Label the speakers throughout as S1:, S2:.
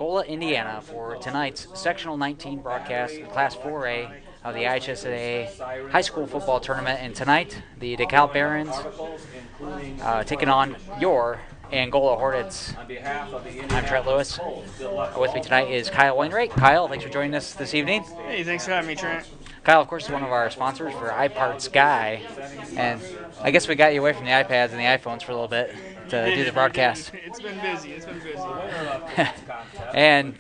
S1: Angola, Indiana for tonight's Sectional 19 broadcast in Class 4A of the IHSAA High School Football Tournament. And tonight, the DeKalb Barons taking on your Angola Hornets. I'm Trent Lewis. With me tonight is Kyle Wainwright. Kyle, thanks for joining us this evening.
S2: Hey, thanks for having me, Trent.
S1: Kyle, of course, is one of our sponsors for iParts Guy. And I guess we got you away from the iPads and the iPhones for a little bit to do the broadcast.
S2: It's been busy.
S1: And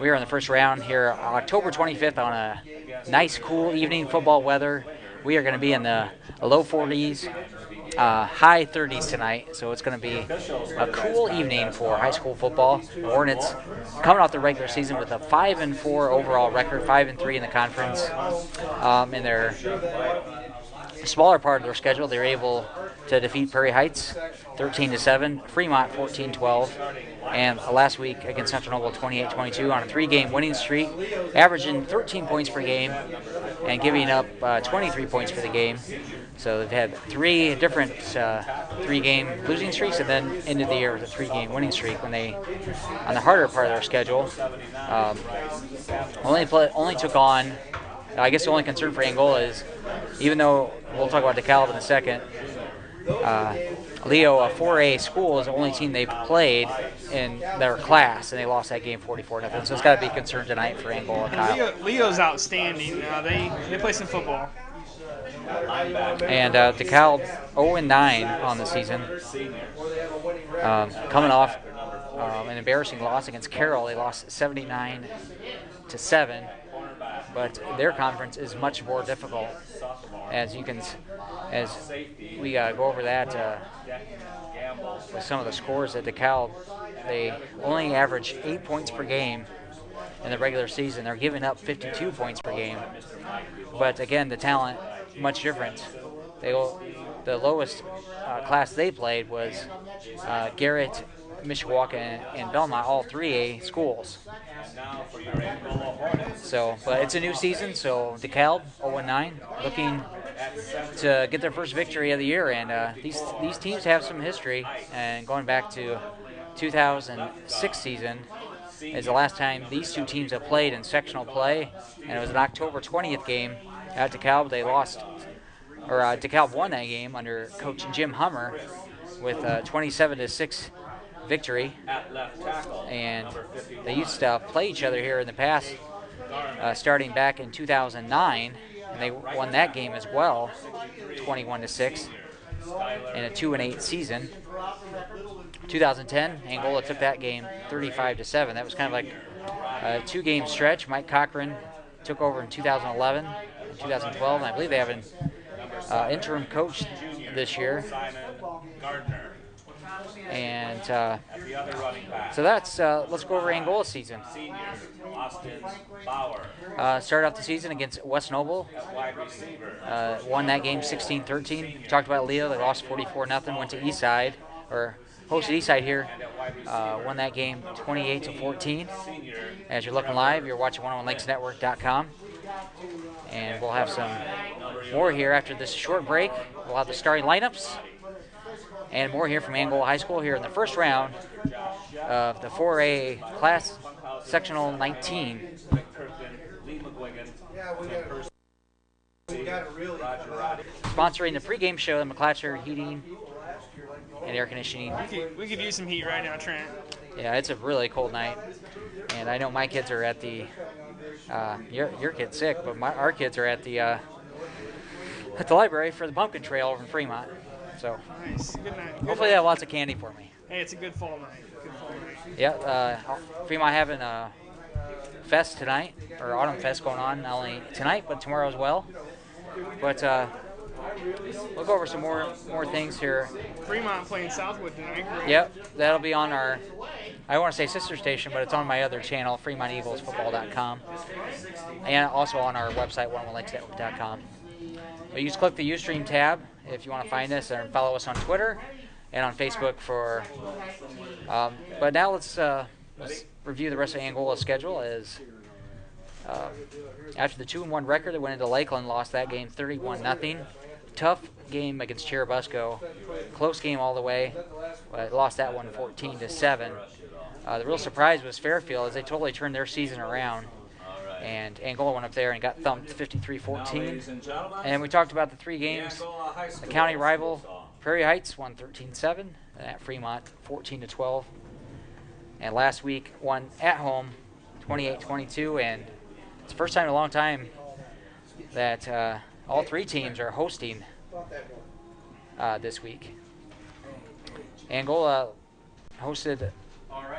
S1: we are in the first round here October 25th on a nice, cool evening, football weather. We are going to be in the low 40s, high 30s tonight, so it's going to be a cool evening for high school football. The Hornets coming off the regular season with a 5-4 overall record, 5-3 in the conference. In their smaller part of their schedule, they're able to defeat Prairie Heights 13-7, Fremont 14-12, and last week against Central Noble 28-22 on a 3-game winning streak, averaging 13 points per game and giving up 23 points for the game. So they've had 3 different 3-game losing streaks, and then ended the year with a 3-game winning streak when they, on the harder part of their schedule, only took on. I guess the only concern for Angola is, even though we'll talk about DeKalb in a second, Leo, a 4A school, is the only team they've played in their class, and they lost that game 44-0. So it's got to be a concern tonight for Angola. Kyle.
S2: Leo's outstanding. They play some football.
S1: And DeKalb 0-9 on the season, coming off an embarrassing loss against Carroll. They lost 79-7, but their conference is much more difficult. As we go over that with some of the scores at DeKalb, they only average 8 points per game in the regular season. They're giving up 52 points per game. But again, the talent much different. The lowest class they played was Garrett, Mishawaka, and Belmont, all 3A schools. So, but it's a new season, so DeKalb 0-9, looking to get their first victory of the year, and these teams have some history. And going back to 2006 season is the last time these two teams have played in sectional play, and it was an October 20th game at DeKalb. They lost, or DeKalb won that game under Coach Jim Hummer with 27-6 victory, and they used to play each other here in the past, starting back in 2009, and they won that game as well, 21-6, in a 2-8 season. 2010, Angola took that game 35-7. That was kind of like a 2-game stretch. Mike Cochran took over in 2011 and 2012, and I believe they have an interim coach this year. And so that's let's go over Angola's season. Started off the season against West Noble. Won that game 16-13. Talked about Leo. They lost 44-0. Went to Eastside, or hosted Eastside here. Won that game 28-14. As you're looking live, you're watching 101lakesnetwork.com. And we'll have some more here after this short break. We'll have the starting lineups and more here from Angola High School here in the first round of the 4A Class Sectional 19. Sponsoring the pregame show, the McClatcher Heating and Air Conditioning.
S2: We could use some heat right now, Trent.
S1: Yeah, it's a really cold night, and I know my kids are at the your kid's sick, but our kids are at the library for the pumpkin trail over in Fremont. So
S2: Nice. Good night.
S1: hopefully they have lots of candy for me.
S2: Hey, it's a good fall night.
S1: Yeah, Fremont having a fest tonight, or Autumn Fest going on, not only tonight but tomorrow as well. But we'll go over some more things here.
S2: Fremont playing Southwood tonight.
S1: Yep, that'll be on our, I want to say sister station, but it's on my other channel, FremontEaglesFootball.com, and also on our website, 101lakesnetwork.com. But you just click the Ustream tab if you want to find us, and follow us on Twitter and on Facebook for. But now let's review the rest of Angola's schedule. As after the 2-1 record, they went into Lakeland, lost that game 31-0. Tough game against Cherubusco, close game all the way. But lost that one 14-7. The real surprise was Fairfield, as they totally turned their season around. And Angola went up there and got thumped 53-14. And we talked about the 3 games. The county rival, Prairie Heights, won 13-7. And at Fremont, 14-12. And last week, won at home, 28-22. And it's the first time in a long time that all 3 teams are hosting this week. Angola hosted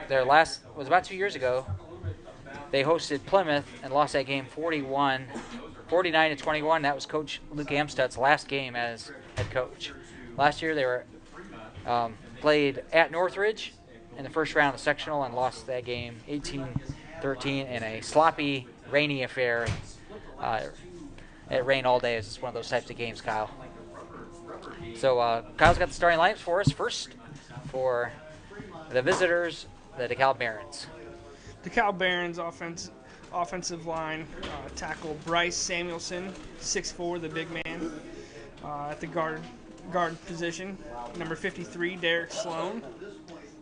S1: their last, was about 2 years ago. They hosted Plymouth and lost that game 49-21. That was Coach Luke Amstut's last game as head coach. Last year they were played at Northridge in the first round of the sectional and lost that game 18-13 in a sloppy, rainy affair. It rained all day. It's just one of those types of games, Kyle. So Kyle's got the starting lineups for us. First, for the visitors, the DeKalb Barons.
S2: DeKalb Barons offensive line tackle Bryce Samuelson, 6'4", the big man. At the guard position, number 53, Derek Sloan.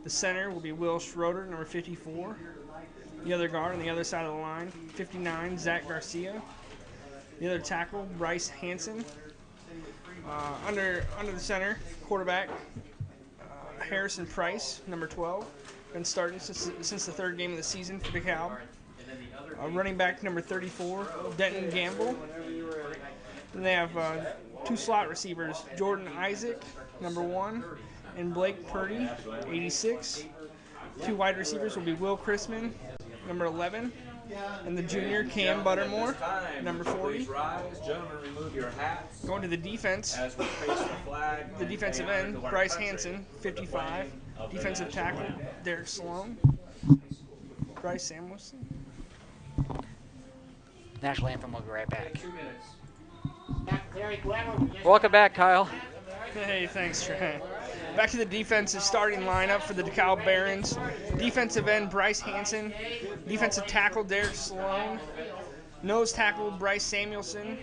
S2: The center will be Will Schroeder, number 54. The other guard on the other side of the line, 59, Zach Garcia. The other tackle, Bryce Hansen. Under the center, quarterback, Harrison Price, number 12. Been starting since the 3rd game of the season for DeKalb. Running back, number 34, Denton Gamble. Then they have 2 slot receivers, Jordan Isaac, number 1, and Blake Purdy, 86. 2 wide receivers will be Will Chrisman, number 11, and the junior Cam Buttermore, number 40. Going to the defense, the defensive end, Bryce Hansen, 55. Defensive tackle, Derek Sloan. Bryce Samuelson.
S1: National anthem, we'll be right back. Welcome back, Kyle.
S2: Hey, thanks, Trent. Back to the defensive starting lineup for the DeKalb Barons. Defensive end, Bryce Hansen. Defensive tackle, Derek Sloan. Nose tackle, Bryce Samuelson.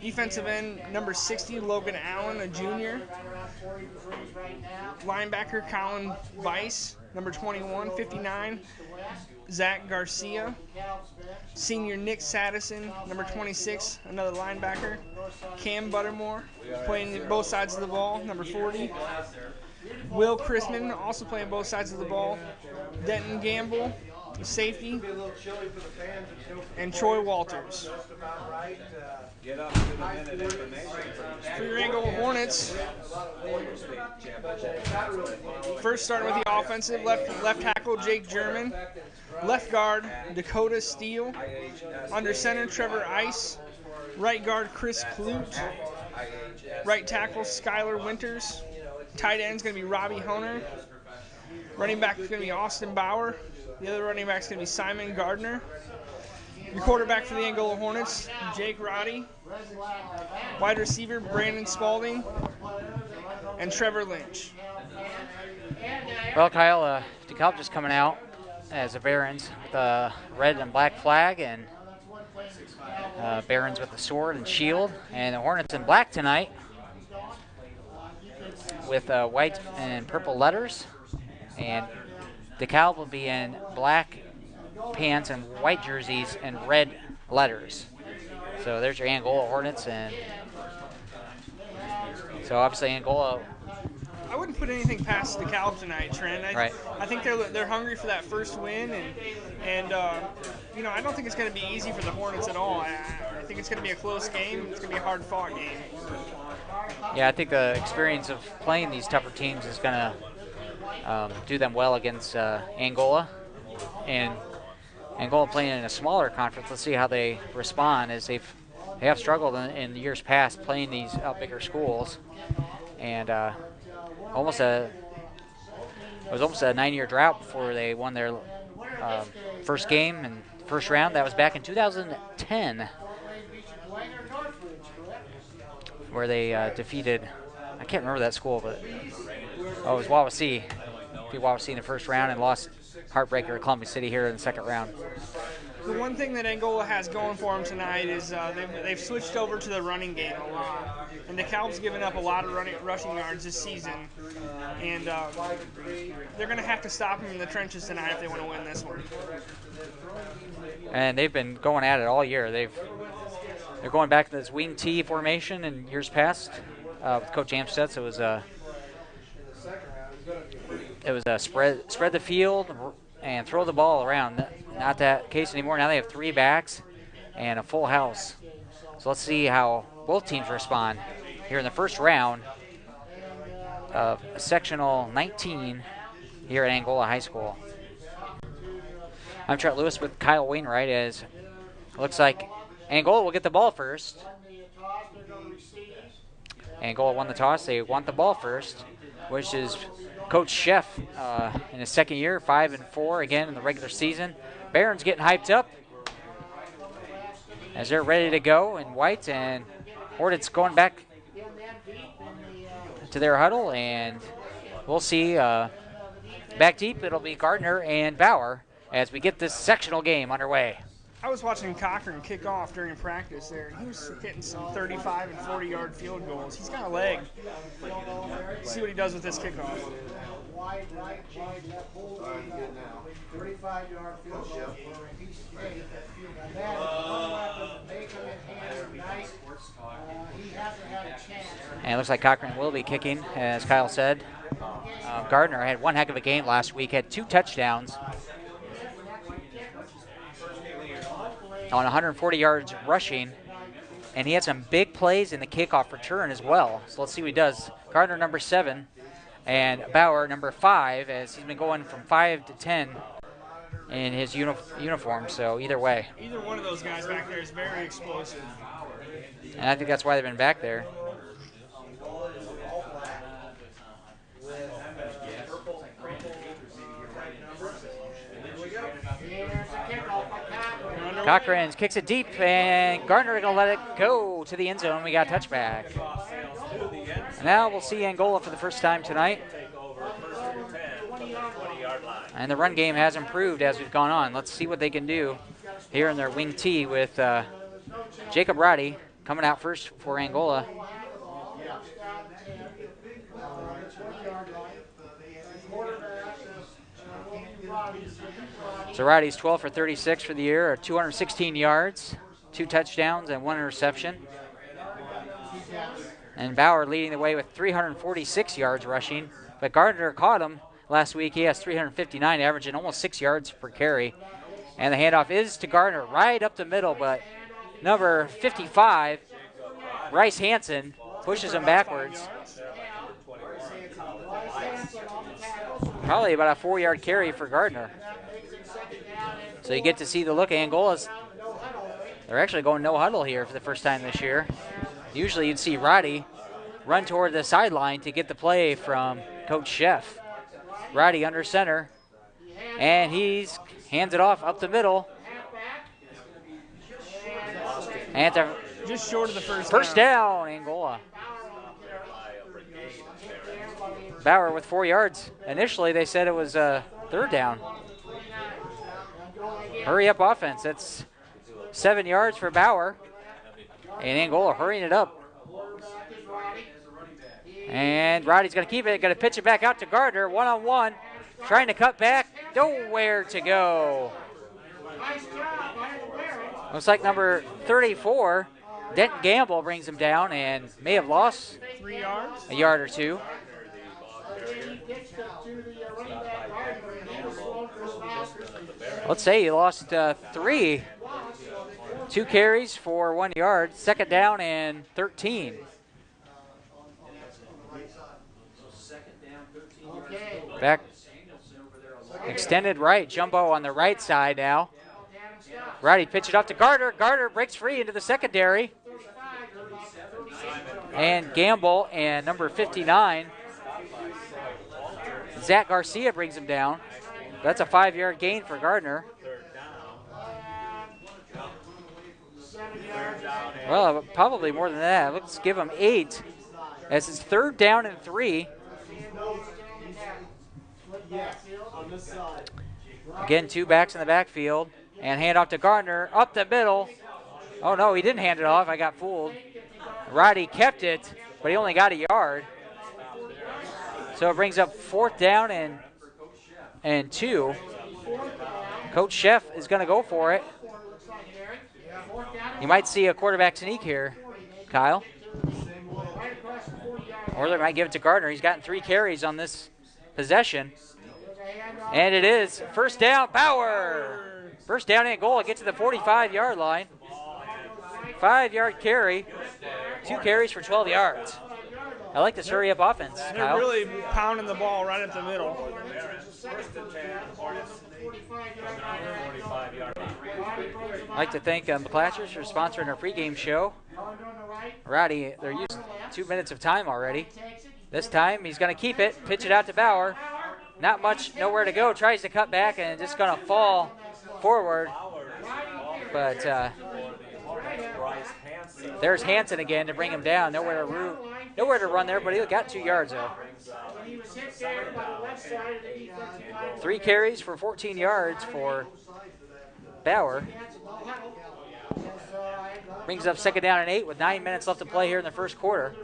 S2: Defensive end, number 60, Logan Allen, a junior. Linebacker, Colin Weiss. Number 21, 59, Zach Garcia. Senior Nick Sadison, number 26, another linebacker. Cam Buttermore, playing both sides of the ball, number 40. Will Chrisman, also playing both sides of the ball. Denton Gamble, safety. And Troy Walters. For your Angola Hornets, first starting with the offensive, left tackle Jake German, left guard Dakota Steele, under center Trevor Ice, right guard Chris Klute, right tackle Skylar Winters, tight end is going to be Robbie Honer, running back is going to be Austin Bauer, the other running back is going to be Simon Gardner. Your quarterback for the Angola Hornets, Jake Roddy. Wide receiver, Brandon Spalding. And Trevor Lynch.
S1: Well, Kyle, DeKalb just coming out as the Barons with a red and black flag, and Barons with the sword and shield. And the Hornets in black tonight with white and purple letters. And DeKalb will be in black pants and white jerseys and red letters. So there's your Angola Hornets, and so obviously Angola.
S2: I wouldn't put anything past DeKalb tonight, Trent. I think they're hungry for that first win, and I don't think it's going to be easy for the Hornets at all. I think it's going to be a close game. It's going to be a hard-fought game.
S1: Yeah, I think the experience of playing these tougher teams is going to do them well against Angola, and Angola playing in a smaller conference. Let's see how they respond, as they have struggled in years past playing these bigger schools, and it was almost a 9-year drought before they won their first game and first round. That was back in 2010, where they defeated, I can't remember that school, but it was Wawasee. Beat Wawasee in the first round and lost heartbreaker at Columbia City here in the second round.
S2: The one thing that Angola has going for them tonight is they've switched over to the running game a lot. And DeKalb's given up a lot of rushing yards this season. And they're going to have to stop them in the trenches tonight if they want to win this one.
S1: And they've been going at it all year. They're going back to this wing T formation in years past with Coach Amstead. So it was a spread the field and throw the ball around. Not that case anymore. Now they have 3 backs and a full house. So let's see how both teams respond here in the first round of sectional 19 here at Angola High School. I'm Trent Lewis with Kyle Wainwright as it looks like Angola will get the ball first. Angola won the toss. They want the ball first, which is Coach Sheff in his second year, 5-4 again in the regular season. Barron's getting hyped up as they're ready to go in white, and Hornets going back to their huddle, and we'll see back deep. It'll be Gardner and Bauer as we get this sectional game underway.
S2: I was watching Cochran kick off during practice there, and he was hitting some 35 and 40-yard field goals. He's got a leg. See what he does with this kickoff.
S3: Wide right, wide left, hold good now. 35-yard field goal for a piece of cake. And that is one weapon to make him in hand tonight. He hasn't had a chance.
S1: And it looks like Cochran will be kicking, as Kyle said. Gardner had one heck of a game last week, had 2 touchdowns on 140 yards rushing, and he had some big plays in the kickoff return as well. So let's see what he does. Gardner, number 7, and Bauer, number 5, as he's been going from 5 to 10 in his uniform. So either way.
S2: Either one of those guys back there is very explosive.
S1: And I think that's why they've been back there. Cochran kicks it deep, and Gardner going to let it go to the end zone. We got a touchback. Now we'll see Angola for the first time tonight. And the run game has improved as we've gone on. Let's see what they can do here in their wing T with Jacob Roddy coming out first for Angola. So Roddy's 12 for 36 for the year, 216 yards, 2 touchdowns, and 1 interception. And Bauer leading the way with 346 yards rushing. But Gardner caught him last week. He has 359, averaging almost 6 yards per carry. And the handoff is to Gardner right up the middle, but number 55, Bryce Hansen, pushes him backwards. Probably about a 4-yard carry for Gardner. So you get to see the look. Angola's, they're actually going no huddle here for the first time this year. Usually you'd see Roddy run toward the sideline to get the play from Coach Sheff. Roddy under center, and he's hands it off up the middle. And
S2: just short of the
S1: first down, Angola. Bauer with 4 yards. Initially they said it was a 3rd down. Hurry up offense. That's 7 yards for Bauer. And Angola hurrying it up. And Roddy's going to keep it. Going to pitch it back out to Gardner. 1-on-1. Trying to cut back. Nowhere to go. Looks like number 34, Denton Gamble, brings him down and may have lost
S2: 3 yards.
S1: A yard or 2. Let's say he lost 3. 2 carries for 1 yard. 2nd down and 13. Back extended right. Jumbo on the right side now. Roddy pitch it up to Gardner. Gardner breaks free into the secondary. And Gamble and number 59, Zach Garcia, brings him down. That's a 5-yard gain for Gardner. Well, probably more than that. Let's give him 8 as it's 3rd down and 3. Again, 2 backs in the backfield. And hand off to Gardner. Up the middle. Oh, no, he didn't hand it off. I got fooled. Roddy kept it, but he only got a yard. So it brings up 4th down and 2. Coach Sheff is going to go for it. You might see a quarterback sneak here, Kyle. Or they might give it to Gardner. He's gotten 3 carries on this possession. And it is 1st down, Bauer. 1st down, Angola. Get to the 45-yard line. 5-yard carry. 2 carries for 12 yards. I like this hurry-up offense, Kyle.
S2: They're really pounding the ball right up the middle.
S1: I'd like to thank McClatchers for sponsoring our pregame show. Roddy, they're using 2 minutes of time already. This time, he's going to keep it, pitch it out to Bauer. Not much, nowhere to go. Tries to cut back and just going to fall forward. But there's Hansen again to bring him down. Nowhere to run there, but he got 2 yards, though. 3 carries for 14 yards for Bauer. Brings up 2nd down and 8 with 9 minutes left to play here in the 1st quarter.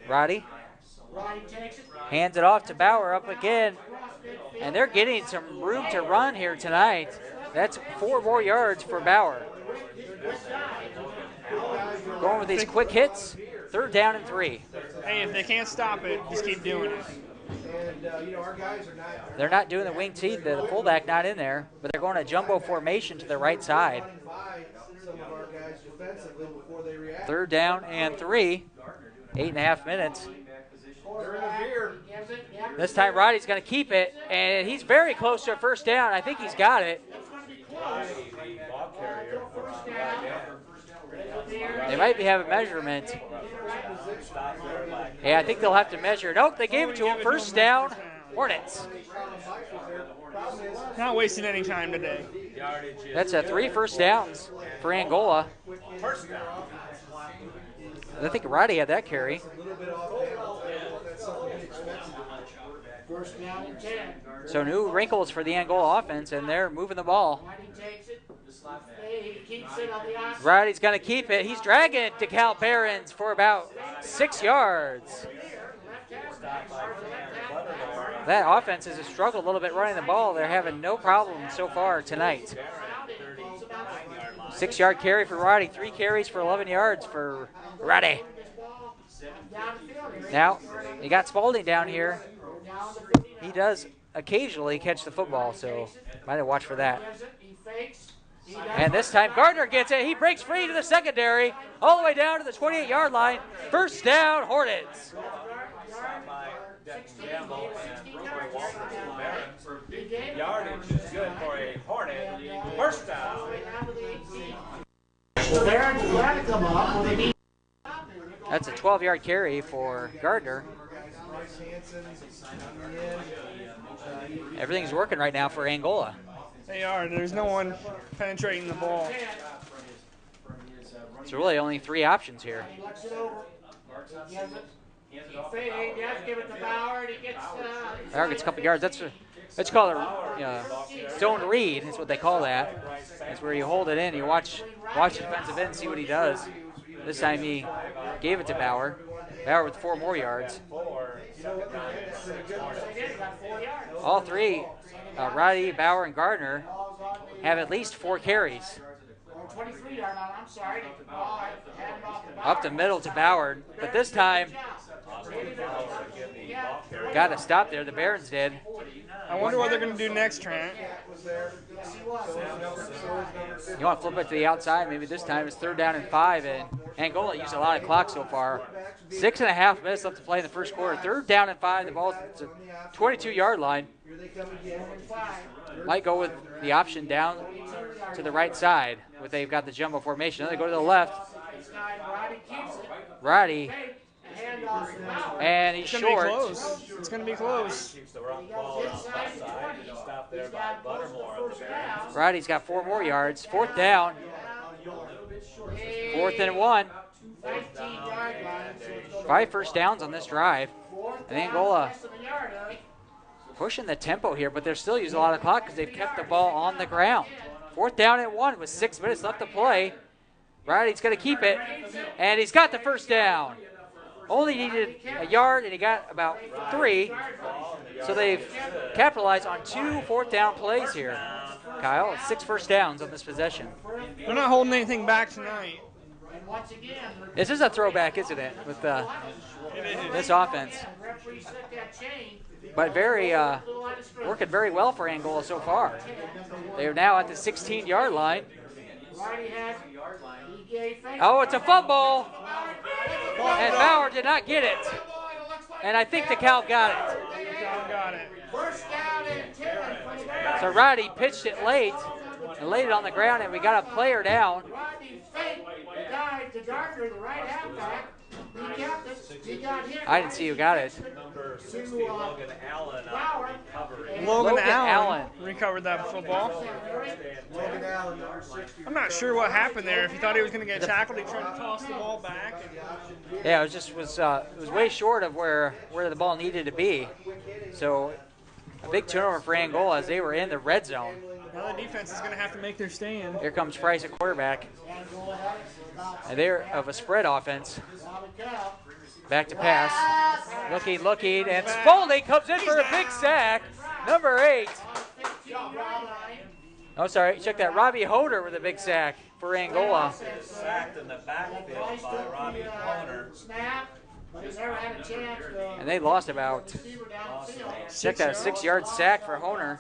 S1: Roddy hands it off to Bauer up again. And they're getting some room to run here tonight. That's 4 more yards for Bauer. Going with these quick hits. 3rd down and 3.
S2: Hey, if they can't stop it, just keep doing it.
S1: They're not doing the wing T, the fullback not in there, but they're going a jumbo formation to the right side. 3rd down and 3. 8.5 minutes. This time Roddy's going to keep it, and he's very close to a 1st down. I think he's got it. They might have a measurement. Yeah, I think they'll have to measure. Nope, they gave it to him. 1st down, Hornets.
S2: Not wasting any time today.
S1: That's 3 1st downs for Angola. I think Roddy had that carry. So new wrinkles for the Angola offense, and they're moving the ball. Roddy's going to keep it. He's dragging DeKalb Barons for about 6 yards. That offense has struggled a little bit running the ball. They're having no problem so far tonight. 6-yard carry for Roddy. 3 carries for 11 yards for Roddy. Now, you got Spalding down here. He does occasionally catch the football, so might have watched for that. And this time Gardner gets it. He breaks free to the secondary, all the way down to the 28-yard line. 1st down, Hornets.
S4: Yardage is good for a Hornet. 1st down.
S1: That's a 12-yard carry for Gardner. Everything's working right now for Angola.
S2: They are. There's no one penetrating the ball.
S1: It's really only 3 options here. Bauer gets a couple yards. That's called a zone read. That's what they call that. It's where you hold it in. You watch the defensive end and see what he does. This time he gave it to Bauer. Bauer with 4 more yards. All 3, Roddy, Bauer, and Gardner, have at least 4 carries. Up the middle to Bauer, but this time got to stop there. The Barons did.
S2: I wonder what they're going to do next, Trent.
S1: You want to flip it to the outside? Maybe this time it's 3rd down and 5, and Angola used a lot of clock so far. 6.5 minutes left to play in the 1st quarter. 3rd down and 5. The ball's at the 22-yard line. Might go with the option down to the right side. But they've got the jumbo formation. Then they go to the left. Roddy. And he's short.
S2: It's going to be close.
S1: Roddy's got 4 more yards. 4th down. 4th and 1. 5 first downs on this drive. And Angola pushing the tempo here, but they're still using a lot of clock because they've kept the ball on the ground. 4th down at 1 with 6 minutes left to play. Riley's going to keep it, and he's got the first down. Only needed a yard, and he got about 3. So they've capitalized on 2 4th down plays here. Kyle, 6 first downs on this possession.
S2: They're not holding anything back tonight.
S1: This is a throwback, isn't it, with this offense? But working very well for Angola so far. They are now at the 16-yard line. Oh, it's a fumble. And Bauer did not get it. And I think DeKalb got it. So Roddy pitched it late and laid it on the ground, and we got a player down. I didn't see who got it.
S2: Logan Allen recovered that football. I'm not sure what happened there. If he thought he was going to get tackled, he tried to toss the ball back.
S1: Yeah, it was way short of where the ball needed to be. So a big turnover for Angola as they were in the red zone.
S2: Now the defense is going to have to make their stand.
S1: Here comes Price at quarterback. And they're of a spread offense. Back to pass. Looking, and Spalding comes in for a big sack. Number 8. Oh, sorry, check that. Robbie Hoder with a big sack for Angola.
S4: Sacked in the backfield by Robbie Hoder.
S1: And they lost about, check that, a 6-yard sack for Honer.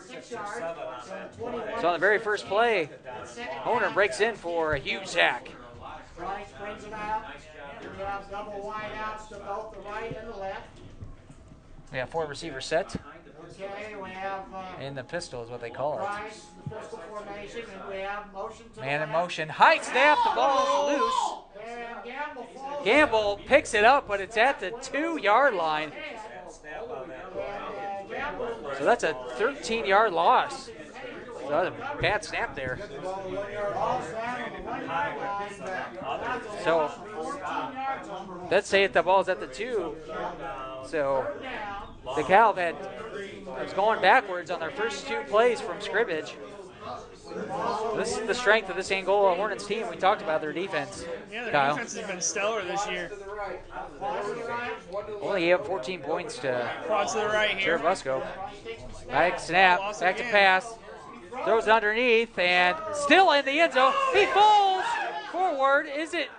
S1: So on the very first play, Honer breaks in for a huge sack.
S3: Price brings it out. We have double wideouts to both the right and the left.
S1: We have 4 receivers set.
S3: Okay, we have
S1: In the pistol is what they call it.
S3: Price, the pistol formation, and we have motion to
S1: Man
S3: the
S1: in
S3: left.
S1: motion. High snap, the ball's loose.
S3: And Gamble falls.
S1: Gamble picks it up, but it's at the 2-yard line. So that's a 13-yard loss. So that was a bad snap there. So let's say the ball's at the 2. So DeKalb was going backwards on their first 2 plays from scrimmage. This is the strength of this Angola Hornets team. We talked about their defense.
S2: Yeah, their
S1: Kyle.
S2: defense has been stellar this year.
S1: Only gave up 14 points to
S2: Quad to the right here.
S1: Cherubusco. Back snap, back to pass. Throws it underneath and still in the end zone. He falls forward.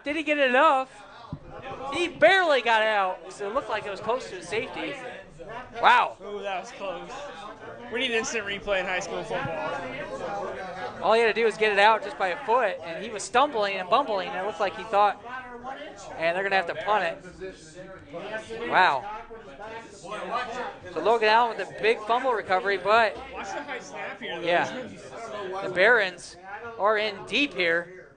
S1: Did he get it enough? He barely got out. So it looked like it was close to safety. Wow.
S2: Ooh, that was close. We need instant replay in high school football.
S1: All he had to do was get it out just by a foot, and he was stumbling and bumbling, and it looked like he thought, and they're going to have to punt it. Wow. So Logan Allen with a big fumble recovery, but
S2: Watch the high snap here, though.
S1: yeah, the Barons are in deep here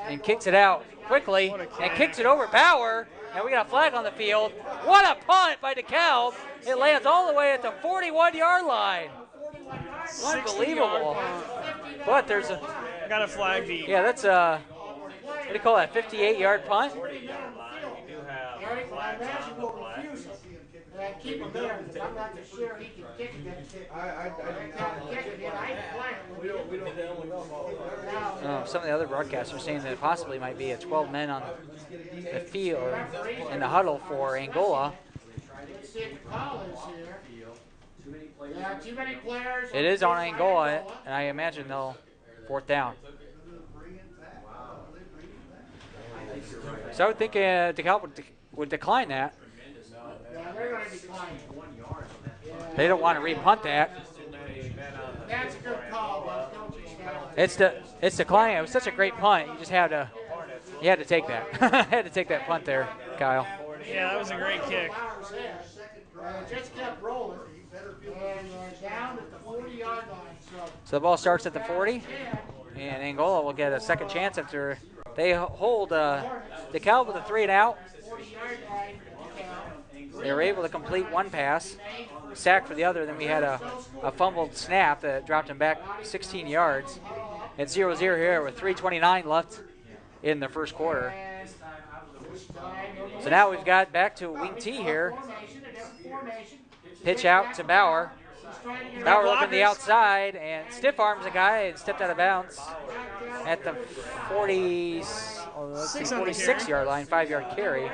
S1: and kicks it out quickly and kicks it over Bauer, and we got a flag on the field. What a punt by DeKalb. It lands all the way at the 41-yard line. Unbelievable. But there's a,
S2: Got a flag deep.
S1: yeah, that's a, what do you call that, 58-yard punt?
S3: Keep him there, because I'm not too sure he can kick it.
S1: Some of the other broadcasts are saying that it possibly might be a 12 men on the field in the huddle for Angola.
S3: Let's see if the call is here. Yeah, too many players.
S1: It is on Angola, and I imagine they'll 4th down. So I would think DeKalb would decline that.
S3: Yeah, they're going to decline.
S1: They don't want to re-punt that.
S3: That's a good call.
S1: It's declining. It was such a great punt. You had to take that. Had to take that punt there, Kyle.
S2: Yeah, that was a great kick.
S3: Just kept rolling. And down at the 40-yard line.
S1: So the ball starts at the 40, and Angola will get a second chance after they hold DeKalb with a 3-and-out.
S3: 40-yard line.
S1: They were able to complete one pass, sack for the other. Then we had a fumbled snap that dropped him back 16 yards. It's 0-0 here with 3:29 left in the first quarter. So now we've got back to wing T here. Pitch out to Bauer. Bauer looking the outside and stiff arms a guy and stepped out of bounds at the 46-yard line, 5-yard carry.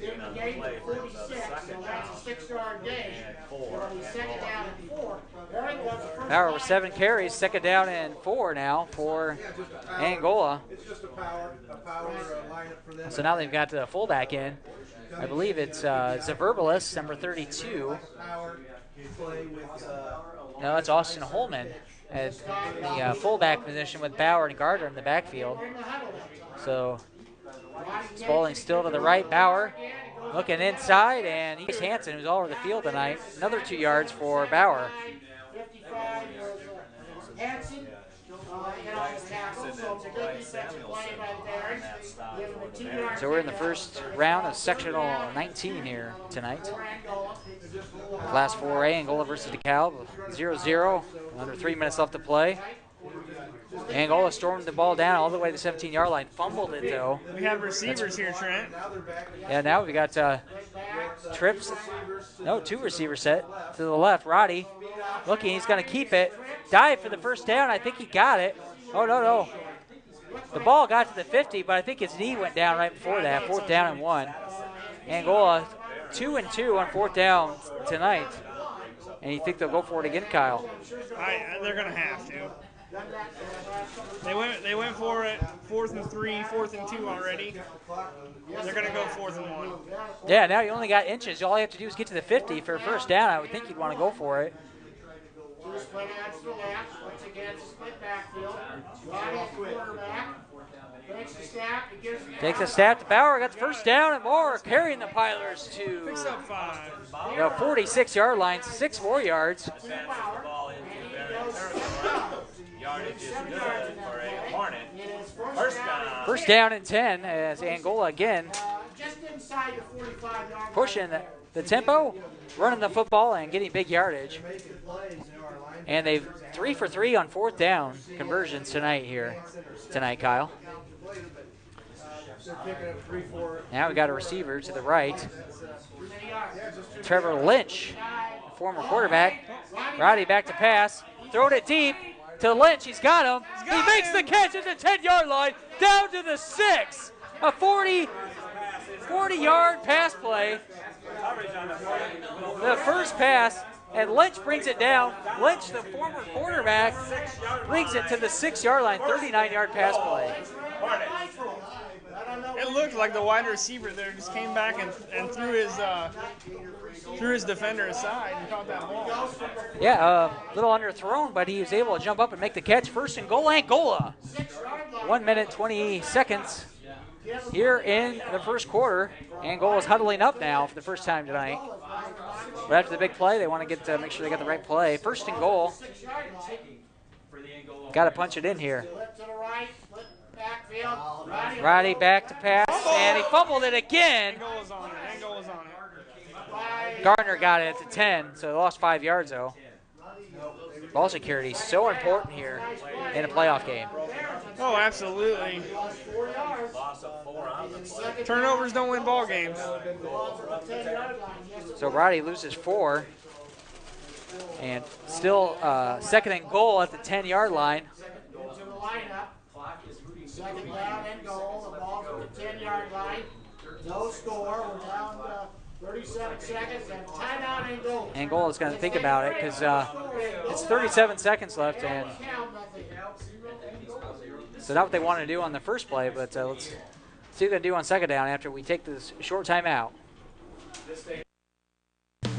S3: In the game for 46, so that's a 6-yard gain. Second down and 4.
S1: Bauer with 7 carries, second down and 4 now for Angola.
S5: It's just a power lineup for them.
S1: So now they've got the fullback in. I believe it's Zaverbalis, number 32. No, it's Austin Holman at the fullback position with Bauer and Gardner in the backfield. So Spalding still to the right. Bauer looking inside, and he's Hansen, who's all over the field tonight. Another 2 yards for Bauer.
S3: 55 was Hansen.
S1: So we're in the first round of sectional 19 here tonight. Class 4A, Angola versus DeKalb, 0-0. Under 3 minutes left to play. Angola stormed the ball down all the way to the 17-yard line. Fumbled it, though.
S2: We have receivers here, Trent.
S1: Yeah, now we got trips. No, 2 receivers set to the left. Roddy looking, he's going to keep it. Dive for the first down. I think he got it. Oh, no. The ball got to the 50, but I think his knee went down right before that. 4th down and 1. Angola 2 and 2 on 4th down tonight. And you think they'll go for it again, Kyle?
S2: They're going to have to. They went for it 4th and 3, 4th and 2 already. They're going to go 4th and 1.
S1: Yeah, now you only got inches. All you have to do is get to the 50 for a first down. I would think you'd want to go for it.
S3: Split out to the left. Once again, split backfield. Roddy at the quarterback.
S1: Takes a snap to Bauer. Got the first down and more. Carrying the Pilers to
S2: Picks up 5.
S1: the 46-yard line, 6 more yards.
S4: Yardage is good for a Hornet.
S1: First down and 10 as Angola again
S3: Just inside the 45-yard
S1: pushing the tempo, running the football, and getting big yardage. And they've 3 for 3 on 4th down conversions tonight, Kyle. Now we got a receiver to the right. Trevor Lynch, former quarterback. Roddy back to pass. Throwing it deep to Lynch. He's got him. He makes the catch at the 10-yard line. Down to the 6. A 40-yard pass play. The first pass, and Lynch brings it down. Lynch, the former quarterback, brings it to the 6-yard line. 39-yard pass play.
S2: It looked like the wide receiver there just came back and threw his defender aside and caught that ball.
S1: Yeah, a little underthrown, but he was able to jump up and make the catch. First and goal, Angola. 1 minute, 20 seconds here in the first quarter. Angola's huddling up now for the first time tonight. But after the big play, they want to make sure they got the right play. First and goal. Got to punch it in here. Roddy back to pass, and he fumbled it again.
S2: Angola's on it.
S1: Gardner got it at the 10, so they lost 5 yards, though. Ball security is so important here in a playoff game.
S2: Oh, absolutely. Turnovers don't win ball games.
S1: So Roddy loses 4, and still second and goal at the 10-yard line.
S3: Second down and goal. The ball from the 10-yard line. No score. We're down 37 seconds and timeout and goal.
S1: Angola's going to think about it because it's 37 seconds left, and so not what they want to do on the first play, but let's see what they do on second down after we take this short timeout.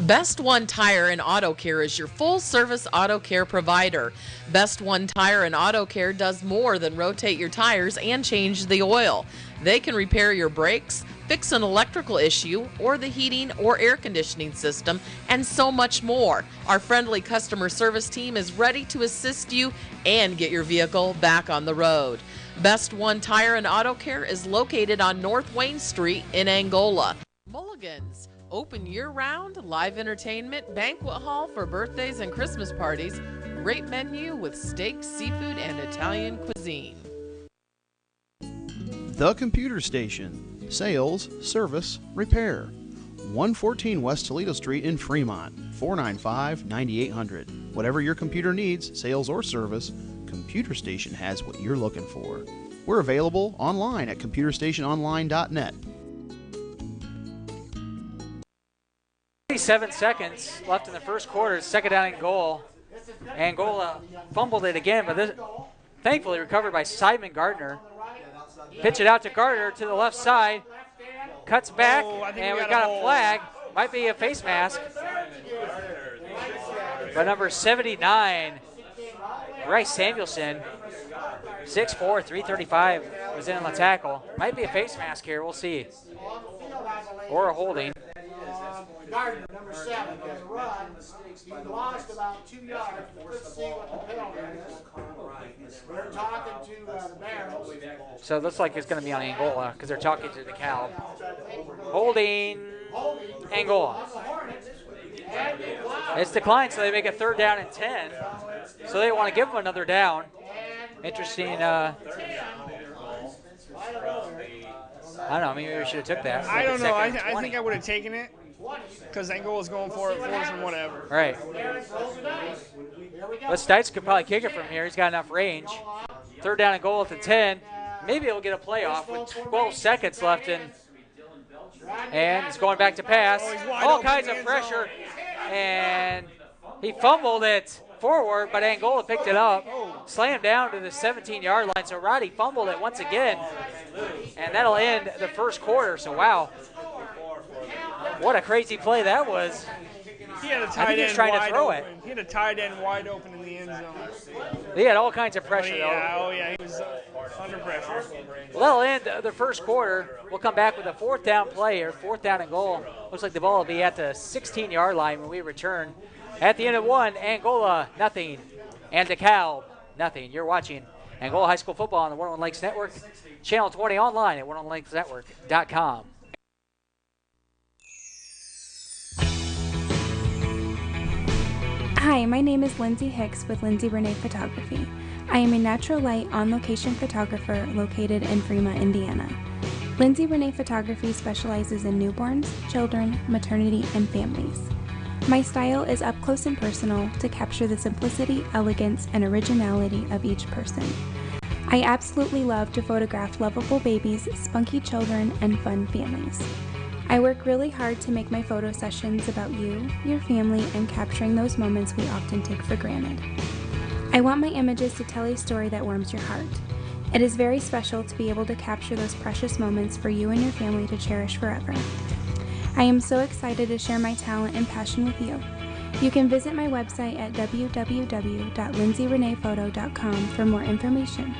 S6: Best One Tire and Auto Care is your full-service auto care provider. Best One Tire and Auto Care does more than rotate your tires and change the oil. They can repair your brakes, fix an electrical issue, or the heating or air conditioning system, and so much more. Our friendly customer service team is ready to assist you and get your vehicle back on the road. Best One Tire and Auto Care is located on North Wayne Street in Angola. Mulligan's. Open year-round, live entertainment, banquet hall for birthdays and Christmas parties. Great menu with steak, seafood, and Italian cuisine.
S7: The Computer Station. Sales, service, repair. 114 West Toledo Street in Fremont, 495-9800. Whatever your computer needs, sales or service, Computer Station has what you're looking for. We're available online at computerstationonline.net.
S1: 37 seconds left in the first quarter. Second down and goal. Angola fumbled it again, but thankfully recovered by Simon Gardner. Pitch it out to Gardner to the left side. Cuts back, and we got a flag. Might be a face mask. But number 79, Bryce Samuelson, 6'4", 335, was in on the tackle. Might be a face mask here. We'll see. Or a holding.
S3: Gardner, number 7, has a run. He lost about 2 yards. Let's see what the penalty is. They're talking to the Barrels.
S1: So it looks like it's going to be on Angola because they're talking to DeKalb. Holding Angola. It's declined, so they make a 3rd down and 10. So they want to give them another down. Interesting. I don't know. Maybe we should have took that.
S2: I don't know. I think I would have taken it because Angola's going for it, force and whatever.
S1: All right. But Stites could probably kick it from here. He's got enough range. 3rd down and goal at the 10. Maybe he'll get a playoff with 12 seconds left in. And he's going back to pass. All kinds of pressure. And he fumbled it forward, but Angola picked it up. Slammed down to the 17-yard line. So Roddy fumbled it once again. And that'll end the first quarter. So, wow. What a crazy play that was.
S2: He had a
S1: I
S2: tight
S1: think he was
S2: end
S1: trying to
S2: wide
S1: throw
S2: open.
S1: it.
S2: He had a tight end wide open in the end zone.
S1: They had all kinds of pressure,
S2: Yeah, he was under pressure.
S1: Well, that'll end the first quarter. We'll come back with a 4th down play, or 4th down and goal. Looks like the ball will be at the 16-yard line when we return. At the end of 1, Angola, nothing. And DeKalb, nothing. You're watching Angola High School Football on the 101 Lakes Network. Channel 20 online at 101lakesnetwork.com.
S8: Hi, my name is Lindsay Hicks with Lindsay Renee Photography. I am a natural light on-location photographer located in Fremont, Indiana. Lindsay Renee Photography specializes in newborns, children, maternity, and families. My style is up close and personal to capture the simplicity, elegance, and originality of each person. I absolutely love to photograph lovable babies, spunky children, and fun families. I work really hard to make my photo sessions about you, your family, and capturing those moments we often take for granted. I want my images to tell a story that warms your heart. It is very special to be able to capture those precious moments for you and your family to cherish forever. I am so excited to share my talent and passion with you. You can visit my website at www.lindsayrenephoto.com for more information.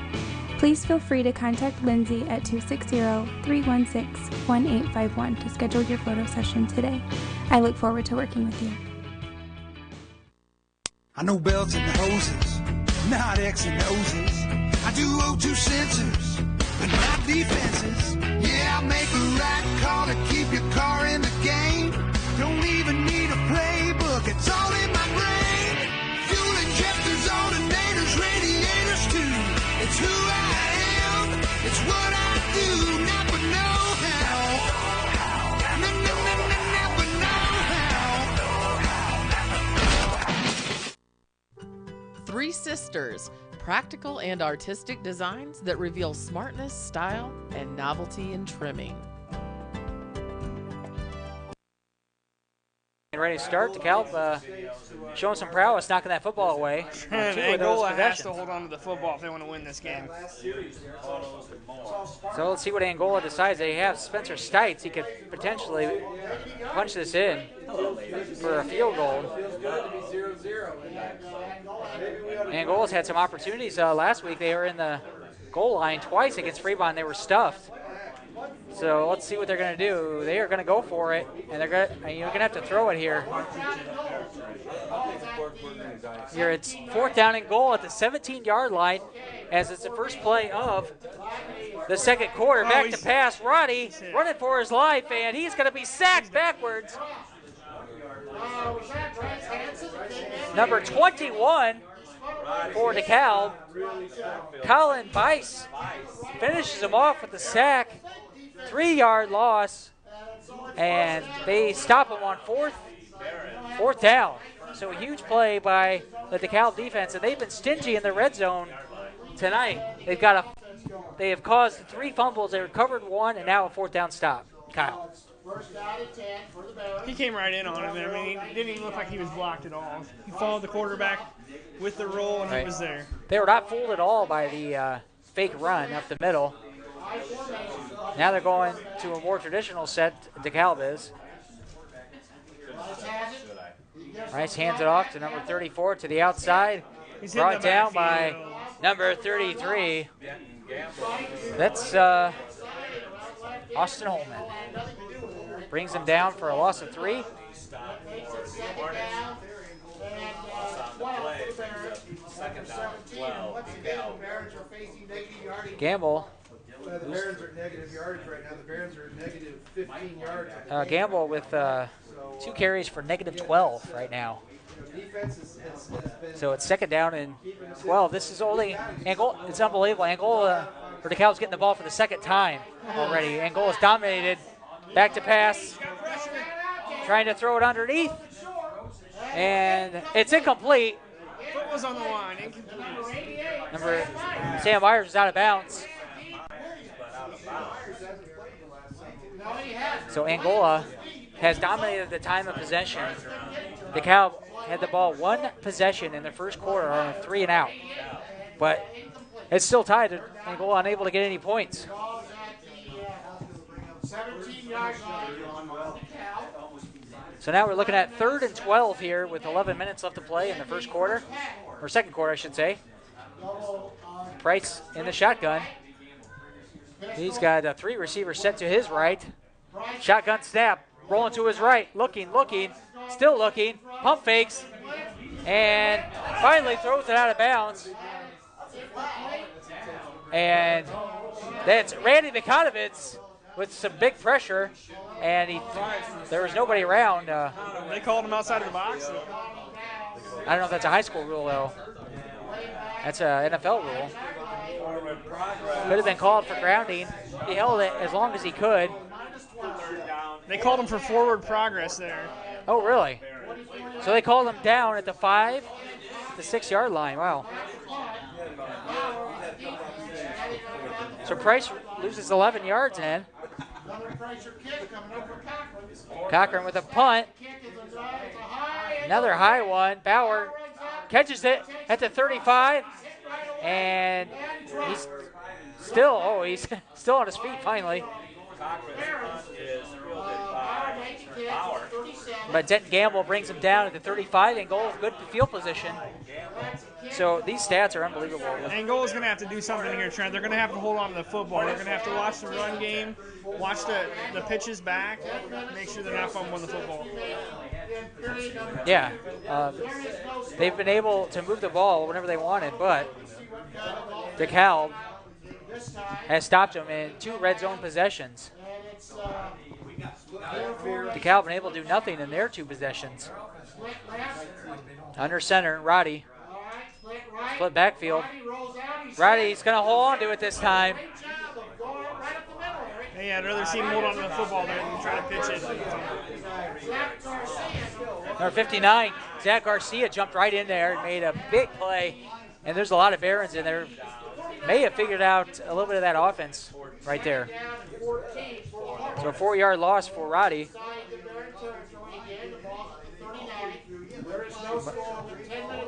S8: Please feel free to contact Lindsay at 260-316-1851 to schedule your photo session today. I look forward to working with you.
S9: I know belts and hoses, not X and O's. I do O2 sensors, but not defenses. Yeah, I make a right call to keep your car in the game. Don't even need a playbook, it's all in my brain. Fuel injectors, alternators, radiators too. It's who I am, it's what I do, never know how. Never know how.
S6: Three Sisters, practical and artistic designs that reveal smartness, style, and novelty in trimming.
S1: Ready to start. DeKalb showing some prowess, knocking that football away.
S2: And Angola has to hold on to the football if they want to win this game.
S1: So let's see what Angola decides. They have Spencer Stites. He could potentially punch this in for a field goal. Angola's had some opportunities last week. They were in the goal line twice against Fremont. They were stuffed. So let's see what they're going to do. They are going to go for it, and you're going to have to throw it here. Here it's 4th down and goal at the 17-yard line, as it's the first play of the second quarter. Back to pass, Roddy running for his life, and he's going to be sacked backwards. Number 21 for DeKalb, Colin Bice finishes him off with the sack. 3-yard loss, and they stop him on fourth down. So a huge play by the DeKalb defense, and they've been stingy in the red zone tonight. They have caused 3 fumbles. They recovered 1, and now a 4th down stop. Kyle.
S2: He came right in on him. I mean, he didn't even look like he was blocked at all. He followed the quarterback with the roll, and he was there.
S1: They were not fooled at all by the fake run up the middle. Now they're going to a more traditional set, DeKalb is. Rice hands it off to number 34 to the outside.
S2: He's
S1: brought down by number 33. That's Austin Holman. Brings him down for a loss of 3. Gamble.
S5: The Barons are negative yardage right now. The Barons are negative 15 yards.
S1: Gamble with 2 carries for negative 12 right now.
S5: Defense has been
S1: So it's 2nd down and 12. This is only Angola. It's unbelievable. Angola, or DeKalb's getting the ball for the 2nd time already. Angola's dominated. Back to pass. Trying to throw it underneath. And it's incomplete.
S2: Foot was on the line. Incomplete.
S1: Sam Myers is out of bounds. So Angola has dominated the time of possession. DeKalb had the ball 1 possession in the first quarter on a 3 and out. But it's still tied. Angola unable to get any points.
S3: 17 yards on
S1: So now we're looking at 3rd and 12 here with 11 minutes left to play in the first quarter, or second quarter, I should say. Price in the shotgun. He's got 3 receivers set to his right. Shotgun snap, rolling to his right, looking, still looking, pump fakes, and finally throws it out of bounds. And that's Randy Mikanovitz with some big pressure, and there was nobody around.
S2: They called him outside of the box.
S1: I don't know if that's a high school rule, though. That's an NFL rule. Could have been called for grounding. He held it as long as he could.
S2: They called him for forward progress there.
S1: Oh, really? So they called him down at the 5, the 6-yard line. Wow. So Price loses 11 yards, man. Cochran with a punt. Another high one. Bauer catches it at the 35, and he's still on his feet finally. But Denton Gamble brings him down at the 35 and goal with good field position. So these stats are unbelievable.
S2: Angola's going to have to do something here, Trent. They're going to have to hold on to the football. They're going to have to watch the run game, watch the pitches back, make sure they're not fumbling the football.
S1: Yeah. They've been able to move the ball whenever they wanted, but DeKalb has stopped them in 2 red zone possessions. DeKalb been able to do nothing in their 2 possessions. Under center, Roddy. Split backfield. Roddy's going to hold on to it this time.
S2: Yeah, I'd rather see him hold on to the football there than try to pitch it.
S1: Number 59, Zach Garcia jumped right in there and made a big play. And there's a lot of errands in there. May have figured out a little bit of that offense right there. So a 4-yard loss for Roddy.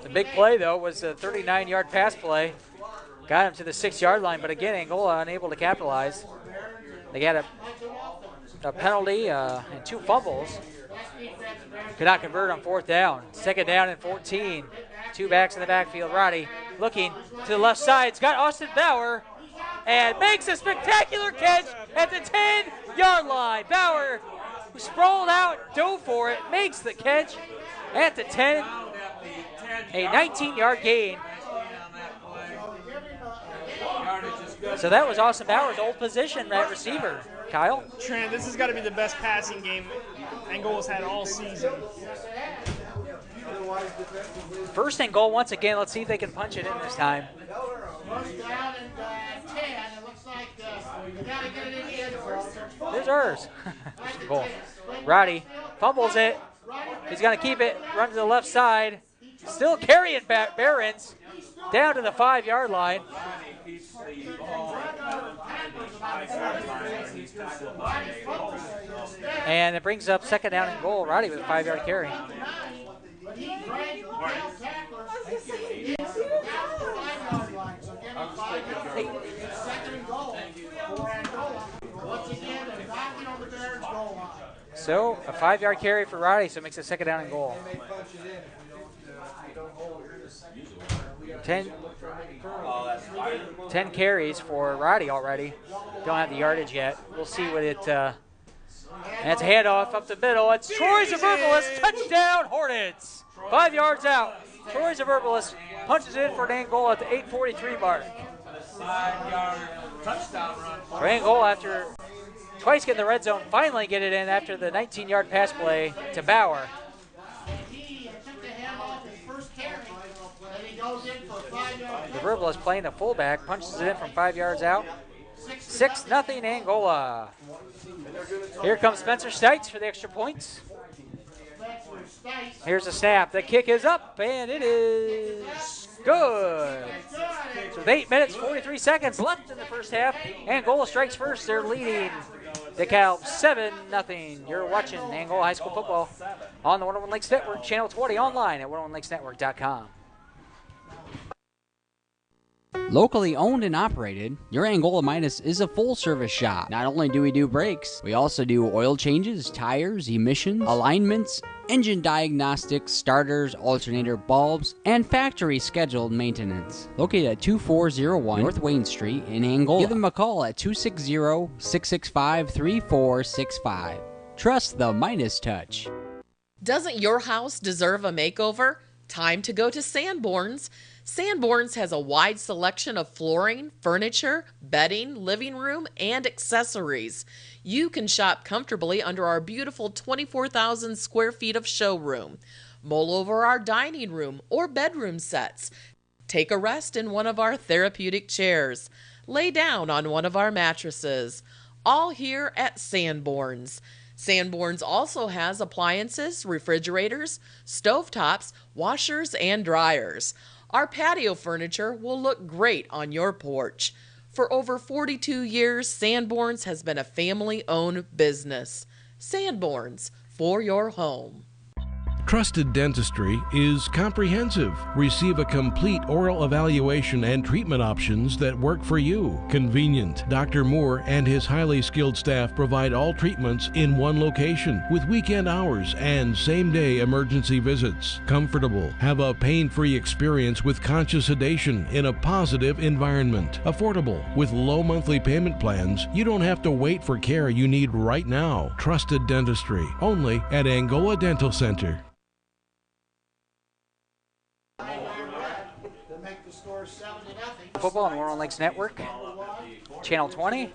S1: The big play, though, was a 39-yard pass play. Got him to the 6-yard line, but again, Angola unable to capitalize. They got a penalty and 2 fumbles. Could not convert on 4th down. 2nd down and 14. 2 backs in the backfield. Roddy looking to the left side. It's got Austin Bauer and makes a spectacular catch at the 10-yard line. Bauer, who sprawled out, dove for it, makes the catch at the 10. A 19-yard gain. So that was Austin Bauer's old position at receiver. Kyle?
S2: Trent, this has got to be the best passing game Angola's had all season.
S1: First and goal once again. Let's see if they can punch it in this time.
S3: First down and 10. It looks like you got to get it in the end first.
S1: Where's ours? Goal. Roddy fumbles it. He's going to keep it. Run to the left side. Still carrying Barons down to the 5-yard line. And it brings up second down and goal. Roddy with a 5-yard carry. So a 5-yard carry for Roddy, so it makes it second down and goal. 10 carries for Roddy already. Don't have the yardage yet. We'll see what it. And it's a handoff up the middle. It's Troy Zaverbalis, touchdown Hornets. 5 yards out. Troy Zaverbalis punches in for an Angola at the 8:43 mark.
S4: 5-yard touchdown run.
S1: For Angola, after twice getting the red zone, finally get it in after the 19-yard pass play to Bauer. Zaverbalis playing the fullback, punches it in from 5 yards out. 6-0 Angola. Here comes Spencer Stites for the extra points. Here's a snap. The kick is up, and it is good. So with 8 minutes, 43 seconds left in the first half. Angola strikes first. They're leading DeKalb 7-0. You're watching Angola High School football on the 101 Lakes Network, Channel 20, online at 101lakesnetwork.com.
S10: Locally owned and operated, your Angola Midas is a full-service shop. Not only do we do brakes, we also do oil changes, tires, emissions, alignments, engine diagnostics, starters, alternator bulbs, and factory scheduled maintenance. Located at 2401 North Wayne Street in Angola. Give them a call at 260-665-3465. Trust the Midas touch.
S6: Doesn't your house deserve a makeover? Time to go to Sanborn's. Sanborn's has a wide selection of flooring, furniture, bedding, living room, and accessories. You can shop comfortably under our beautiful 24,000 square feet of showroom. Mull over our dining room or bedroom sets. Take a rest in one of our therapeutic chairs. Lay down on one of our mattresses. All here at Sanborn's. Sanborn's also has appliances, refrigerators, stovetops, washers, and dryers. Our patio furniture will look great on your porch. For over 42 years, Sanborn's has been a family-owned business. Sanborn's, for your home.
S11: Trusted Dentistry is comprehensive. Receive a complete oral evaluation and treatment options that work for you. Convenient. Dr. Moore and his highly skilled staff provide all treatments in one location with weekend hours and same-day emergency visits. Comfortable. Have a pain-free experience with conscious sedation in a positive environment. Affordable. With low monthly payment plans, you don't have to wait for care you need right now. Trusted Dentistry. Only at Angola Dental Center.
S1: Football on the 101 Lakes Network, Channel 20.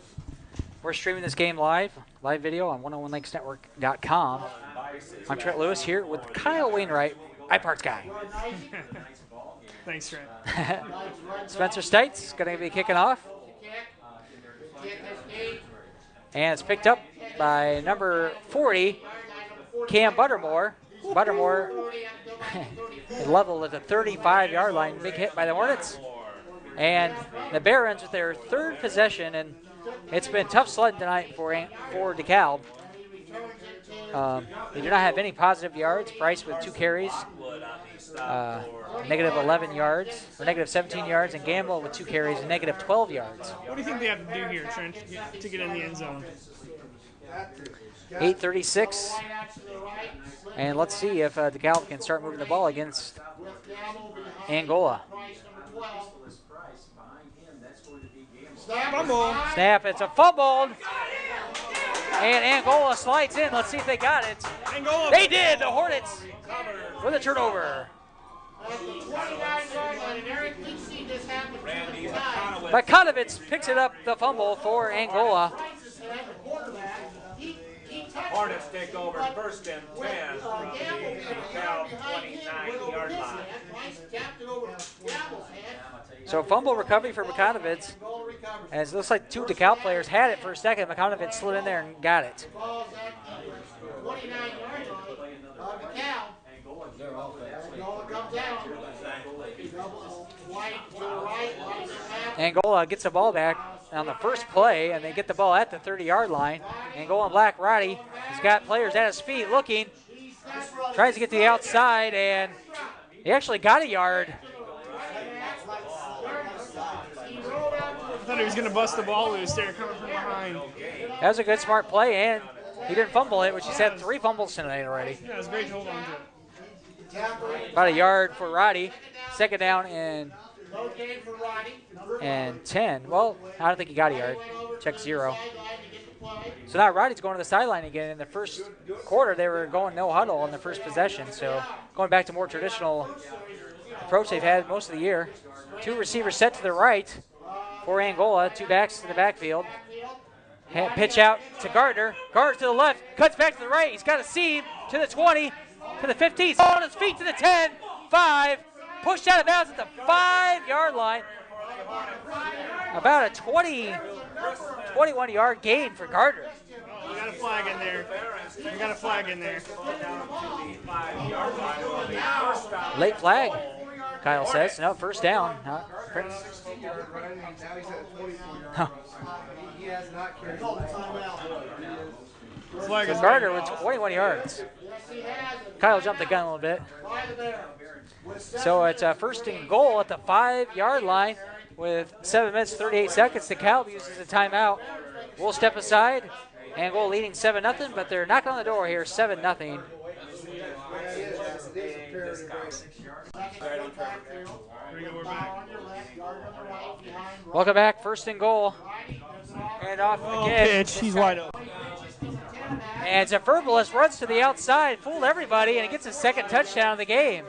S1: We're streaming this game live video on 101lakesnetwork.com. I'm Trent Lewis here with Kyle Wainwright, iParts guy.
S2: Thanks, Trent.
S1: Spencer Stites going to be kicking off. And it's picked up by number 40, Cam Buttermore. Buttermore leveled at the 35-yard line. Big hit by the Hornets. And the Barons with their third possession, and it's been tough sledding tonight for DeKalb. They do not have any positive yards. Bryce with 2 carries, negative 11 yards, or negative 17 yards, and Gamble with 2 carries and negative 12 yards.
S2: What do you think they have to do here, Trent, to get in the end zone?
S1: 8:36, and let's see if DeKalb can start moving the ball against Angola.
S2: Fumble.
S1: Snap, it's a fumbled. And Angola slides in. Let's see if they got it.
S2: Angola.
S1: They did. The Hornets with a turnover. Bakanovitz picks it up, the fumble for Angola.
S4: Hornets take over first and 10 from the DeKalb 29-yard line.
S1: So fumble recovery for McConovitz. And it looks like two DeKalb players had it for a second. McConovitz slid in there and got it.
S3: 29-yard line of DeKalb. Angola comes out. White to the right.
S1: Angola gets the ball back on the first play, and they get the ball at the 30-yard line. Angola black, Roddy, he's got players at his feet looking. Tries to get to the outside, and he actually got a yard.
S2: I thought he was going to bust the ball loose there coming from behind.
S1: That was a good, smart play, and he didn't fumble it, which he's had 3 fumbles tonight already.
S2: Yeah, it was great to hold on to it.
S1: About a yard for Roddy. Second down and 10. Well, I don't think he got a yard. Check 0. So now Roddy's going to the sideline again. In the first quarter, they were going no huddle on the first possession. So going back to more traditional approach they've had most of the year. 2 receivers set to the right for Angola. 2 backs to the backfield. Pitch out to Gardner. Gardner to the left. Cuts back to the right. He's got a seam to the 20, to the 15. On his feet to the 10, 5. Pushed out of bounds at the 5-yard line. About a 21-yard gain for Gardner.
S2: Oh, you got a flag in there. You got a flag in there.
S1: Late flag, Kyle says. No, first down. So Gardner with 21 yards. Kyle jumped the gun a little bit. So it's first and goal at the 5-yard line with 7 minutes, 38 seconds. DeKalb uses a timeout. We'll step aside. Angola leading 7-0, but they're knocking on the door here, 7-0. Welcome back, first and goal. And off again.
S2: Pitch, he's wide open.
S1: And Verbalist runs to the outside, fooled everybody, and he gets his second touchdown of the game.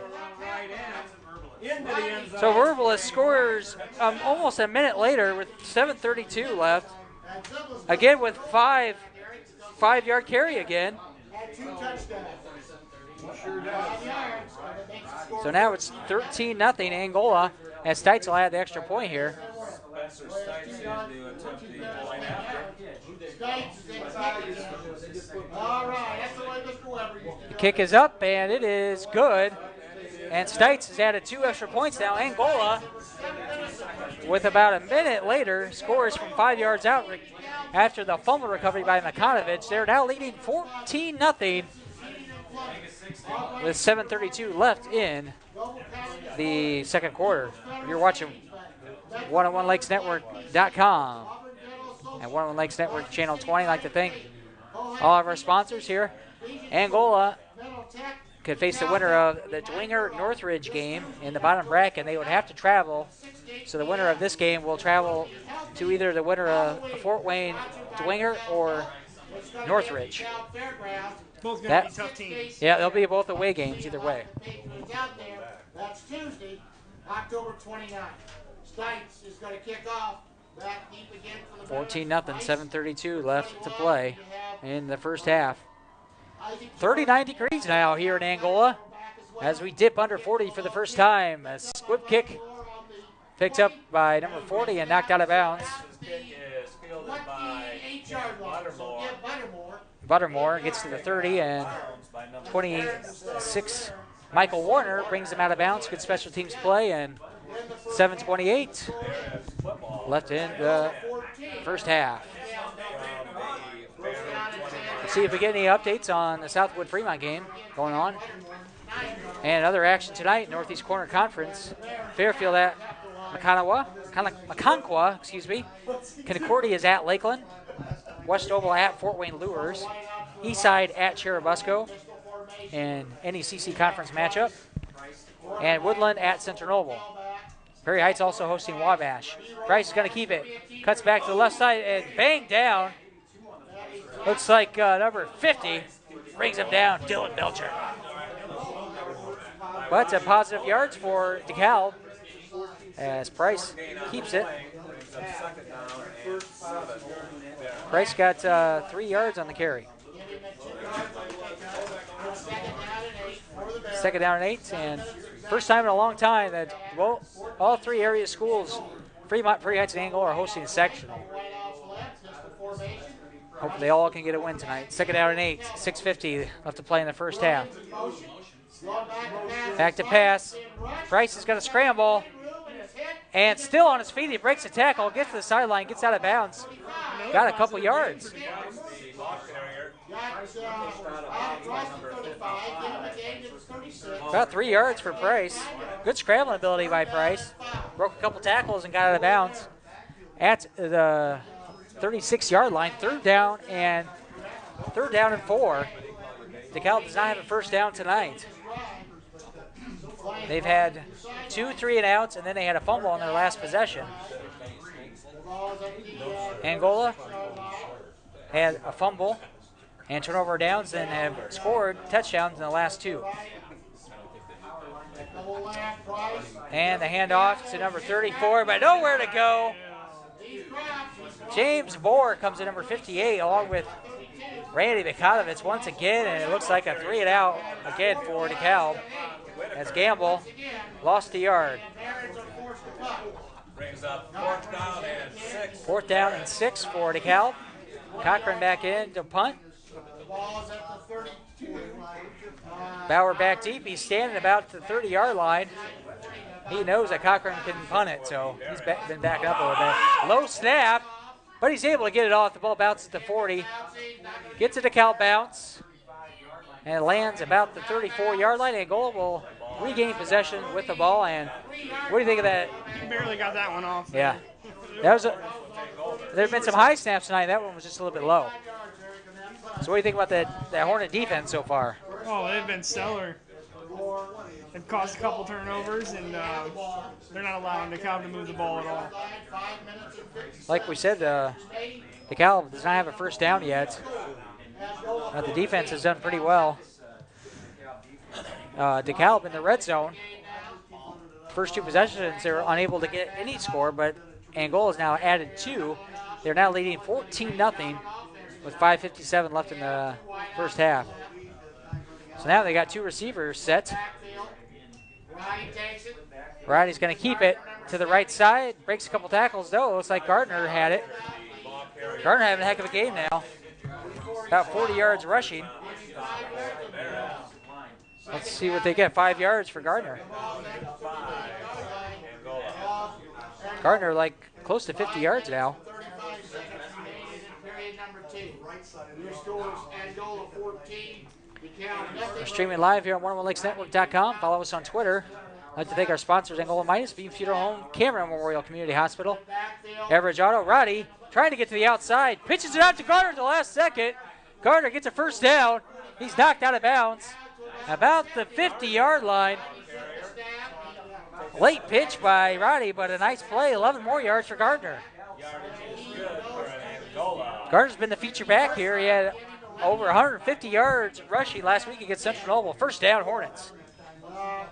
S1: So Verbalist scores almost a minute later with 7:32 left. Again with 5-yard carry again. So now it's 13-0 Angola, as Stites will add the extra point here. The kick is up, and it is good. And Stites has added 2 extra points now. Angola, with about a minute later, scores from 5 yards out after the fumble recovery by McConovitz. They're now leading 14-0 with 7:32 left in the second quarter. You're watching 101lakesnetwork.com and 101 Lakes Network Channel 20. I'd like to thank all of our sponsors here. Angola could face the winner of the Dwenger-Northridge game in the bottom bracket. They would have to travel. So the winner of this game will travel to either the winner of Fort Wayne, Dwenger, or Northridge.
S2: Both going to be tough teams.
S1: Yeah, they'll be both away games either way.
S3: That's Tuesday, October 29th. Stites is going to kick off back deep again for the
S1: 14-0, 7:32 left to play in the first half. 39 degrees now here in Angola as we dip under 40 for the first time. A squib kick picked up by number 40 and knocked out of bounds. Buttermore gets to the 30, and 26 Michael Warner brings him out of bounds. Good special teams play, and 7:28 left in the first half. Let's see if we get any updates on the Southwood Fremont game going on. And other action tonight, Northeast Corner Conference. Fairfield at Maconquah, excuse me. Concordia is at Lakeland. West Oval at Fort Wayne Lures. Eastside at Cherubusco. And NECC conference matchup. And Woodland at Central Noble. Prairie Heights also hosting Wabash. Price is going to keep it. Cuts back to the left side and bang down. Looks like number 50 brings him down, Dylan Belcher. But a positive yards for DeKalb as Price keeps it. Price got 3 yards on the carry. Second down and 8, and first time in a long time that all three area schools, Fremont, Prairie Heights, and Angola, are hosting a sectional. Hope they all can get a win tonight. Second down and 8, 6:50 left to play in the first half. Back to pass. Price is going to scramble. And still on his feet, he breaks the tackle, gets to the sideline, gets out of bounds. Got a couple yards. About 3 yards for Price. Good scrambling ability by Price. Broke a couple tackles and got out of bounds. At the 36-yard line, third down and 4. DeKalb does not have a first down tonight. They've had 2 3-and-outs, and then they had a fumble on their last possession. Angola had a fumble and turnover downs and have scored touchdowns in the last 2. And the handoff to number 34, but nowhere to go. James Bohr comes to number 58 along with Randy Bekatovitz once again, and it looks like a 3-and-out again for DeKalb as Gamble lost the yard.
S4: Brings up 4th down and 6.
S1: 4th down and 6 for DeKalb. Cochran back in to punt. Bauer back deep. He's standing about the 30-yard line. He knows that Cochran can punt it, so he's been backing up a little bit. Low snap, but he's able to get it off. The ball bounces to 40. Gets a DeKalb bounce and lands about the 34-yard line. Angola will regain possession with the ball. And what do you think of that?
S2: Barely got that one off.
S1: Yeah. There have been some high snaps tonight. That one was just a little bit low. So what do you think about that Hornet defense so far?
S2: Oh, they've been stellar. They've caused a couple turnovers, and they're not allowing DeKalb to move the ball at all.
S1: Like we said, DeKalb does not have a first down yet. The defense has done pretty well. DeKalb in the red zone. First 2 possessions, they were unable to get any score, but Angola has now added 2. They're now leading 14-0 with 5:57 left in the first half. So now they got 2 receivers set. Roddy's going to keep it to the right side. Breaks a couple tackles, though. Looks like Gardner had it. Gardner having a heck of a game now. About 40 yards rushing. Let's see what they get. 5 yards for Gardner. Gardner like close to 50 yards now. We're streaming live here on 101lakesnetwork.com. Follow us on Twitter. I'd like to thank our sponsors, Angola Midas, Beam Funeral Home, Cameron Memorial Community Hospital, Average Auto. Roddy trying to get to the outside. Pitches it out to Gardner at the last second. Gardner gets a first down. He's knocked out of bounds. About the 50-yard line. Late pitch by Roddy, but a nice play. 11 more yards for Gardner. Gardner's been the feature back here. He had over 150 yards rushing last week against Central Noble. First down, Hornets. I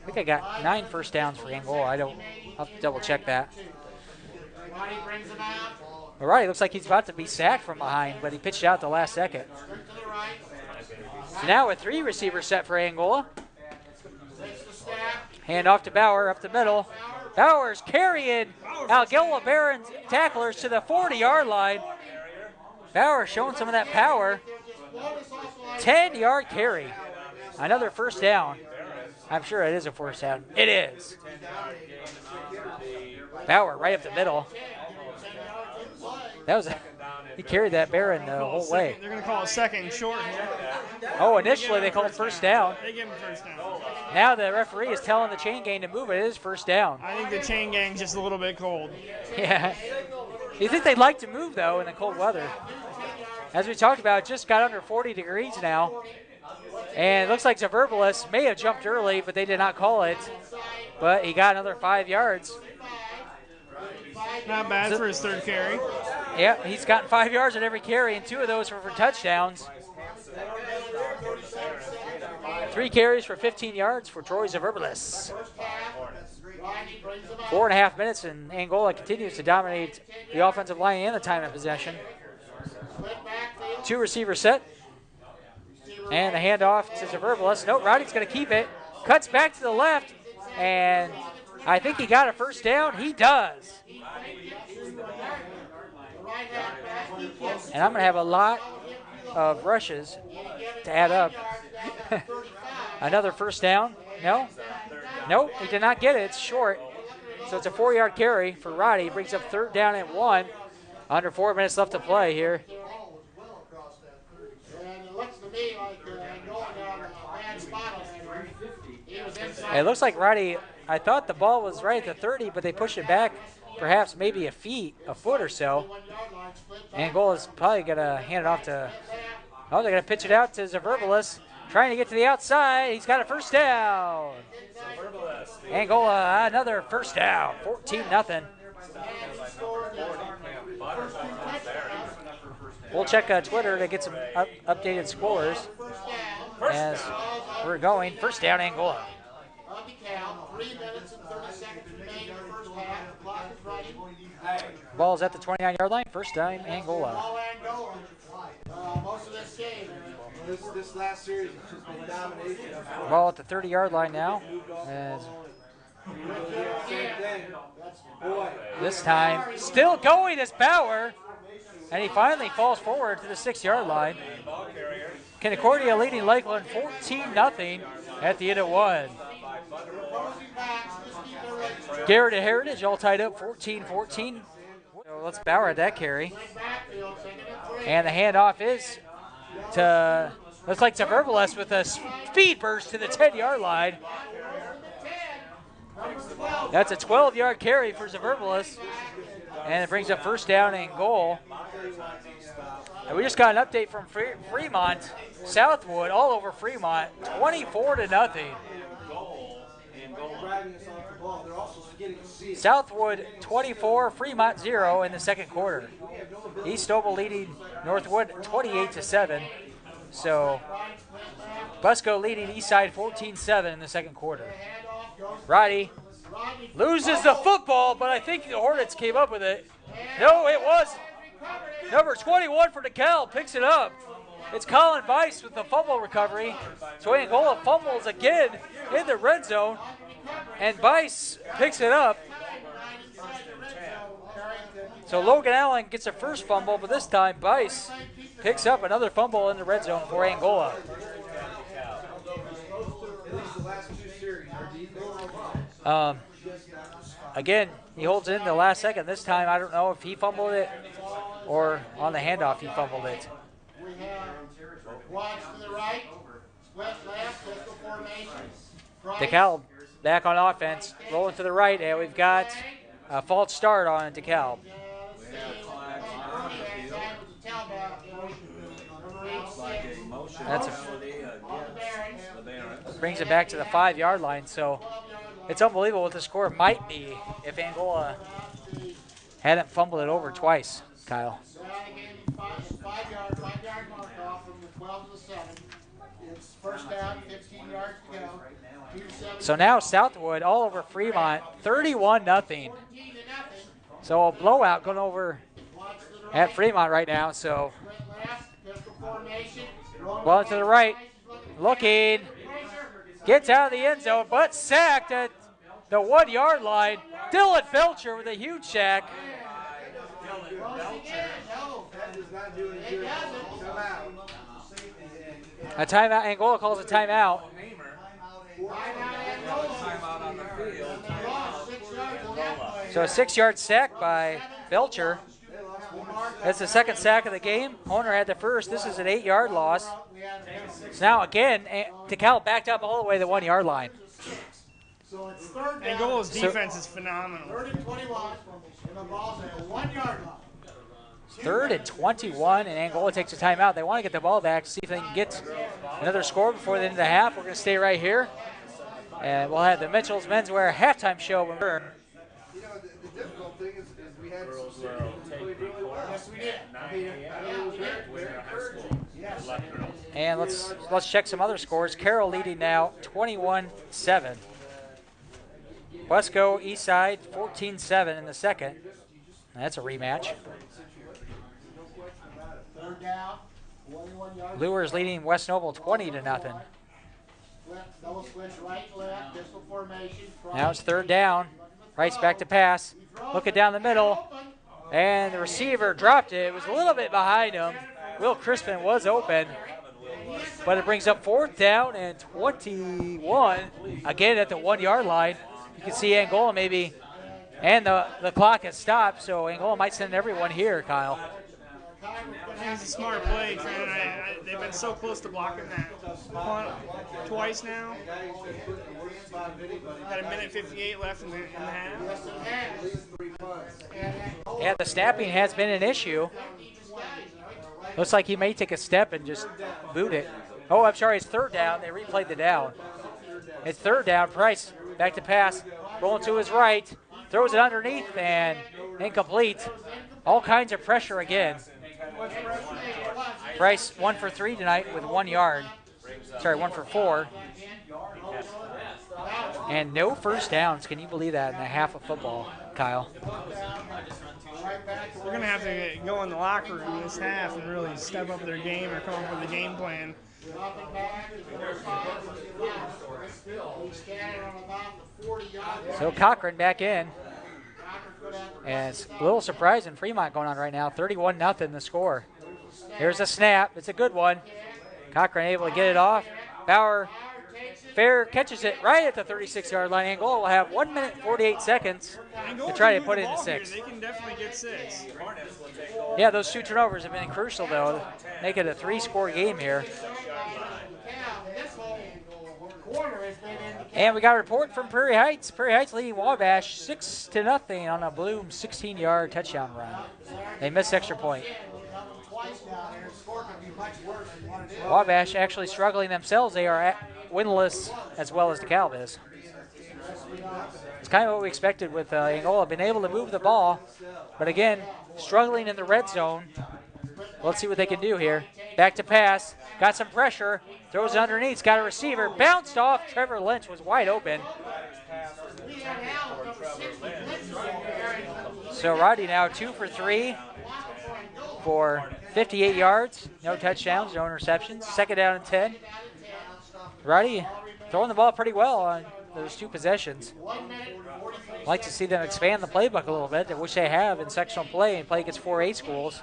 S1: think I got 9 first downs for Angola. I'll have to double check that. All right, looks like he's about to be sacked from behind, but he pitched out the last second. So now with 3 receivers set for Angola. Hand off to Bauer up the middle. Bauer's carrying Angola Barron's tacklers to the 40-yard line. Bauer showing some of that power. 10-yard carry. Another first down. I'm sure it is a first down. It is. Bauer right up the middle. He carried that Barron the whole way.
S2: They're going to call it second and short here.
S1: Oh, initially they called first down.
S2: They give him first down.
S1: Now the referee is telling the chain gang to move it. It is first down.
S2: I think the chain gang's just a little bit cold.
S1: Yeah. You think they'd like to move, though, in the cold weather. As we talked about, it just got under 40 degrees now. And it looks like Zaverbalis may have jumped early, but they did not call it. But he got another 5 yards.
S2: Not bad for his third carry.
S1: Yep, he's gotten 5 yards on every carry, and 2 of those were for touchdowns. 3 carries for 15 yards for Troy Zaverbalis. 4.5 minutes, and Angola continues to dominate the offensive line and the time of possession. 2 receivers set. And the handoff to Zaverbalis. No, Roddy's going to keep it. Cuts back to the left, and I think he got a first down. He does. And I'm going to have a lot of rushes to add up. Another first down. No? Nope, he did not get it. It's short. So it's a 4-yard carry for Roddy. Brings up 3rd down and 1. Under 4 minutes left to play here.
S3: And it looks to me like Angola got a bad spot on that. He was inside.
S1: It looks like Roddy, I thought the ball was right at the 30, but they pushed it back perhaps maybe a foot or so. Angola's probably going to hand it off to, they're going to pitch it out to Zaverbalis. Trying to get to the outside. He's got a first down. Angola, another first down. 14-0. We'll check Twitter to get some updated scores as we're going. First down, Angola.
S3: DeKalb, 3 minutes and 30 seconds remaining in the first half. The clock is running.
S1: Ball's at the 29-yard line. First time, Angola.
S3: All Angola. Most of this game.
S5: This last series has just been domination.
S1: Ball at the 30-yard line now. As this time, still going is Bauer. And he finally falls forward to the 6-yard line. Concordia leading Lakeland 14-0 at the end of 1. Garrett and Heritage all tied up 14-14. So let's Bauer at that carry. And the handoff is to, looks like Zaverbalis with a speed burst to the 10-yard line. That's a 12-yard carry for Zaverbalis. And it brings up first down and goal. And we just got an update from Fremont. Southwood all over Fremont, 24-0. Southwood 24, Fremont 0 in the second quarter. East Oval leading Northwood 28-7. So Busco leading Eastside 14-7 in the second quarter. Roddy loses the football, but I think the Hornets came up with it. No, it was number 21 for DeKalb, picks it up. It's Colin Weiss with the fumble recovery. So Angola fumbles again in the red zone, and Weiss picks it up. So Logan Allen gets a first fumble, but this time Weiss picks up another fumble in the red zone for Angola. Again, he holds it in the last second. This time, I don't know if he fumbled it or on the handoff he fumbled it.
S3: We have watch to the right, split left, pistol formation.
S1: DeKalb back on offense, rolling to the right, and we've got a false start on DeKalb. That's brings it back to the 5-yard line. So it's unbelievable what the score might be if Angola hadn't fumbled it over twice, Kyle.
S3: 5-yard mark off from the 12 to the 7. It's first down, 15 yards to go.
S1: So now Southwood all over Fremont, 31-0. So a blowout going over at Fremont right now. So ball to the right, looking, gets out of the end zone, but sacked at the 1-yard line. Dylan Belcher with a huge sack. A timeout. Angola calls a timeout. So a 6-yard sack by Belcher. That's the second sack of the game. Horner had the first. This is an 8-yard loss. So now again, DeKalb backed up all the way to the 1-yard line.
S2: Angola's defense is phenomenal.
S3: 3rd and 21, and the ball's at the 1-yard line.
S1: 3rd and 21, and Angola takes a timeout. They want to get the ball back, see if they can get another score before the end of the half. We're going to stay right here, and we'll have the Mitchell's Menswear halftime show when we're.
S5: You know, the difficult thing is we had some
S3: Yes, we did.
S5: it was very encouraging.
S3: Yes.
S1: And let's check some other scores. Carroll leading now 21-7. Busco Eastside 14-7 in the second. That's a rematch.
S3: 3rd down,
S1: Lures leading West Noble 20-0.
S3: Double switch right, left, pistol formation.
S1: Now it's third down. Price back to pass. Looking down the middle. And the receiver dropped it. It was a little bit behind him. Will Crispin was open. But it brings up fourth down and 21. Again at the 1-yard line. You can see Angola maybe. And the clock has stopped, so Angola might send everyone here, Kyle.
S2: I think it's a smart play, Trent. They've been so close to blocking that punt twice now. Got a minute 58 left in the half.
S1: Yeah, the snapping has been an issue. Looks like he may take a step and just boot it. Oh, I'm sorry, it's third down. They replayed the down. It's third down. Price back to pass. Rolling to his right. Throws it underneath and incomplete. All kinds of pressure again. Price 1 for 3 tonight with 1 yard. Sorry, 1 for 4. And no first downs. Can you believe that in a half of football, Kyle?
S2: They're going to have to go in the locker room this half and really step up their game or come up with a game plan.
S1: So Cochran back in. And it's a little surprising Fremont going on right now. 31-0 the score. Here's a snap. It's a good one. Cochran able to get it off. Bauer fair catches it right at the 36-yard line. Angola will have 1 minute 48 seconds to try to put it in 6.
S2: They can definitely get 6.
S1: Yeah, those 2 turnovers have been crucial, though, to make it a 3-score game here. And we got a report from Prairie Heights. Prairie Heights leading Wabash 6-0 on a Bloom 16-yard touchdown run. They missed extra point. Wabash actually struggling themselves. They are winless as well as DeKalb is. It's kind of what we expected with Angola. Been able to move the ball, but again, struggling in the red zone. Let's see what they can do here. Back to pass. Got some pressure. Throws it underneath. Got a receiver. Bounced off. Trevor Lynch was wide open. So Roddy now 2 for 3 for 58 yards. No touchdowns, no interceptions. Second down and 10. Roddy throwing the ball pretty well on those 2 possessions. I'd like to see them expand the playbook a little bit. I wish they have in sectional play and play against 4A schools.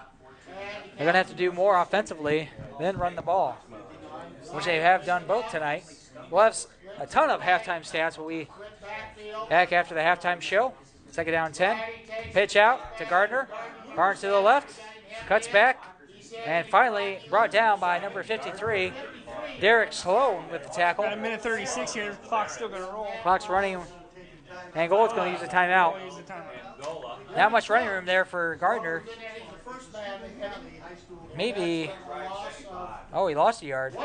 S1: They're going to have to do more offensively than run the ball, which they have done both tonight. We'll have a ton of halftime stats when we back after the halftime show. Second down and 10. Pitch out to Gardner. Barnes to the left. Cuts back. And finally brought down by number 53, Derek Sloan with the tackle.
S2: Got a minute 36 here. The clock's still going to roll.
S1: Clock's running. Angola's going to use the timeout. Not much running room there for Gardner. Maybe. Oh, he lost a yard.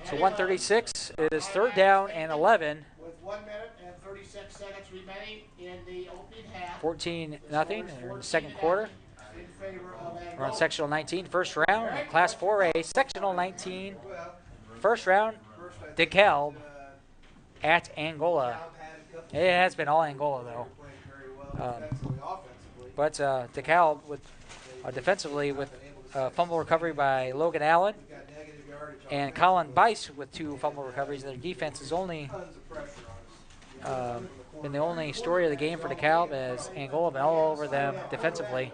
S1: So 136. It is third down and 11.
S3: With 1 minute and 36 seconds remaining in the opening half.
S1: 14-0. They're in the second quarter. We're on sectional 19, first round, Class 4A, sectional 19, first round, DeKalb at Angola. It has been all Angola, though. But DeKalb with defensively with fumble recovery by Logan Allen and Colin Bice with 2 fumble recoveries. Their defense is only been the only story of the game for DeKalb, as Angola been all over them defensively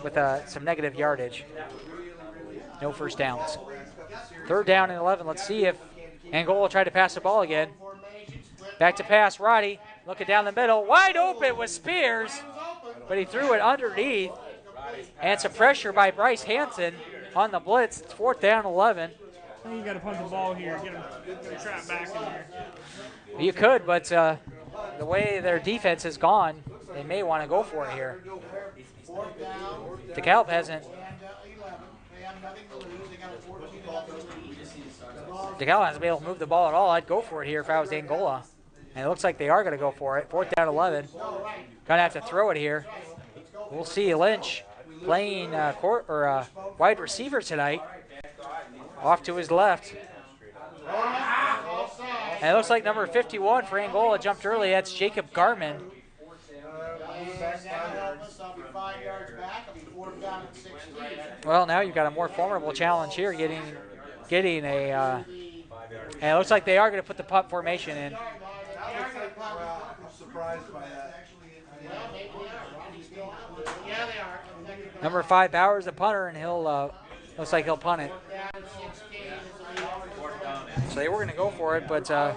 S1: with some negative yardage. No first downs. Third down and 11. Let's see if Angola will try to pass the ball again. Back to pass, Roddy looking down the middle. Wide open with Spears, but he threw it underneath. And some pressure by Bryce Hansen on the blitz. It's fourth down, 11.
S2: I think you got to punt the ball here. Get him trapped back in here.
S1: You could, but the way their defense has gone, they may want to go for it here. DeKalb hasn't. DeKalb hasn't been able to move the ball at all. I'd go for it here if I was Angola. And it looks like they are going to go for it. Fourth down, 11. Going to have to throw it here. We'll see Lynch playing wide receiver tonight. Off to his left. And it looks like number 51 for Angola jumped early. That's Jacob Garman. Well, now you've got a more formidable challenge here, getting a. And it looks like they are going to put the punt formation in.
S5: I'm surprised by that.
S1: Number 5 Bowers, the punter, and he'll looks like he'll punt it. So they were going to go for it, but well,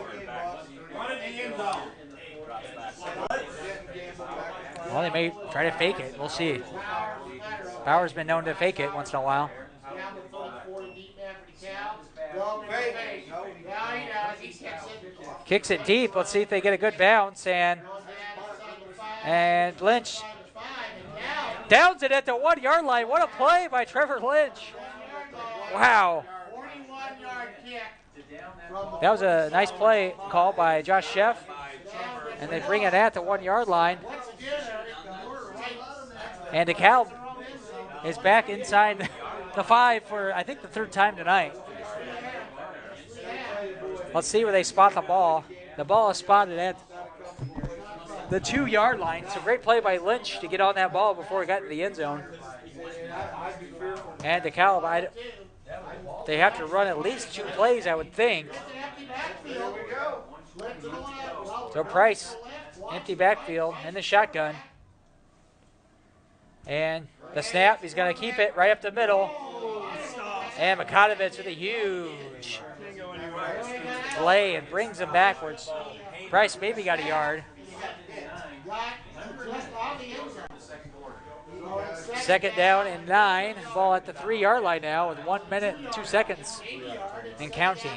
S1: they may try to fake it. We'll see. Bowers been known to fake it once in a while. Kicks it deep. Let's see if they get a good bounce. And Lynch downs it at the 1 yard line. What a play by Trevor Lynch. Wow. That was a nice play call by Josh Sheff. And they bring it at the 1 yard line. And DeKalb is back inside the 5 for, I think, the 3rd time tonight. Let's see where they spot the ball. The ball is spotted at the 2 yard line. So great play by Lynch to get on that ball before he got into the end zone. And DeKalb, they have to run at least 2 plays, I would think. So Price, empty backfield in the shotgun. And the snap, he's going to keep it right up the middle. And Makatovich with a huge play and brings him backwards. Price maybe got a yard. 2nd down and 9. Ball at the 3 yard line now with 1 minute and 2 seconds and counting.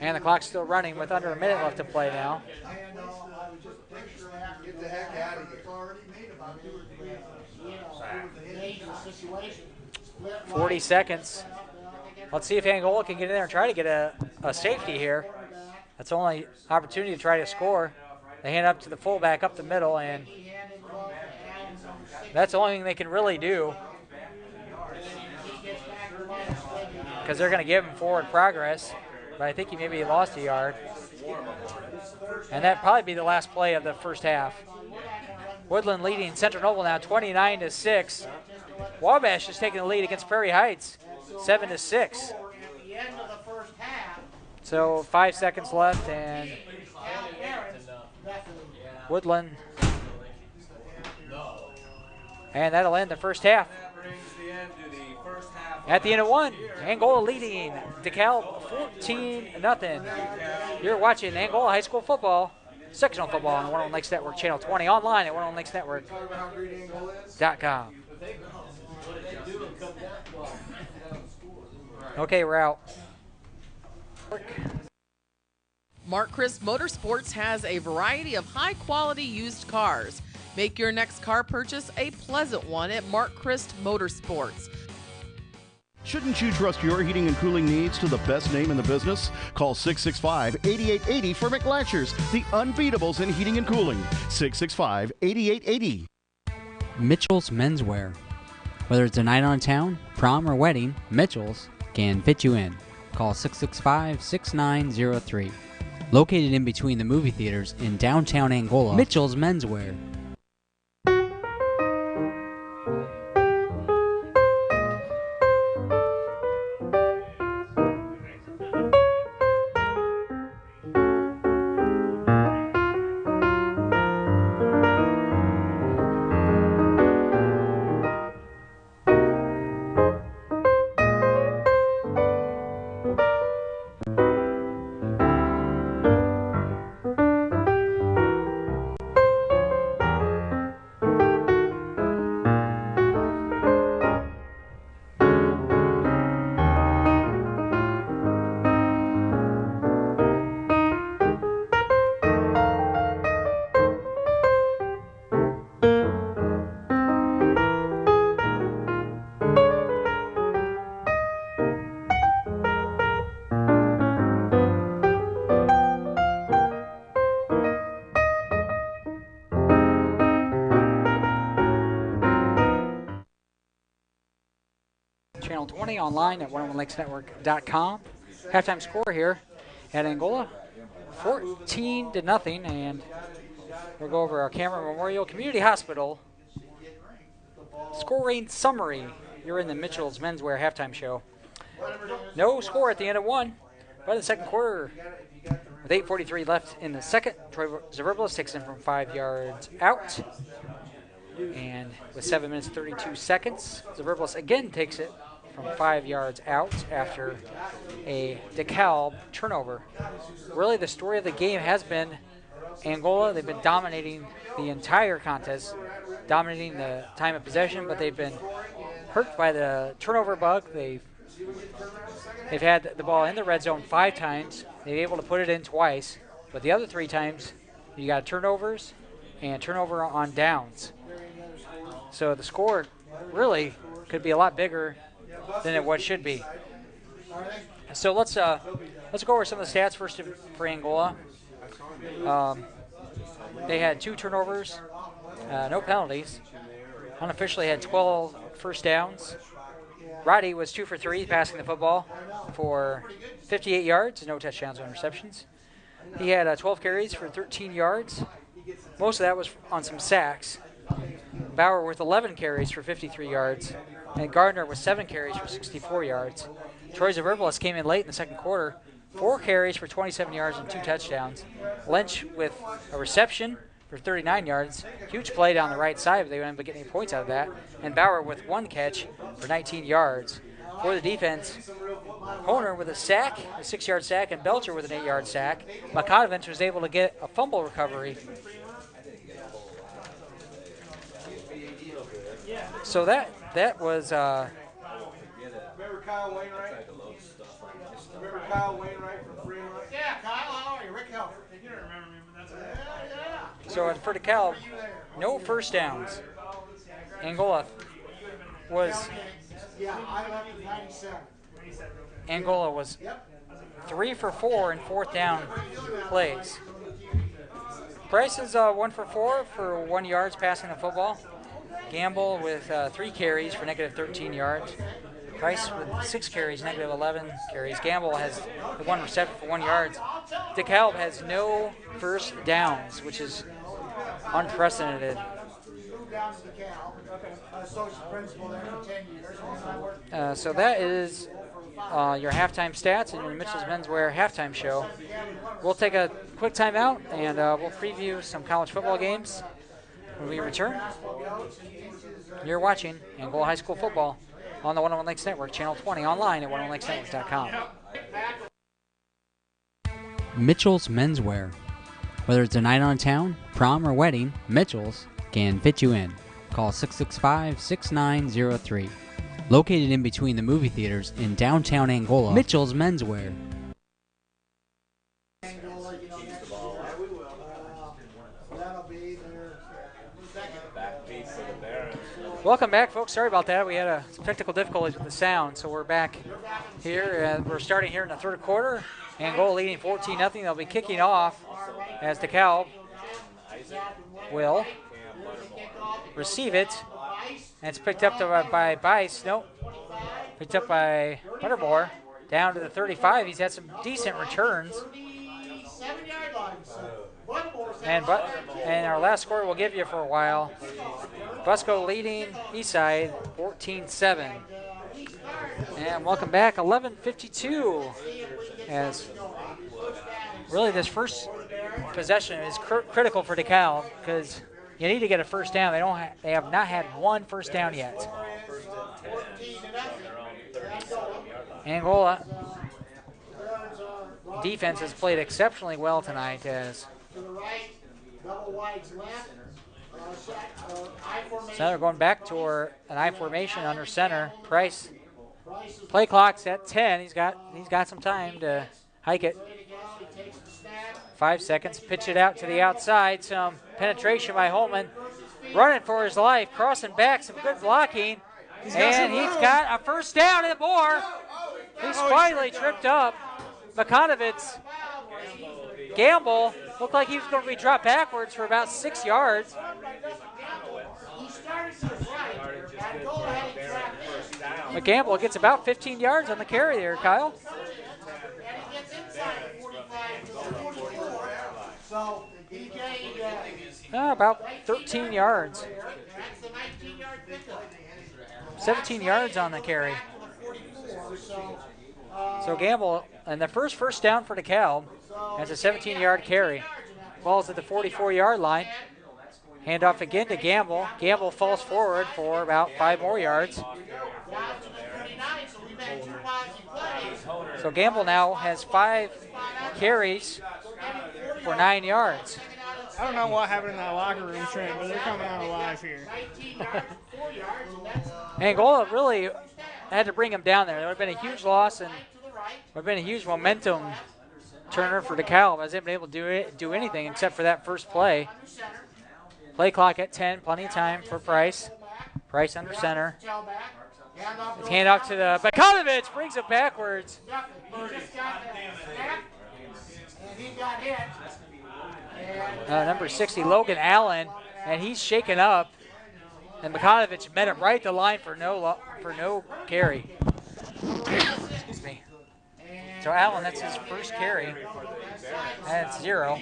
S1: And the clock's still running with under a minute left to play now.
S5: Get the heck out of here.
S1: 40 seconds. Let's see if Angola can get in there and try to get a safety here. That's the only opportunity to try to score. They hand up to the fullback up the middle, and that's the only thing they can really do, because they're going to give him forward progress. But I think he maybe lost a yard. And that'd probably be the last play of the first half. Woodland leading Central Noble now 29-6. Wabash is taking the lead against Prairie Heights 7-6. So 5 seconds left, and Woodland. And that'll end the first half. At the end of 1, Angola leading DeKalb 14-0. You're watching Angola High School football, sectional football on the 101 Lakes Network, Channel 20, online at 101lakesnetwork.com. Okay, we're out.
S6: Mark Christ Motorsports has a variety of high-quality used cars. Make your next car purchase a pleasant one at Mark Christ Motorsports.
S7: Shouldn't you trust your heating and cooling needs to the best name in the business? Call 665-8880 for McLashers, the unbeatables in heating and cooling. 665-8880.
S10: Mitchell's Menswear. Whether it's a night on town, prom, or wedding, Mitchell's can fit you in. Call 665-6903. Located in between the movie theaters in downtown Angola, Mitchell's Menswear.
S1: Channel 20, online at 101lakesnetwork.com. Halftime score here at Angola, 14-0, and we'll go over our Cameron Memorial Community Hospital scoring summary. You're in the Mitchell's Menswear halftime show. No score at the end of one, but in the second quarter, with 8:43 left in the second, Troy Zaverblis takes him from 5 yards out. And with 7 minutes 32 seconds, Zaverblis again takes it from 5 yards out after a DeKalb turnover. Really, the story of the game has been Angola. They've been dominating the entire contest, dominating the time of possession, but they've been hurt by the turnover bug. They've had the ball in the red zone 5 times. They've been able to put it in twice, but the other 3 times you got turnovers and turnover on downs. So the score really could be a lot bigger than it should be. So let's go over some of the stats first for Angola. They had 2 turnovers, no penalties. Unofficially had 12 first downs. Roddy was 2 for 3 passing the football for 58 yards, no touchdowns or interceptions. He had 12 carries for 13 yards. Most of that was on some sacks. Bauer with 11 carries for 53 yards, and Gardner with 7 carries for 64 yards. Troy Zaverblis came in late in the second quarter, 4 carries for 27 yards and 2 touchdowns. Lynch with a reception for 39 yards. Huge play down the right side, but they wouldn't get any points out of that. And Bauer with 1 catch for 19 yards. For the defense, Honer with a sack, a 6-yard sack, and Belcher with an 8-yard sack. Makatovich was able to get a fumble recovery. So that was
S5: Remember Kyle Wainwright? Remember Kyle Wainwright from Fremont?
S3: Yeah, Kyle, how are you? Rick Helfer.
S2: You don't remember me, but that's okay.
S1: So for DeKalb, no first downs. Angola was Angola was 3 for 4 in 4th down plays. Price is 1 for 4 for 1 yards passing the football. Gamble with 3 carries for negative 13 yards. Price with 6 carries, negative 11 carries. Gamble has the 1 reception for 1 yard. DeKalb has no first downs, which is unprecedented. So that is your halftime stats and your Mitchell's Menswear halftime show. We'll take a quick timeout and we'll preview some college football games when we return. You're watching Angola High School football on the 101 Lakes Network, Channel 20, online at 101lakesnetwork.com.
S10: Mitchell's Menswear. Whether it's a night on town, prom, or wedding, Mitchell's can fit you in. Call 665-6903. Located in between the movie theaters in downtown Angola, Mitchell's Menswear.
S1: Welcome back, folks. Sorry about that. We had some technical difficulties with the sound, so we're back here. We're starting here in the third quarter. Angola leading 14-0. They'll be kicking off as DeKalb will receive it. And it's picked up by Bice. Nope. Picked up by Butterbore. Down to the 35. He's had some decent returns. And our last score we'll give you for a while. Busco leading Eastside 14-7. And welcome back, 11:52. As really this first possession is critical for DeKalb because you need to get a first down. They have not had one first down yet. Angola defense has played exceptionally well tonight as center going back to an I formation under center. Price play clock's at 10. He's got some time to hike it. 5 seconds. Pitch it out to the outside. Some penetration by Holman. Running for his life. Crossing back. Some good blocking. He's got a first down and more. He's finally tripped up. Makanovich. Gamble looked like he was going to be dropped backwards for about 6 yards. But Gamble gets about 15 yards on the carry there, Kyle. About 13 yards. 17 yards on the carry. So Gamble, and the first down for DeKalb, that's a 17-yard carry. Falls at the 44-yard line. Handoff again to Gamble. Gamble falls forward for about 5 more yards. So Gamble now has 5 carries for 9 yards.
S2: I don't know what happened in that locker room, Trent, but they're coming out alive here.
S1: Angola really had to bring him down there. There would have been a huge loss and would have been a huge momentum turner for DeKalb. Hasn't been able to do anything except for that first play. Play clock at 10, plenty of time for Price. Price under center. His handoff to the Bakanovich, brings it backwards. Number 60, Logan Allen, and he's shaken up. And Bakanovich met him right at the line for no carry. Excuse me. So Allen, that's his first carry. That's 0.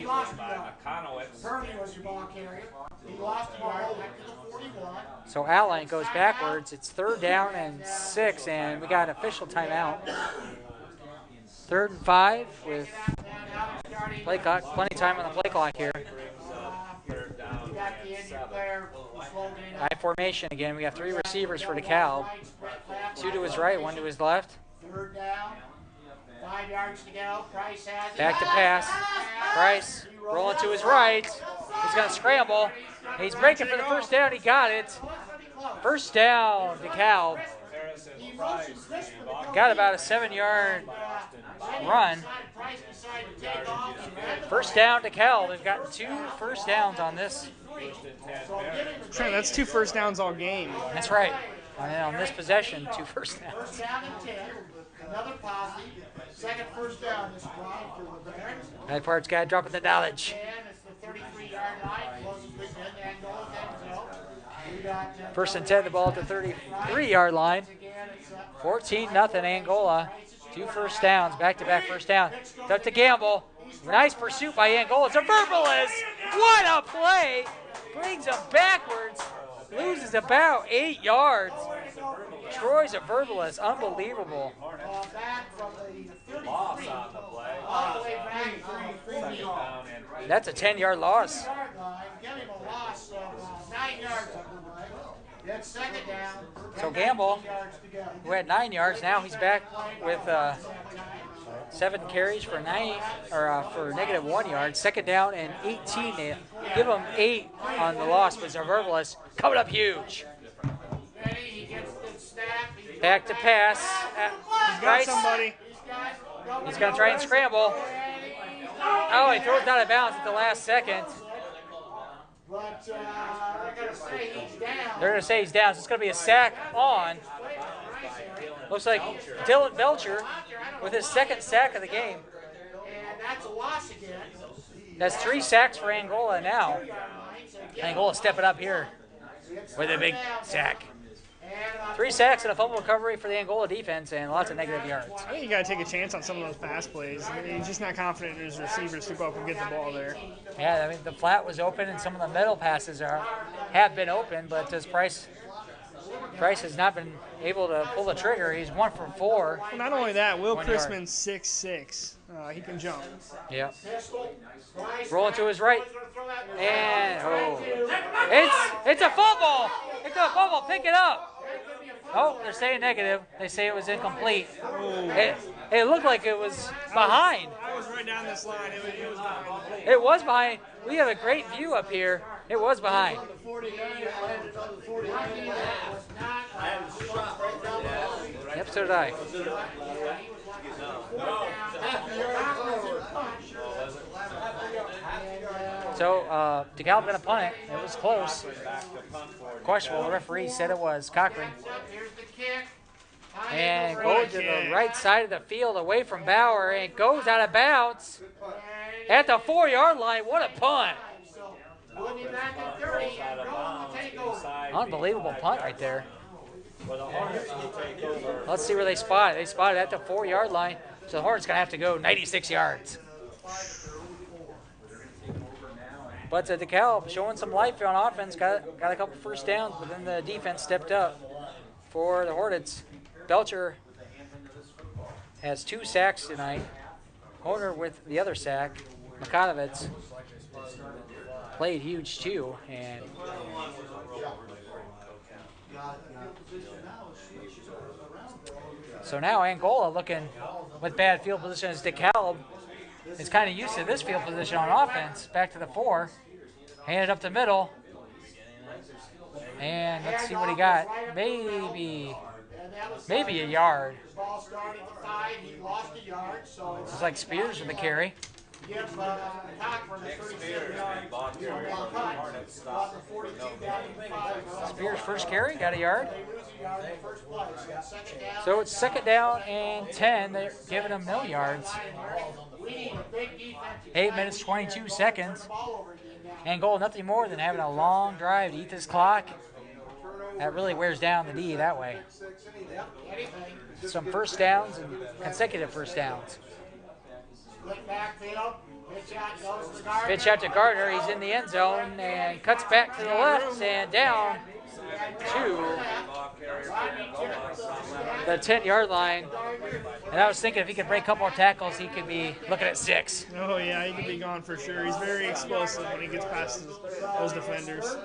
S1: So Allen goes backwards. It's 3rd down and 6, and we got an official timeout. 3rd and 5 with play clock, plenty of time on the play clock here. High formation again. We got 3 receivers for DeKalb. 2 to his right, 1 to his left.
S3: 3rd down. 5 yards to go. Price has it.
S1: Back to pass. Price rolling to his right. He's going to scramble. He's breaking for the first down. He got it. First down, DeKalb. Got about a 7-yard run. First down, DeKalb. They've gotten 2 first downs on this.
S2: Trent, that's 2 first downs all game.
S1: That's right. On this possession, 2 first downs.
S3: First down and 10. Another positive. Second first down this drive for the Barons.
S1: That part's got to drop in the knowledge.
S3: It's the 33-yard line. Closest big man. Angola 10-0.
S1: First and 10, the ball at the 33-yard line. 14-0 Angola. 2 first downs, back-to-back first down. Up to Gamble. Nice pursuit by Angola. It's a Verbalis. What a play. Brings him backwards. Loses about 8 yards. Troy's a Verbalis. Unbelievable. That's a 10-yard loss. So Gamble, who had 9 yards, now he's back with 7 carries for negative 1 yard. Second down and 18. They give him 8 on the loss, but Verbalis coming up huge. Back to pass.
S2: He's got somebody.
S1: He's going to try and scramble. Oh, he throws it out of bounds at the last second. They're going to say he's down. So it's going to be a sack on. Looks like Dylan Belcher with his 2nd sack of the game. That's 3 sacks for Angola now. Angola stepping up here with a big sack. 3 sacks and a fumble recovery for the Angola defense and lots of negative yards.
S2: I think you got to take a chance on some of those pass plays. He's just not confident in his receivers to go up and get the ball there.
S1: Yeah, I mean, the flat was open and some of the middle passes have been open, but does Price has not been able to pull the trigger. He's 1 for 4.
S2: Well, not only that, Will Chrisman's 6'6". He can jump.
S1: Yeah. Rolling to his right. And, it's a fumble. It's a fumble. Pick it up. Oh, they're saying negative. They say it was incomplete. It looked like it was behind.
S2: I was right down this line. It was behind.
S1: It was behind. We have a great view up here. It was behind. Yep, so did I. So, DeKalb going to punt it. It was close. Questionable. The referee said it was Cochran. And goes to the right side of the field away from Bauer and goes out of bounds at the 4-yard line. What a punt. Unbelievable punt right there. Let's see where they spot it. They spot it at the 4-yard line. So the Hornets going to have to go 96 yards. But DeKalb showing some life on offense, got a couple first downs, but then the defense stepped up for the Hornets. Belcher has 2 sacks tonight. Honer with the other sack. Makanovitz played huge too, and so now Angola looking with bad field position as DeKalb is kind of used to this field position on offense. Back to the 4, handed up the middle, and let's see what he got. Maybe a yard.
S3: Ball started at 5, he lost a yard, so
S1: It's like Spears with the carry.
S3: give Cochran a 37-yard cut. Brought the 42 down to 5.
S1: Spears first carry, got a yard.
S3: They lose a yard in the first play. Second down.
S1: So it's 2nd down and 10. They're giving them no yards.
S3: We need a big defensive
S1: 8 minutes, 22 seconds.
S3: ball over again now.
S1: Angola, nothing more than having a long drive to eat this clock. That really wears down the D that way. Some first downs and consecutive first downs.
S3: Split backfield. Pitch out goes to Gardner.
S1: Pitch out to Gardner. He's in the end zone and cuts back to the left and down to the 10-yard line. And I was thinking if he could break a couple more tackles, he could be looking at 6.
S2: Oh, yeah, he could be gone for sure. He's very explosive when he gets past those defenders.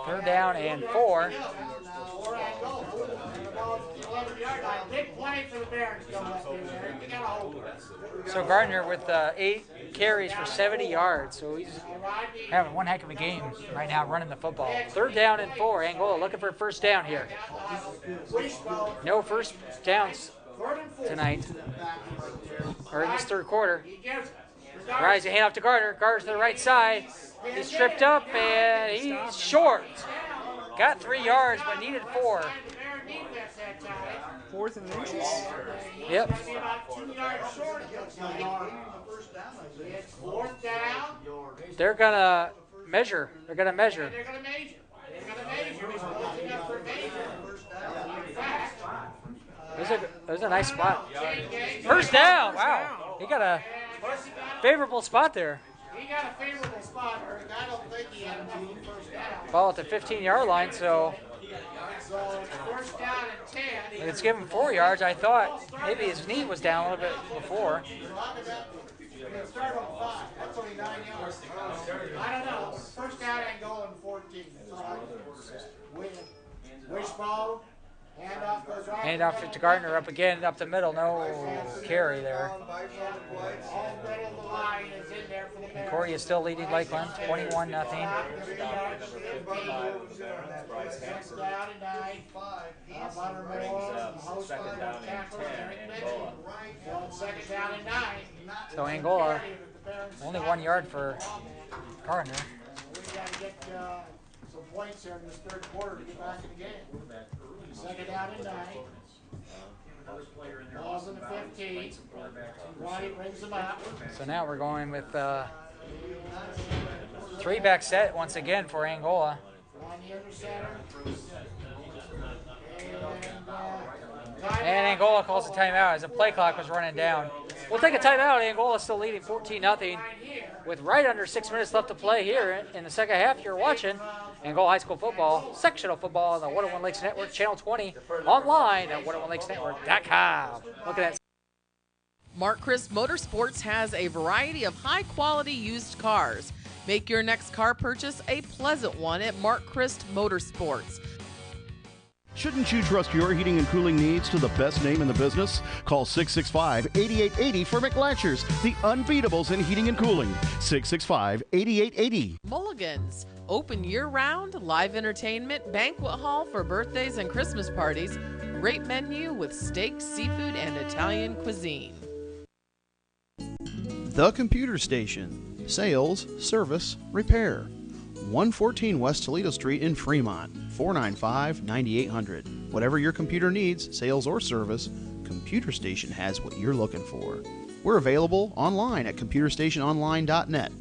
S1: 3rd down and 4.
S3: Big play for the Barons coming up here. We got a hold of it.
S1: So Gardner with 8 carries for 70 yards. So he's having one heck of a game right now running the football. 3rd down and 4. Angola looking for a first down here. No first downs tonight, or in this 3rd quarter. Rising hand off to Gardner. Gardner's to the right side. He's tripped up and he's short. Got 3 yards, but needed 4.
S2: 4th and inches?
S1: Yep. They're gonna measure. They're gonna measure. There's a nice spot. First down. Wow. He got a favorable spot there.
S3: He got a favorable spot, Eric. I don't think he had a first down.
S1: Ball at the 15-yard line, so
S3: So it's first down and 10.
S1: it's given 4 yards. I thought maybe his knee was down a little bit before.
S3: Start on 5. That's only 9 yards. I don't know. First down and goal in 14. Wishbone. Handoff goes right.
S1: Handoff to Gardner up again, up the middle. No carry there.
S3: All middle of the line is in there for the Bears.
S1: Corey is still leading Lakeland, 21-0.
S3: Next down and 9. Buttermore, host of the tackle, Eric Mitchell. So second down and 9.
S1: So Angola, only 1 yard for Gardner.
S3: We got to get some points here in this 3rd quarter to get back in the game. Second down and 9. Ball's in the 15. Ronnie brings them up.
S1: So now we're going with 3-back set once again for Angola.
S3: Ronnie under center.
S1: And Angola calls a timeout as the play clock was running down. We'll take a timeout. Angola's still leading 14-0 with right under 6 minutes left to play here in the second half. You're watching Angola High School football, sectional football on the 101 Lakes Network, Channel 20, online at 101lakesnetwork.com. Look at that.
S6: Mark Christ Motorsports has a variety of high-quality used cars. Make your next car purchase a pleasant one at Mark Christ Motorsports.
S7: Shouldn't you trust your heating and cooling needs to the best name in the business? Call 665-8880 for McLatchers, the unbeatables in heating and cooling. 665-8880.
S6: Mulligan's, open year-round, live entertainment, banquet hall for birthdays and Christmas parties. Great menu with steak, seafood, and Italian cuisine.
S12: The Computer Station. Sales, service, repair. 114 West Toledo Street in Fremont, 495-9800. Whatever your computer needs, sales or service, Computer Station has what you're looking for. We're available online at computerstationonline.net.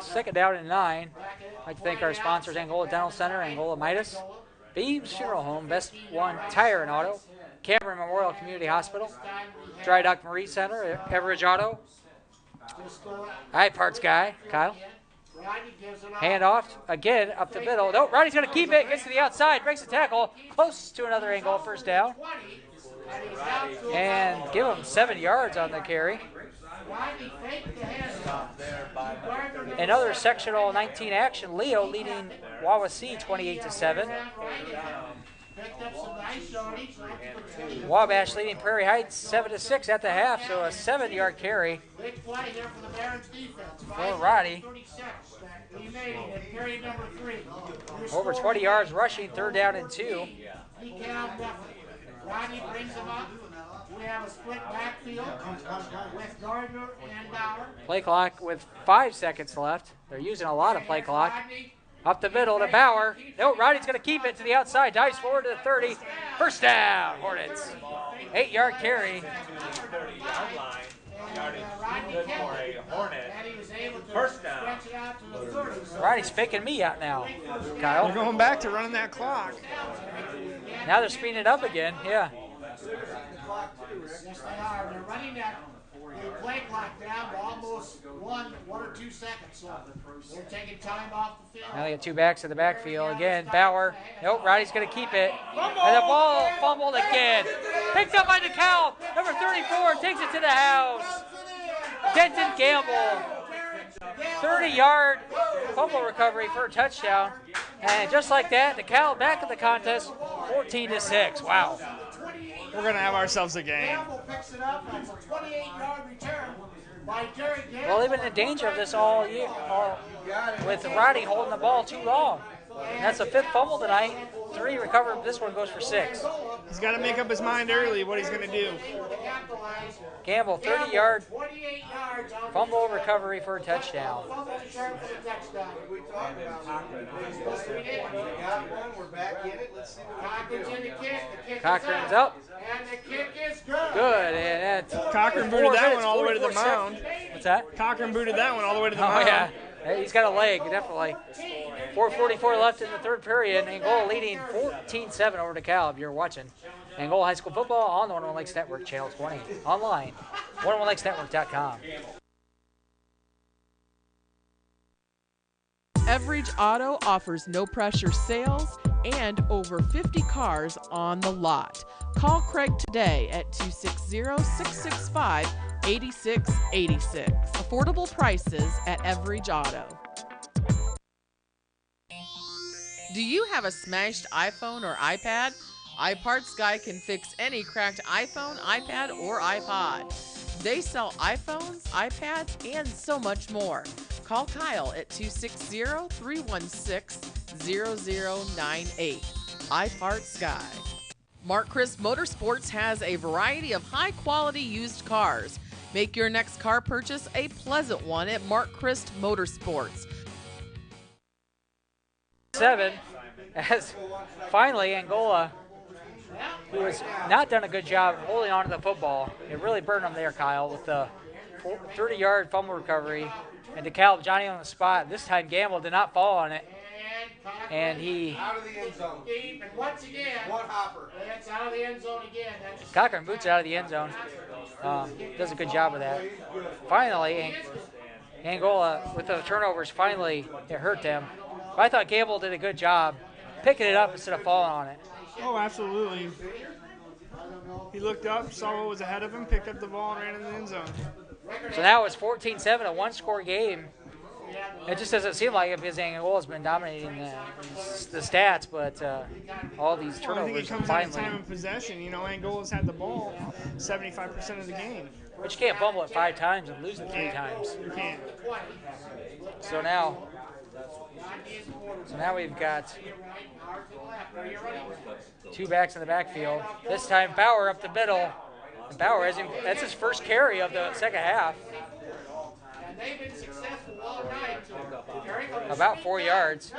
S1: Second down and 9. I'd like to thank our sponsors, Angola Dental Center, Angola Midas, Beams Funeral Home, Best One Tire and Auto, Cameron Memorial Community Hospital, Dry Dock Marine Center, Everidge Auto, All right, parts guy, Kyle. Hand off again up the middle. Nope, Roddy's going to keep it. Gets to the outside, breaks the tackle. Close to another Angola first down. And give him 7 yards on the carry. Another sectional 19 action. Leo leading Wawasee 28-7. Wabash leading Prairie Heights 7-6 at the half, so a 7-yard carry for Roddy. Over 20 yards rushing, 3rd down and 2.
S3: Rodney brings them up. We have a split backfield with Gardner and Bauer.
S1: Play clock with 5 seconds left. They're using a lot of play clock. Up the middle to Bauer. No, Roddy's going to keep it to the outside. Dives forward to the 30. First down, Hornets. 8-yard carry.
S4: First down.
S1: Roddy's picking me out now, Kyle.
S2: They're going back to running that clock.
S1: Now they're speeding it up again, yeah.
S3: Yes, they are. They're running that play clock down to almost 1 or 2 seconds. So they're taking time off the field.
S1: Now they got 2 backs in the backfield. Again, Bauer. Nope, Roddy's going to keep it. And the ball fumbled again. Picked up by DeKalb. Number 34 takes it to the house. Denton Gamble. 30-yard fumble recovery for a touchdown. And just like that, DeKalb back in the contest, 14-6. Wow.
S2: We're going to have ourselves a game.
S3: Gamble picks it up. That's a 28-yard return by Jerry Gamble.
S1: Well, they've been in danger of this all year, with Roddy holding the ball too long. And that's the 5th fumble tonight. 3 recovered. This one goes for 6.
S2: He's got to make up his mind early what he's going to do.
S1: Gamble, 30-yard fumble recovery for a touchdown. Cochran's up.
S3: And the kick is good.
S1: Good. And that's
S2: Cochran booted that one all the way to the mound.
S1: What's that?
S2: Cochran booted that one all the way to the
S1: Oh,
S2: mound.
S1: yeah. He's got a leg, definitely. 4:44 left in the 3rd period. Angola leading 14-7 over DeKalb. You're watching Angola High School Football on the 101 Lakes Network, Channel 20. Online, 101lakesnetwork.com.
S6: Everidge Auto offers no-pressure sales and over 50 cars on the lot. Call Craig today at 260-665-8686. Affordable prices at Everidge Auto. Do you have a smashed iPhone or iPad? iParts Guy can fix any cracked iPhone, iPad, or iPod. They sell iPhones, iPads, and so much more. Call Kyle at 260-316-0098. iParts Guy. Mark Christ Motorsports has a variety of high-quality used cars. Make your next car purchase a pleasant one at Mark Christ Motorsports.
S1: 7, as finally Angola, who has not done a good job holding on to the football. It really burned them there, Kyle, with the 30-yard fumble recovery. And DeKalb, Johnny on the spot. This time Gamble did not fall on it. And he...
S5: Out of the end zone.
S3: Deep, and once again,
S5: One hopper.
S3: it's out of the end zone again. That's
S1: Cochran boots it out of the end zone. Does a good job of that. Finally, Angola, with the turnovers, finally, it hurt them. But I thought Gamble did a good job picking it up instead of falling on it.
S2: Oh, absolutely. He looked up, saw what was ahead of him, picked up the ball, and ran in the end zone.
S1: So now it's 14-7, a one-score game. It just doesn't seem like it because Angola's been dominating the stats, but all these
S2: Well, I think it
S1: turnovers
S2: comes down to
S1: finally.
S2: time of possession. You know, Angola's had the ball 75% of the game.
S1: But you can't fumble it 5 times and lose it 3 times.
S2: You can't.
S1: So now we've got 2 backs in the backfield. This time Bauer up the middle. And Bauer, that's his first carry of the second half.
S3: and they've been successful all night.
S1: About 4 yards.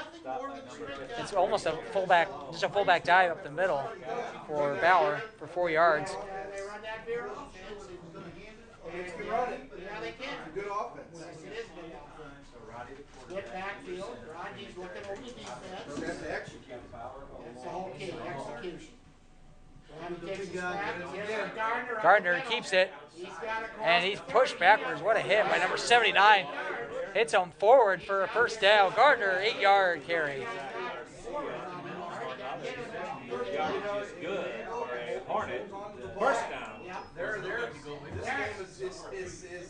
S1: It's almost a fullback, just a fullback dive up the middle for Bauer for 4 yards.
S3: They run that beer offense.
S5: It's good running.
S3: Yeah, they can.
S5: Good offense.
S3: Yes, it is good offense. Good backfield. Rodney's looking over the defense.
S5: Don't have to execute.
S3: That's the whole key, execution. Rodney takes his back. Gardner
S1: Gardner keeps it.
S3: He's
S1: And he's pushed backwards. What a hit by number 79. Hits him forward for a first down. Gardner, 8-yard carry.
S4: Good for a Hornet. First down.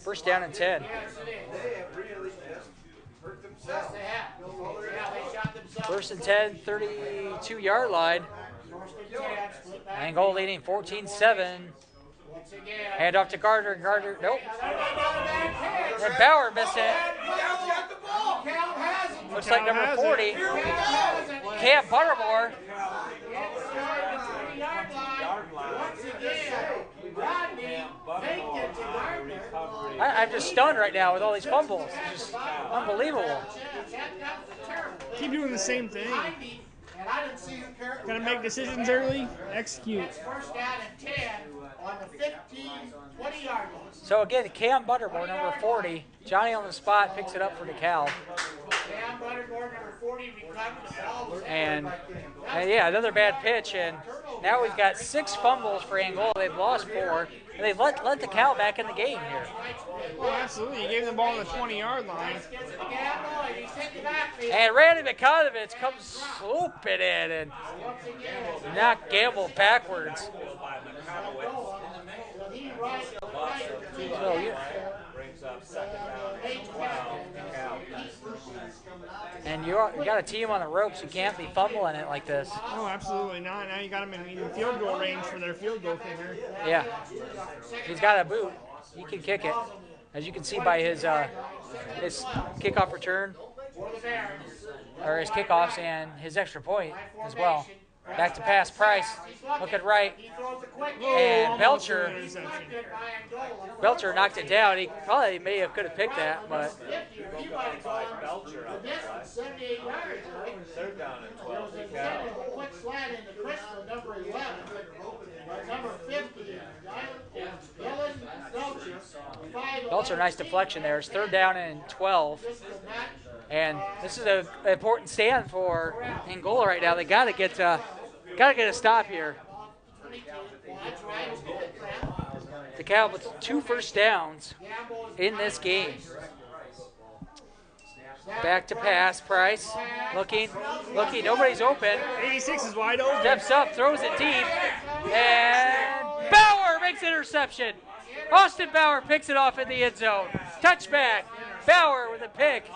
S1: First down and 10. First and 10, 32-yard line. Angola leading 14-7. Hand off to Gardner. Gardner, nope. And Bauer missed it. Looks like number 40. Cam Buttermore. I'm just stunned right now with all these fumbles. It's just unbelievable.
S2: Keep doing the same thing. Gotta make decisions early, execute.
S3: First down and 10 on the 15, 20-yard line.
S1: So again, Cam Buttermore, number 40. Johnny on the spot picks it up for DeKalb.
S3: Cam Buttermore, number 40, recovered the ball.
S1: And yeah, another bad pitch. And now we've got 6 fumbles for Angola. They've lost 4. And they've let DeKalb back in the game here.
S2: Well, absolutely. You gave them the ball on the 20-yard line.
S1: And Randy McConovitz comes swooping in and knocked Gamble backwards. So and you got a team on the ropes. You can't be fumbling it like this.
S2: Oh, absolutely not. Now you got them in field goal range for their field goal kicker.
S1: Yeah. He's got a boot. He can kick it. As you can see by his kickoff return, or his kickoffs and his extra point as well. Back to pass, Price, looking right, and Belcher knocked it down. He probably could have picked that, but
S4: Third down and 12.
S3: Quick slide into Crystal, number 11. Number 50,
S1: Belcher, nice deflection there. It's third down and 12. And this is an important stand for Angola right now. They got to get a stop here. DeKalb with 2 first downs in this game. Back to pass, Price. Looking, nobody's open.
S2: 86 is wide open.
S1: Steps up, throws it deep, and Bauer makes an interception. Austin Bauer picks it off in the end zone. Touchback. Bauer with a pick.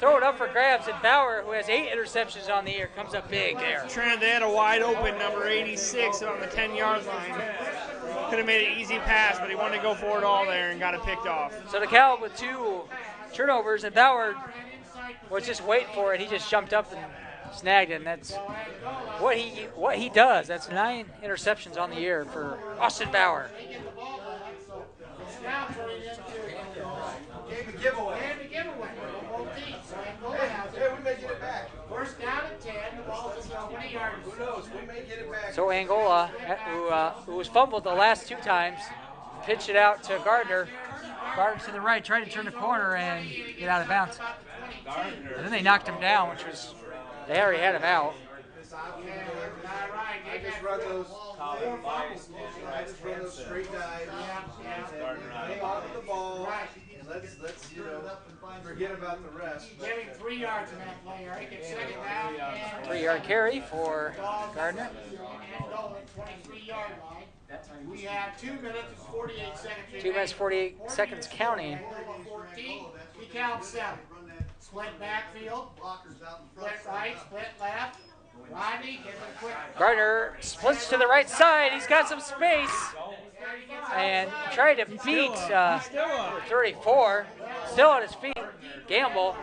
S1: Throw it up for grabs, and Bauer, who has 8 interceptions on the year, comes up big there.
S2: They had a wide open number 86 on the 10-yard line. Could have made an easy pass, but he wanted to go for it all there and got it picked off.
S1: So DeKalb with 2 turnovers, and Bauer was just waiting for it. He just jumped up and snagged it, and that's what he does. That's 9 interceptions on the year for Austin Bauer.
S3: First down and 10, the ball is 20 yards. Who knows? We may get it back.
S1: So Angola, who was fumbled the last 2 times, pitched it out to Gardner. Gardner to the right, tried to turn the corner and get out of bounds. And then they knocked him down, which was, they already had him out.
S5: I just run those straight dives. Hang on to the ball. And let's forget about the rest.
S3: Giving 3 yards in that play, Eric. It's second down.
S1: 3-yard carry for Gardner.
S3: 23-yard line. We have 2 minutes and 48 seconds.
S1: 2 minutes, 48 seconds counting.
S3: 14, DeKalb 7. Split backfield. Split right, split left. Rodney gets a quick.
S1: Gardner splits to the right side. He's got some space. And tried to beat 34. Still on his feet. Gamble.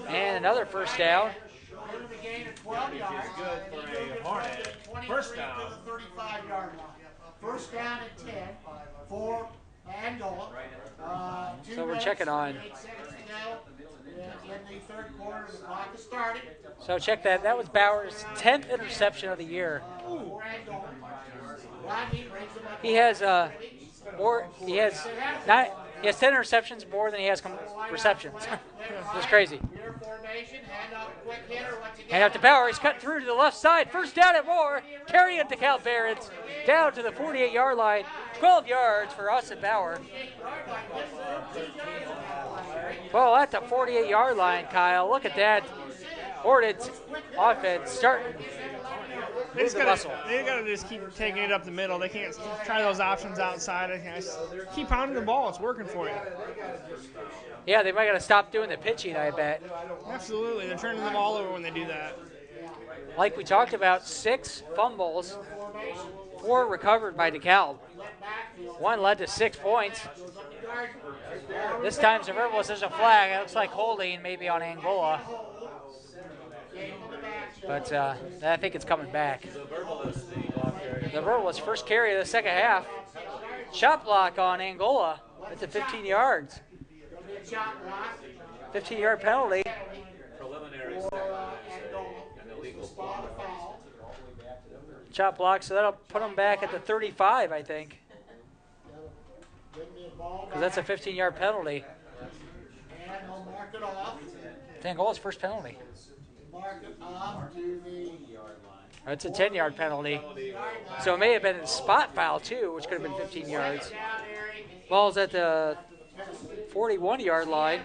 S1: And another first down.
S4: Good for a Hornet. First down.
S3: 35-yard line. First down and 10 for Angola.
S1: So we're checking on.
S3: In the third quarter, the clock has started.
S1: So check that. That was Bauer's 10th interception of the year. He has He has 10 interceptions more than he has receptions. It's crazy. Hand up to Bauer. He's cut through to the left side. First down and more. Carrying it to DeKalb Barons. Down to the 48-yard line. 12 yards for Austin Bauer. Well, at the 48-yard line, Kyle. Look at that. Hornets offense starting.
S2: They gotta just keep taking it up the middle. They can't try those options outside. They can't keep pounding the ball. It's working for you.
S1: Yeah, they might gotta stop doing the pitching, I bet.
S2: Absolutely. They're turning the ball over when they do that.
S1: Like we talked about, 6 fumbles, 4 recovered by DeKalb. 1 led to 6 points. This time, Zerverblis, there's a flag. It looks like holding maybe on Angola. But I think it's coming back. Zerverblis first carry of the second half. Shot block on Angola. That's at 15 yards. 15-yard penalty. Shot block, so that'll put them back at the 35, I think. Because that's a 15-yard penalty. It's Angola's first penalty. It's a 10-yard penalty. So it may have been a spot foul, too, which could have been 15 yards. Ball's at the 41-yard line.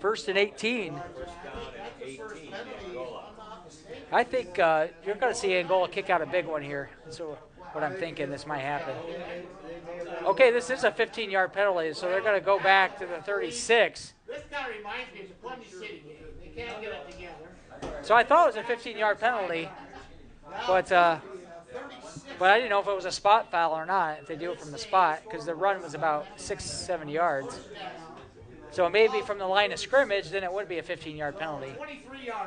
S1: First and 18. I think you're going to see Angola kick out a big one here. So what I'm thinking, this might happen. Okay, this is a 15-yard penalty, so they're going to go back to the 36.
S3: This kind of reminds me of the Plenty City game. They can't get it together.
S1: So I thought it was a 15-yard penalty, but I didn't know if it was a spot foul or not, if they do it from the spot, because the run was about 6-7 yards. So maybe from the line of scrimmage, then it would be a 15-yard penalty.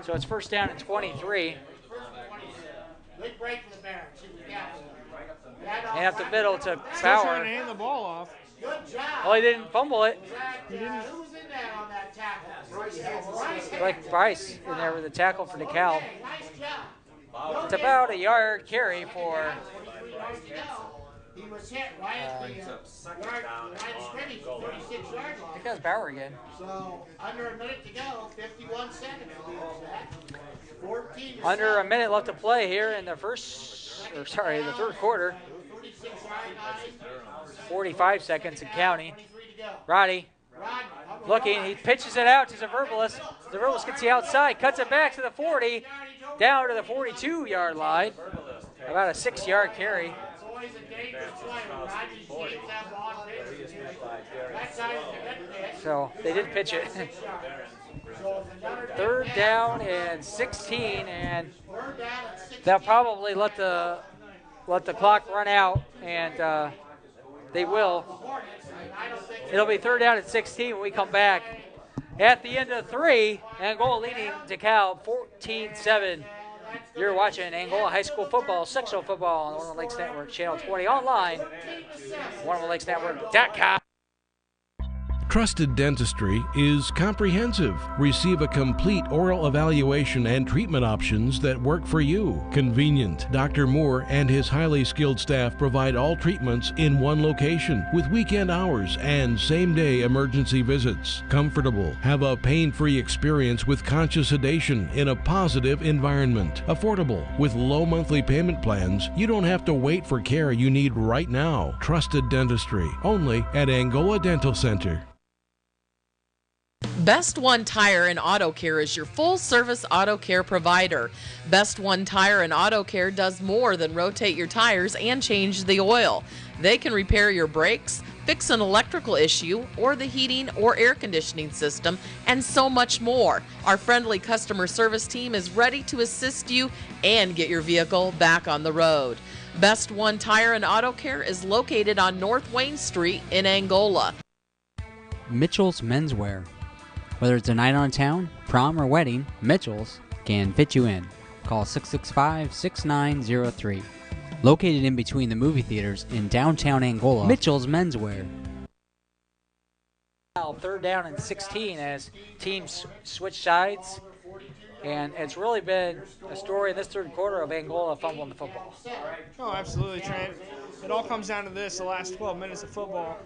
S1: So it's first down at 23.
S3: Big break for the Barons.
S1: And up the middle to
S2: Still
S1: Bauer.
S2: trying to hand the ball off.
S3: Good job.
S1: Oh, he didn't fumble it.
S3: Who's in there on that tackle?
S1: Like Bryce in there with the tackle for DeKalb.
S3: Nice job.
S1: It's about a yard carry for
S3: He was hit right at the line of scrimmage, 36-yard line.
S1: I think that was Bauer again.
S3: So under a minute to go, 51 seconds to be exact. 14
S1: Under a minute left to play here in the third quarter. 45 seconds and counting. Roddy looking, he pitches it out to Zerverblis. Zerverblis gets the outside, cuts it back to the 40, down to the 42-yard line. About a 6-yard carry. So they did pitch it. Third down and 16, and they'll probably let the clock run out, and they will. It'll be third down at 16 when we come back. At the end of 3, Angola leading DeKalb 14-7. You're watching Angola High School football, sectional football on the One Lakes Network, Channel 20 online, OneLakesNetwork.com.
S11: Trusted Dentistry is comprehensive. Receive a complete oral evaluation and treatment options that work for you. Convenient. Dr. Moore and his highly skilled staff provide all treatments in one location with weekend hours and same-day emergency visits. Comfortable. Have a pain-free experience with conscious sedation in a positive environment. Affordable. With low monthly payment plans, you don't have to wait for care you need right now. Trusted Dentistry. Only at Angola Dental Center.
S6: Best One Tire and Auto Care is your full-service auto care provider. Best One Tire and Auto Care does more than rotate your tires and change the oil. They can repair your brakes, fix an electrical issue, or the heating or air conditioning system, and so much more. Our friendly customer service team is ready to assist you and get your vehicle back on the road. Best One Tire and Auto Care is located on North Wayne Street in Angola.
S10: Mitchell's Menswear. Whether it's a night on town, prom, or wedding, Mitchell's can fit you in. Call 665-6903. Located in between the movie theaters in downtown Angola, Mitchell's Menswear.
S1: Third down and 16 as teams switch sides. And it's really been a story in this third quarter of Angola fumbling the football.
S2: Oh, absolutely, Trent. It all comes down to this, the last 12 minutes of football.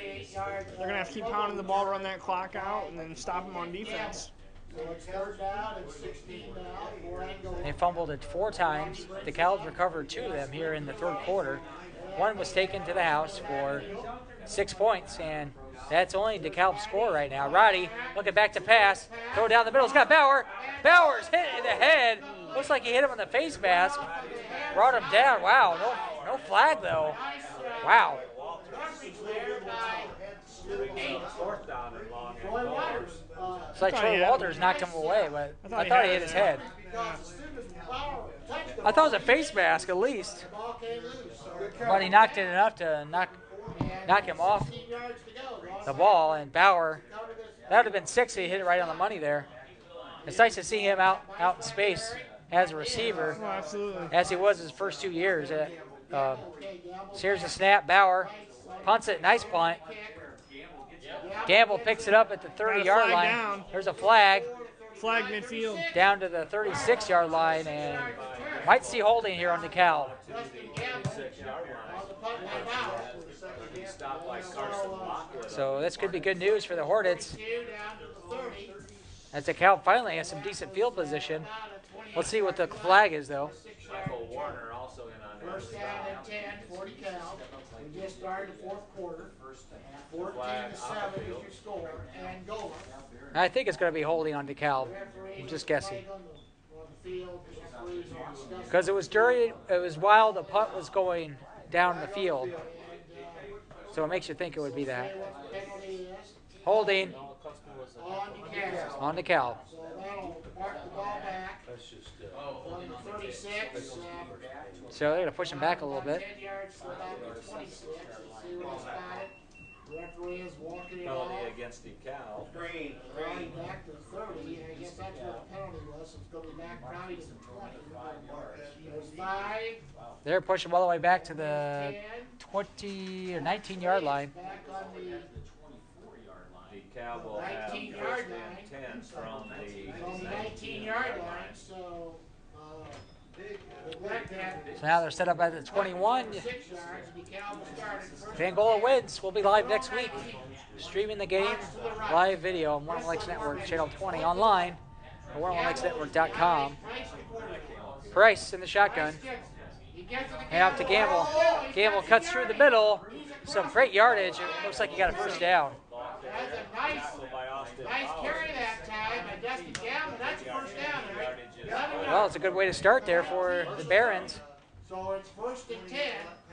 S2: They're going to have to keep pounding the ball, run that clock out, and then stop them on defense.
S3: So it's 3rd down and 16 now for Angola.
S1: They fumbled it 4 times. DeKalb recovered 2 of them here in the 3rd quarter. One was taken to the house for 6 points, and that's only DeKalb's score right now. Roddy looking back to pass. Throw down the middle. It's got Bauer. Bauer's hit in the head. Looks like he hit him in the face mask. Brought him down. Wow, no flag, though. Wow. It's like Troy Walters knocked him away, but I thought he hit his head. I thought it was a face mask at least. But he knocked it enough to knock him off the ball, and Bauer, that would have been 6 if he hit it right on the money there. It's nice to see him out in space as a receiver, as he was his first 2 years. So here's the snap. Bauer punts it. Nice punt. Gamble picks it up at the 30-yard line.
S2: Down.
S1: There's a flag.
S2: Flag midfield.
S1: Down to the 36-yard line, and might see holding here on DeKalb. So this could be good news for the Hornets, as DeKalb finally has some decent field position. Let's see what the flag is, though.
S4: Michael Warner also in on
S3: 1st down and 10 for DeKalb. We just started the 4th quarter. 14-7 is your score. Angola.
S1: I think it's going to be holding on DeKalb. I'm just guessing. Because it was while the punt was going down the field. So it makes you think it would be that. Holding on DeKalb.
S3: So that'll mark the ball back from the 36.
S1: So they're going to push him back a little bit.
S3: 10 yards to about the 26. Let's see what it's got. Referee is walking it off.
S4: penalty against DeKalb.
S3: Green back to the 30. I guess that's what the penalty was. It's going to be back probably to the 20. There's 5.
S1: They're pushing him all the way back to the 20 or 19-yard line.
S3: Back on the
S4: DeKalb will have
S3: 19-yard
S4: 1st and 10 from the
S3: 19-yard line. So
S1: So now they're set up at the 21.
S3: 6 yards. DeKalb started first.
S1: If Angola wins, we'll be live next week, streaming the game, live video on One Lakes Network, channel 20, online at OneLakesNetwork.com. Price in the shotgun. And out to Gamble. Gamble cuts through the middle. Some great yardage. It looks like he got a 1st down.
S3: That's a nice carry that time by Dustin Gamble. That's a 1st down, right?
S1: Well, it's a good way to start there for the Barons.
S3: So it's 1st and 10.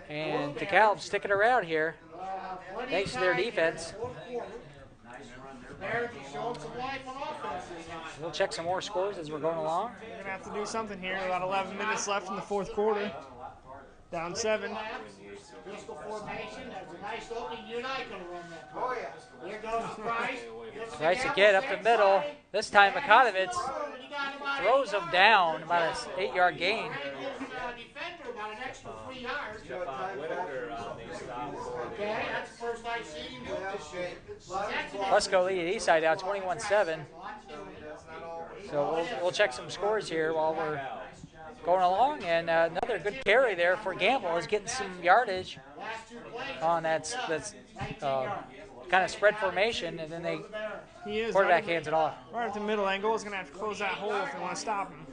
S1: And DeKalb sticking around here, thanks to their defense. We'll check some more scores as we're going along.
S2: We're going to have to do something here. About 11 minutes left in the 4th quarter. Down 7.
S3: Pistol formation. That's a nice opening. You and I could have run that. Oh, yeah. Here goes Price.
S1: Price again up the middle. This time McConovitz throws him down, about an 8-yard gain.
S3: Defender about an extra 3 yards.
S4: Whitaker on these stops.
S3: Okay, that's the first I see him do this.
S1: Fusco lead East Side now 21-7. So we'll check some scores here while we're going along. And another good carry there for Gamble is getting some yardage on that kind of spread formation, and then quarterback hands it off.
S2: Right at the middle. Angola is going to have to close that hole if they want to stop him.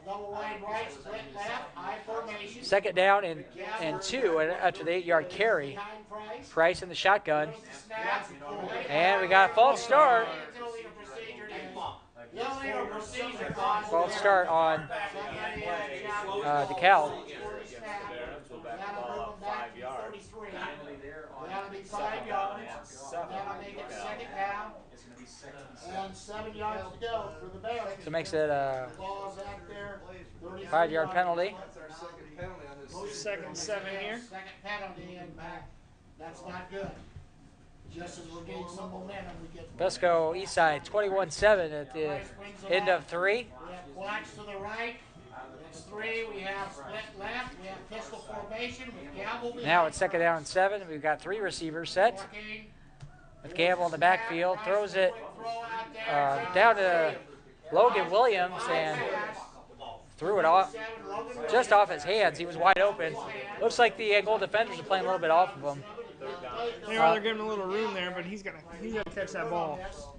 S3: Double wide right, split left, I formation.
S1: 2nd down and 2 after the 8-yard carry. Price in the shotgun. And we got a false start. False start on DeKalb.
S3: That'll be 5 yards. That'll make it 2nd down. And 7 yards to go for the Bears.
S1: So it makes it a
S3: Ball's out there.
S1: 5-yard penalty.
S2: 2nd and 7 here.
S3: 2nd penalty, and that's not good. Just as we're getting some momentum, we get.
S1: Fusco East Side 21-7 at the end of 3.
S3: We have quads to the right. That's 3. We have split left. We have pistol formation with Gamble.
S1: Now it's 2nd down and 7. We've got 3 receivers set. With Gamble in the backfield, throws it down to Logan Williams and threw it off, just off his hands. He was wide open. Looks like the Angola defenders are playing a little bit off of him.
S2: They're giving him a little room there, but he's gonna catch that ball.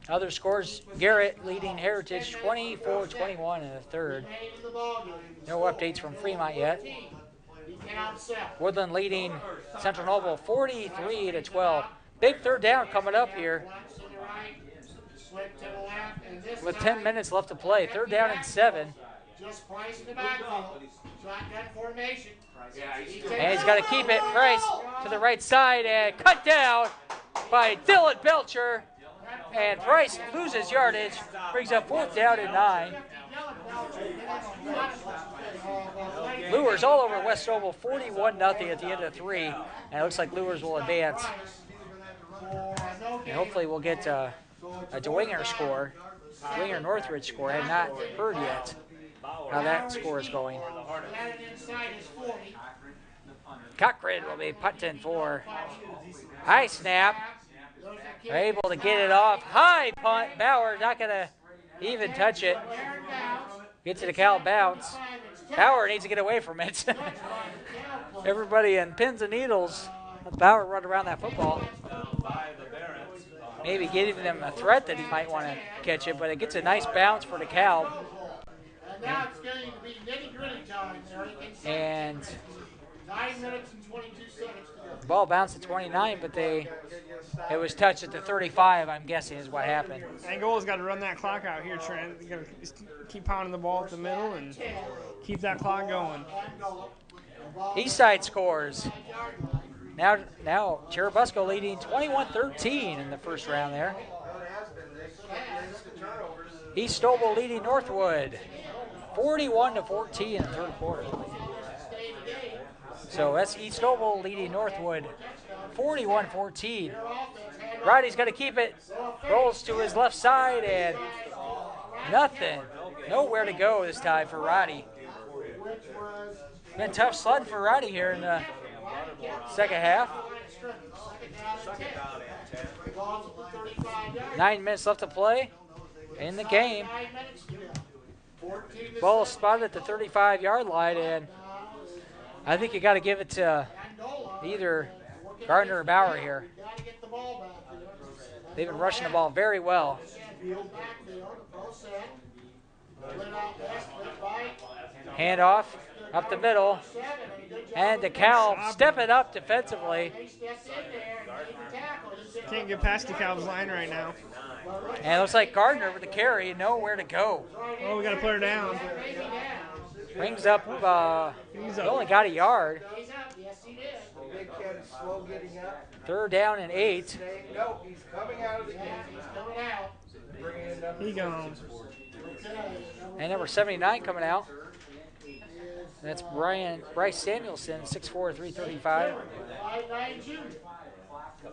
S1: Other scores, Garrett leading Heritage 24-21 in the third. No updates from Fremont yet. Woodland leading Central Noble 43-12. Big third down coming up here with 10 minutes left to play. Third down and 7.
S3: Just Price in the backfield. Shotgun formation.
S1: And he's got to keep it. Price to the right side and cut down by Dylan Belcher. And Price loses yardage. Brings up 4th down and 9. Lures all over West Noble 41-0 at the end of 3. And it looks like Lures will advance. And hopefully we'll get a Dwenger score. Dwenger Northridge score. I have not heard yet how that score is going. Cochran will be punting for. High snap. They're able to get it off. High punt. Bauer not going to even touch it. Get to DeKalb bounce. Bauer needs to get away from it. Everybody in pins and needles. Let Bauer run around that football. Maybe giving them a threat that he might want to catch it, but it gets a nice bounce for DeKalb.
S3: Now it's going to be nitty-gritty time.
S1: And
S3: 9 minutes and 22 seconds to go.
S1: the ball bounced at 29, but it was touched at the 35, I'm guessing is what happened.
S2: Angola's got to run that clock out here, Trent. You got to keep pounding the ball at the middle and keep that clock going.
S1: Eastside scores. Now Cherubusco leading 21-13 in the first round there. East Noble leading Northwood 41-14 in the third quarter. So that's East Noble leading Northwood 41-14. Roddy's got to keep it. Rolls to his left side and nothing. Nowhere to go this time for Roddy. Been a tough sled for Roddy here in the second half. 9 minutes left to play in the game. Ball spotted at the 35-yard line, and I think you got to give it to either Gardner or Bauer here. They've been rushing the ball very well. Handoff up the middle, and DeKalb stepping up defensively.
S2: Can't get past DeKalb's line right now.
S1: And it looks like Gardner with the carry, nowhere to go.
S2: Oh, we got to put her down.
S1: Brings up, he only got a yard. Third down and 8.
S5: Nope, he's coming out of the game.
S2: He gone.
S1: And number 79 coming out. That's Bryce Samuelson, 6'4", 335.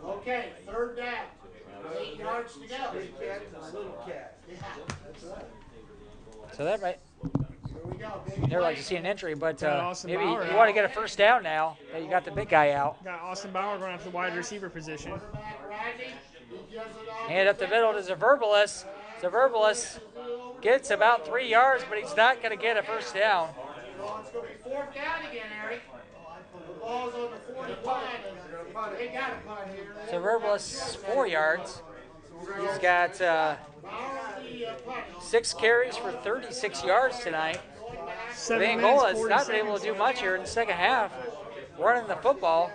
S3: Okay, third down. 8 yards to go.
S1: So that might. Never like to see an injury, but maybe
S2: Bauer
S1: you want to get a first down now that you got the big guy out.
S2: Got Austin Bauer going after the wide receiver position.
S1: Hand up the middle to Zaverbalis. Zaverbalis gets about 3 yards, but he's not going to get a first down.
S3: It's going to be 4th down again, Eric. The ball's on the 45. They got a punt here.
S1: Zaverbalis 4 yards. He's got 6 carries for 36 yards tonight. Angola has not been able to do much here in the second half, running the football.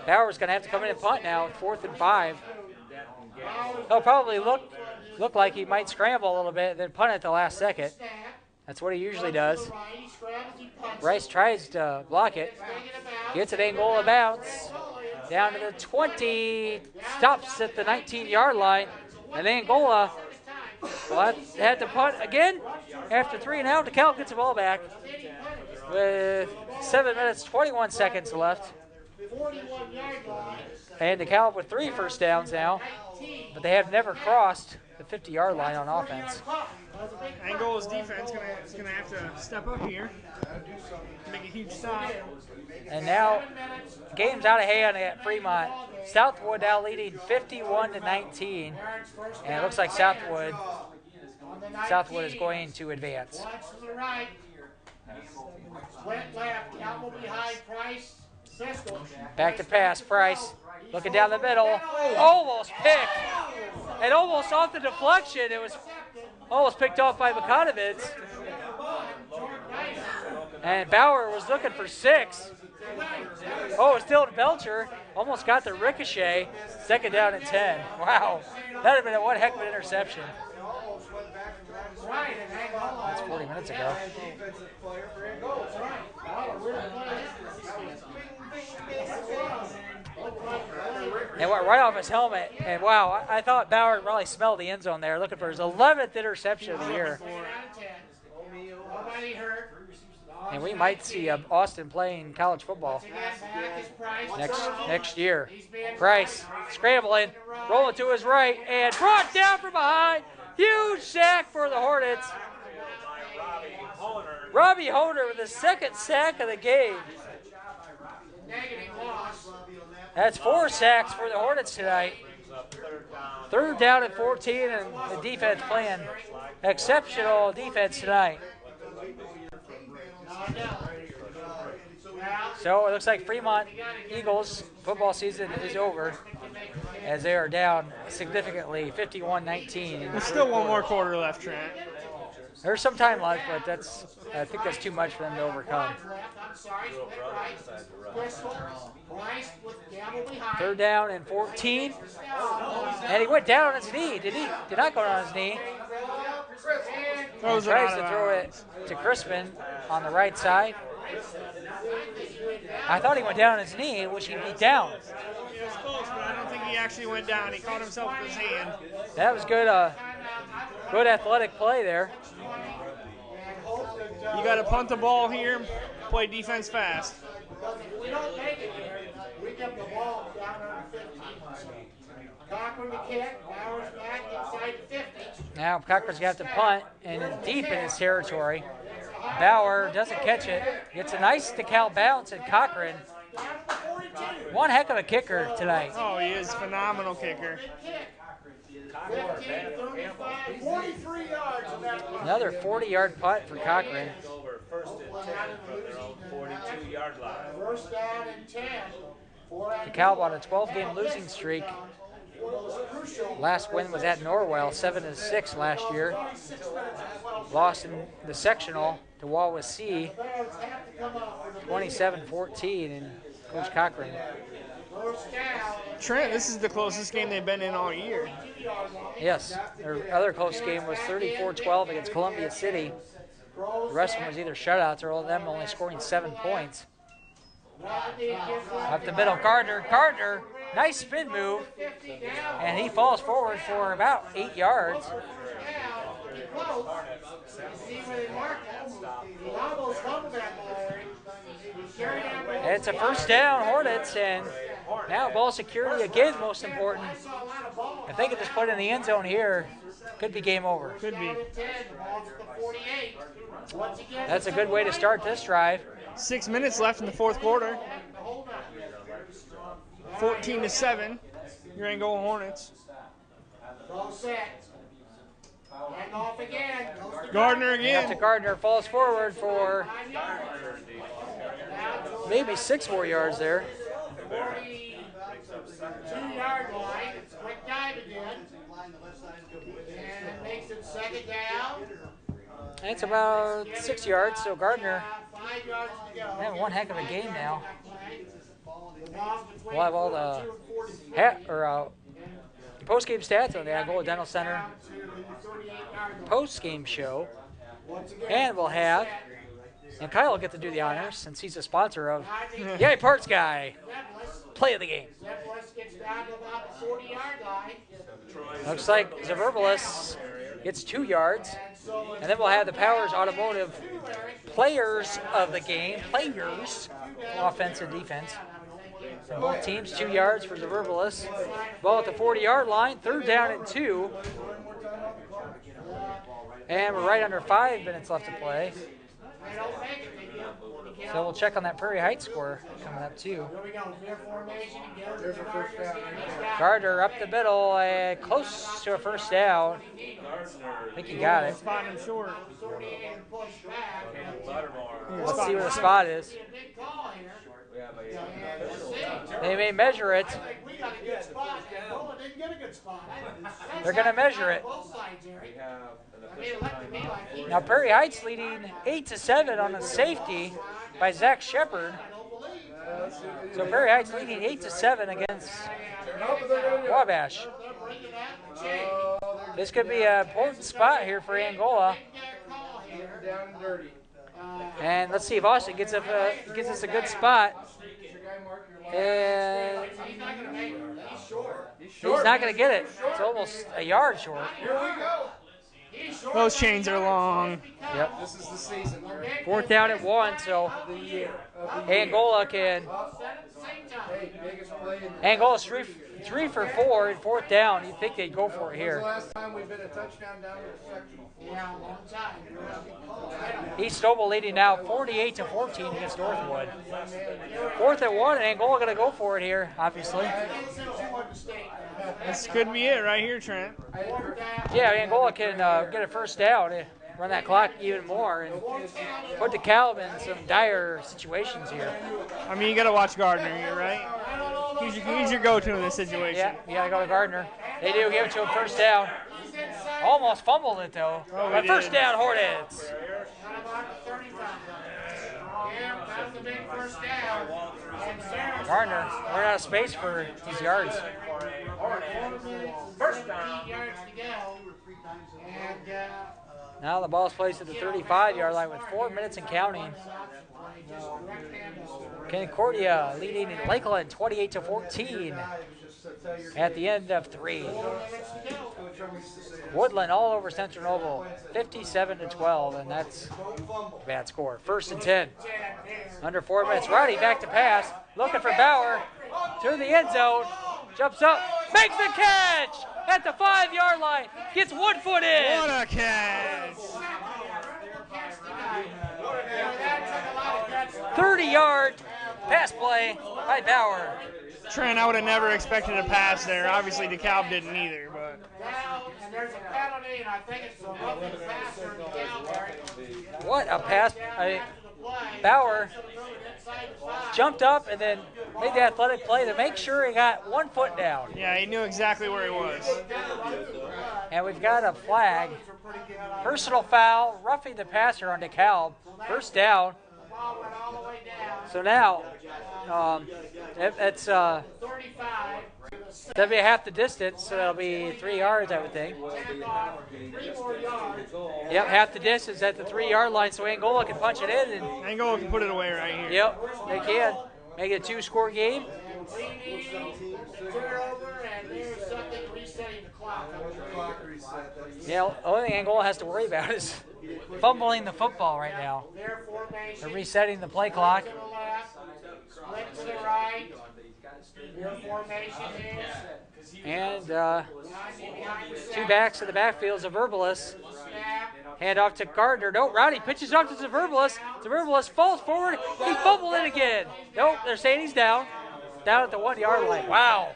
S1: Bauer's going to have to come in and punt now, 4th and 5. He'll probably look like he might scramble a little bit, then punt at the last second. That's what he usually does. Bryce tries to block it. Gets it, Angola bounce. Down to the 20. Stops at the 19-yard line. And Angola had to punt again. After 3 and out, DeKalb gets the ball back with 7 minutes, 21 seconds left. And DeKalb with 3 first downs now. But they have never crossed the 50-yard line on offense.
S2: Angola's defense is gonna have to step up here, make a huge stop.
S1: And now, game's out of hand at Fremont. Southwood now leading 51-19, and it looks like Southwood is going to advance.
S3: Went left. Count will be high. Price
S1: Back to pass, Price. Looking down the middle. Almost picked. And almost off the deflection. It was almost picked off by Vukanovitz. And Bauer was looking for 6. Oh, it's Dylan Belcher. Almost got the ricochet. Second down and 10. Wow. That would have been one heck of an interception. That's 40 minutes ago. And went right off his helmet. And wow, I thought Bauer probably smelled the end zone there, looking for his 11th interception of the year. And we might see Austin playing college football next year. Price scrambling, rolling to his right, and brought down from behind. Huge sack for the Hornets. Robbie Honer with the 2nd sack of the game. That's 4 sacks for the Hornets tonight. 3rd down and 14, and the defense playing exceptional defense tonight. So it looks like Fremont Eagles football season is over as they are down significantly, 51-19.
S2: There's still one more quarter left, Trent.
S1: There's some time left, but I think that's too much for them to overcome. 3rd down and 14. And he went down on his knee. Did not go down on his knee. He tries to throw it to Crispin on the right side. I thought he went down on his knee, which he'd be down.
S2: He was close, but I don't think he actually went down. He caught himself with his hand.
S1: That was good. Good athletic play there.
S2: You got to punt the ball here, play defense fast.
S3: If we don't make it here, we get the ball down on the 15. Cochran the kick, Bowers back inside the 50.
S1: Now Cochran's got to punt, and is deep in his territory. Bauer doesn't catch it. Gets a nice DeKalb bounce, and Cochran, one heck of a kicker tonight.
S2: Oh, he is a phenomenal kicker.
S3: 43 yards in that punt.
S1: Another 40-yard punt for Cochran.
S4: First and 10 from their own 42-yard line.
S3: First down and 10.
S1: DeKalb on a 12-game losing streak. Last win was at Norwell, 7-6 last year. Lost in the sectional to Wawasee, 27-14, and Coach Cochran.
S2: Trent, this is the closest game they've been in all year.
S1: Yes, their other close game was 34-12 against Columbia City. The rest of them was either shutouts or all of them only scoring 7 points. Up the middle, Gardner, nice spin move, and he falls forward for about 8 yards. It's a first down, Hornets, and now ball security again most important. If they could just put it in the end zone here, could be game over.
S2: Could be.
S1: That's a good way to start this drive.
S2: 6 minutes left in the 4th quarter. 14-7. Your Angola Hornets. Gardner again.
S1: After Gardner falls forward for maybe 6 more yards there.
S3: 2-yard line. Quick dive again. And it makes it 2nd down.
S1: It's about 6 yards, so Gardner
S3: 5 yards to go.
S1: having one heck of a game now. We'll have all the post-game stats on the Angola Dental Center post-game show. And we'll have, and Kyle will get to do the honors since he's a sponsor of Yay Parts Guy. Play of the game. Looks like Zaverbalis gets 2 yards. And then we'll have the Powers Automotive players of the game. Players, offense and defense. From both teams, 2 yards for Zaverbalis. Ball at the 40-yard line, 3rd down and 2. And we're right under 5 minutes left to play. So we'll check on that Prairie Heights score coming up too. Gardner up the middle and close to a first down. I think he got it.
S2: Spot him short.
S1: Let's see where the spot is. They may measure it.
S3: We got a good spot. Angola didn't get a good spot.
S1: They're going to measure it.
S3: Both sides, Eric. I mean, it looked to me like he
S1: Now Perry Heights leading 8-7 on a safety by Zach Shepard. So Perry Heights leading 8-7 against Wabash. This could be an important spot here for Angola. And let's see if Austin gets us a good spot. And he's not going to get it. It's almost a yard short.
S2: Those chains are long.
S1: Yep.
S5: This is the season.
S1: 4th down at 1, so Angola can. Angola's three for 4 and 4th down. You'd think they'd go for it here.
S5: Last time we've been a touchdown down to the sectional.
S3: Yeah, a long time.
S1: East Noble leading now 48-14 against Northwood. 4th and 1, and Angola going to go for it here, obviously.
S2: This could be it right here, Trent.
S1: Yeah, Angola can get a 1st down, run that clock even more, and put DeKalb in some dire situations here.
S2: I mean, you got to watch Gardner here, right? He's your go-to in this situation.
S1: Yeah, you got to go to Gardner. They do give it to him 1st down. Almost fumbled it, though. But 1st down, Hornets. Gardner, we're out of space for these yards. Now the ball's placed at the 35-yard line with 4 minutes and counting. Concordia leading in Lakeland 28-14 at the end of 3. Woodland all over Central Noble 57-12, and that's a bad score. 1st and 10. Under 4 minutes. Roddy back to pass. Looking for Bauer. To the end zone. Jumps up. Makes the catch at the 5-yard line. Gets 1 foot in.
S2: What a catch.
S1: 30-yard pass play by Bauer.
S2: Trent, I would have never expected a pass there. Obviously, DeKalb didn't either, but.
S3: And there's a penalty, and I think it's the roughing the passer in DeKalb.
S1: What a pass. Bauer jumped up and then made the athletic play to make sure he got 1 foot down.
S2: Yeah, he knew exactly where he was.
S1: And we've got a flag. Personal foul, roughing the passer on DeKalb. 1st down. So now, it's that'll be half the distance, so that'll be 3 yards, I would think. Yep, half the distance at the 3-yard line, so Angola can punch it in. And
S2: Angola can put it away right here.
S1: Yep, they can. Make it a 2-score game. Yeah, the only thing Angola has to worry about is fumbling the football right now. They're resetting the play clock. And 2 backs in the backfield. Zaverbalis. Hand off to Gardner. Nope, Rowdy pitches off to Zaverbalis. Zaverbalis falls forward. He fumbled it again. Nope, they're saying he's down. Down at the 1-yard line. Wow.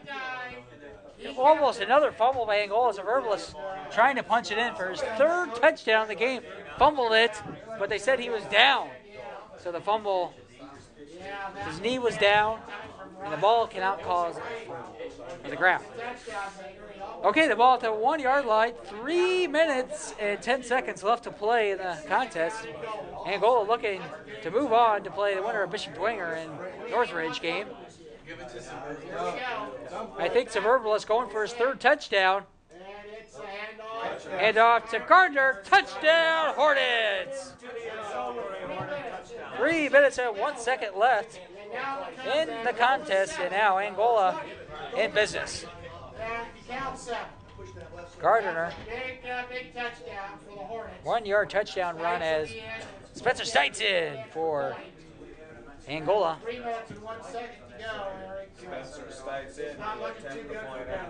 S1: Almost another fumble by Angola. Zaverbalis trying to punch it in for his 3rd touchdown of the game. Fumbled it, but they said he was down. So the fumble, his knee was down, and the ball cannot cause on the ground. Okay, the ball at the 1-yard line. 3 minutes and 10 seconds left to play in the contest. Angola looking to move on to play the winner of Bishop Dwenger and Northridge game. I think Zaverbalis going for his 3rd touchdown. Hand off to Gardner. Touchdown, Hornets! 3 minutes and 1 second left in the contest, and now Angola in business. Gardner,
S3: Big touchdown for the Hornets.
S1: 1-yard touchdown run as Spencer Stites in for Angola.
S3: 3 minutes and 1 second to go, Eric. It's not looking too good for them.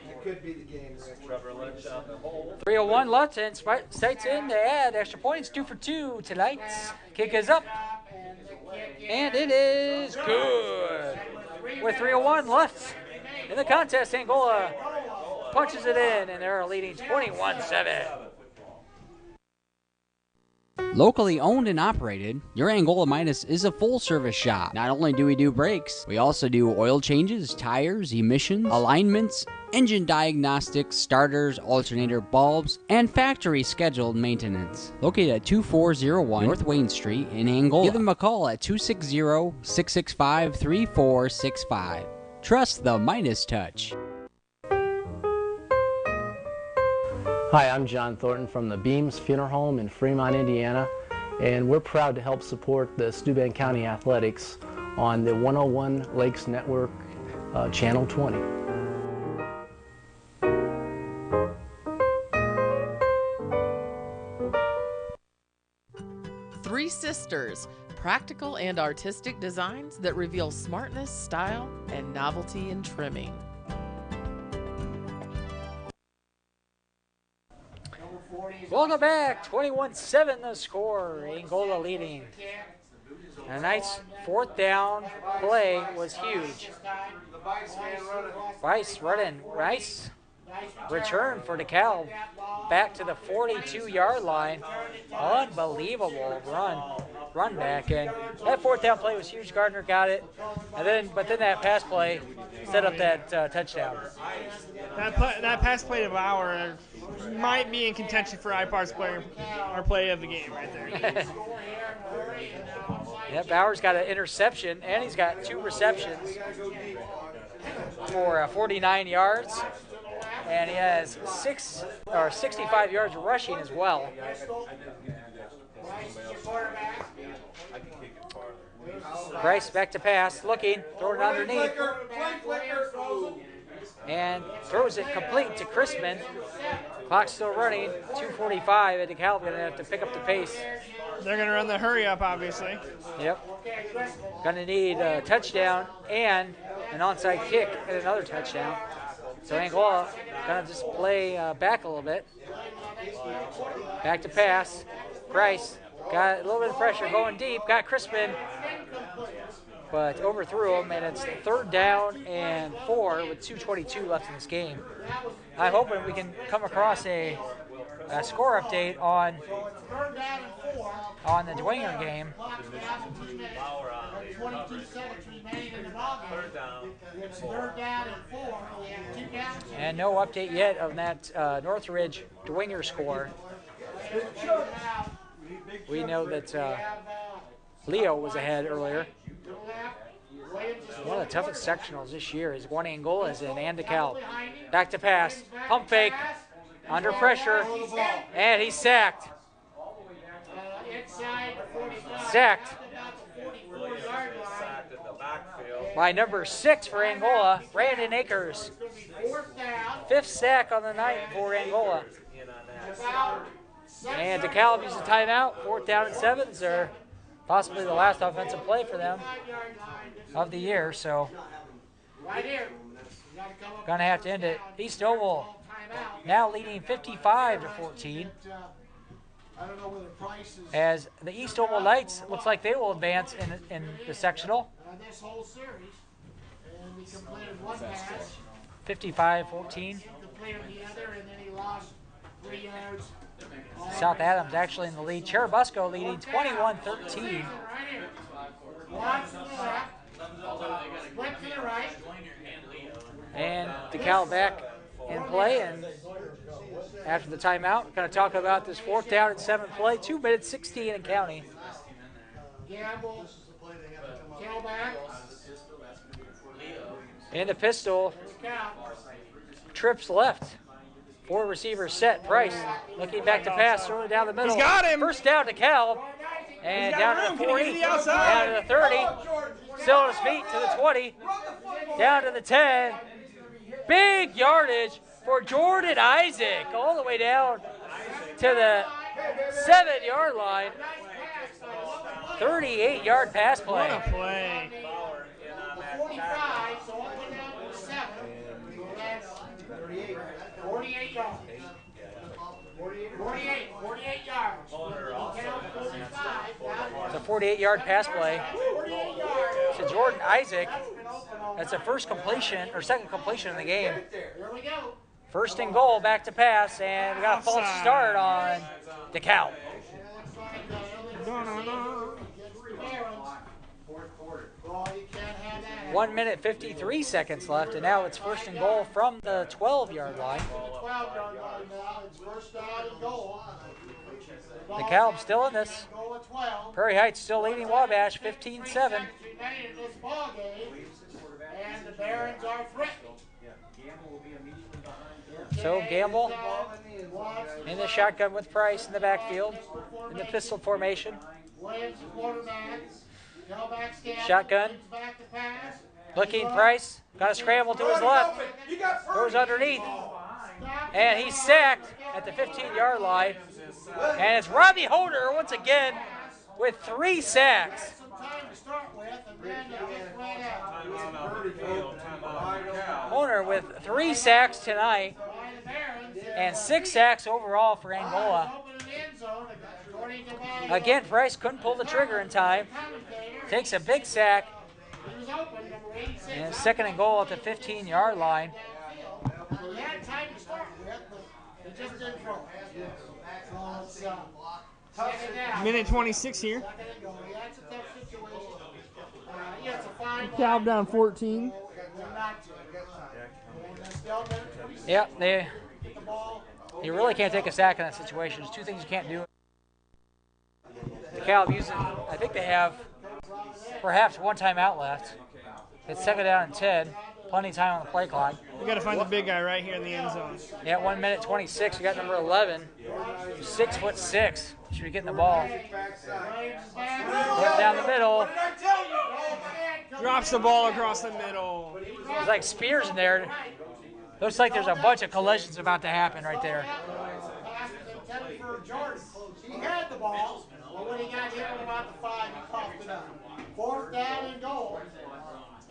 S5: It could be the game.
S4: Trevor Lynch on the hole.
S1: 3:01 left, and Stites in to add extra points. 2 for 2 tonight. Kick is up, and it is good. With 3:01 left in the contest, Angola punches it in, and they're leading 21-7.
S10: Locally owned and operated, your Angola Midas is a full-service shop. Not only do we do brakes, we also do oil changes, tires, emissions, alignments, engine diagnostics, starters, alternator bulbs, and factory scheduled maintenance. Located at 2401 North Wayne Street in Angola. Give them a call at 260-665-3465. Trust the Midas touch.
S13: Hi, I'm John Thornton from the Beams Funeral Home in Fremont, Indiana, and we're proud to help support the Steuben County Athletics on the 101 Lakes Network, Channel 20.
S6: Three Sisters, practical and artistic designs that reveal smartness, style, and novelty in trimming.
S1: Welcome back. 21-7 the score. Angola leading. A nice fourth down play was huge. Rice running. Rice return for DeKalb. Back to the 42-yard line. Unbelievable run back. And that fourth down play was huge. Gardner got it. But then that pass play set up that touchdown.
S2: That pass play to Bauer might be in contention for IPAR's play of the game right there.
S1: Yeah, Bauer's got an interception, and he's got 2 receptions for 49 yards, and he has 65 yards rushing as well. Bryce back to pass, looking, throwing it underneath, and throws it complete to Crispin. Clock's still running, 2:45, and DeKalb going to have to pick up the pace.
S2: They're going to run the hurry up, obviously.
S1: Yep. Going to need a touchdown and an onside kick and another touchdown. So Angola going to just play back a little bit. Back to pass. Price got a little bit of pressure going deep. Got Crispin, but overthrew him, and it's 3rd down and 4 with 2:22 left in this game. I'm hoping we can come across a score update on the Dwenger game. And no update yet of that Northridge Dwenger score. We know that Leo was ahead earlier. One of the toughest sectionals this year is one Angola is in and DeKalb. Back to pass. Pump fake. Under pressure. And he's sacked. Sacked by number 6 for Angola, Brandon Akers. 5th sack on the night for Angola. And DeKalb uses a timeout. 4th down and 7s are possibly the last offensive play for them of the year. So gonna have to end it. East Oval now leading 55-14. As the East Oval Knights looks like they will advance in the sectional. 55-14. South Adams actually in the lead. Cherubusco leading 21-13. And DeKalb back in play, and after the timeout, we're going to talk about this 4th down and 7 play, 2 minutes 16 and counting. In the pistol, trips left. 4 receivers set. Price looking back to pass, throwing it down the middle.
S2: He's got him.
S1: First down to DeKalb. And down to the 40, down to the 30, still on his feet to the 20, down to the 10. Big yardage for Jordan Isaac, all the way down to the 7-yard line. 38-yard pass play.
S2: What a play. 48 yards. 48 yards.
S1: It's a 48-yard pass play to Jordan Isaac. That's the first completion, or second completion in the game. First and goal, back to pass, and we got a false start on DeKalb. 1 minute 53 seconds left, and now it's first and goal from the 12-yard line. DeKalb still in this. Prairie Heights still leading Wabash 15-7.
S3: And the Barons are threatened.
S1: So Gamble in the shotgun with Price in the backfield in the pistol formation. Shotgun. Looking Price. Got a scramble to his left. Goes underneath. And he's sacked at the 15-yard line. And it's Robbie Hoder once again with 3 sacks. Hoder with 3 sacks tonight and 6 sacks overall for Angola. Again, Price couldn't pull the trigger in time. Takes a big sack. And it's second and goal at the 15-yard line.
S2: Minute 26 here. DeKalb down 14.
S1: Yep, you really can't take a sack in that situation. There's 2 things you can't do. DeKalb using, I think they have perhaps 1 timeout left. It's second down and 10. Plenty of time on the play clock.
S2: We got to find the big guy right here in the end zone.
S1: Yeah, 1 minute 26. We got number 11, 6'6". Should be getting the ball. Put down the middle.
S2: Drops the ball across the middle.
S1: There's like spears in there. Looks like there's a bunch of collisions about to happen right there.
S3: He had the ball, but when he got hit on about the 5, he coughed it up. 4th down and goal.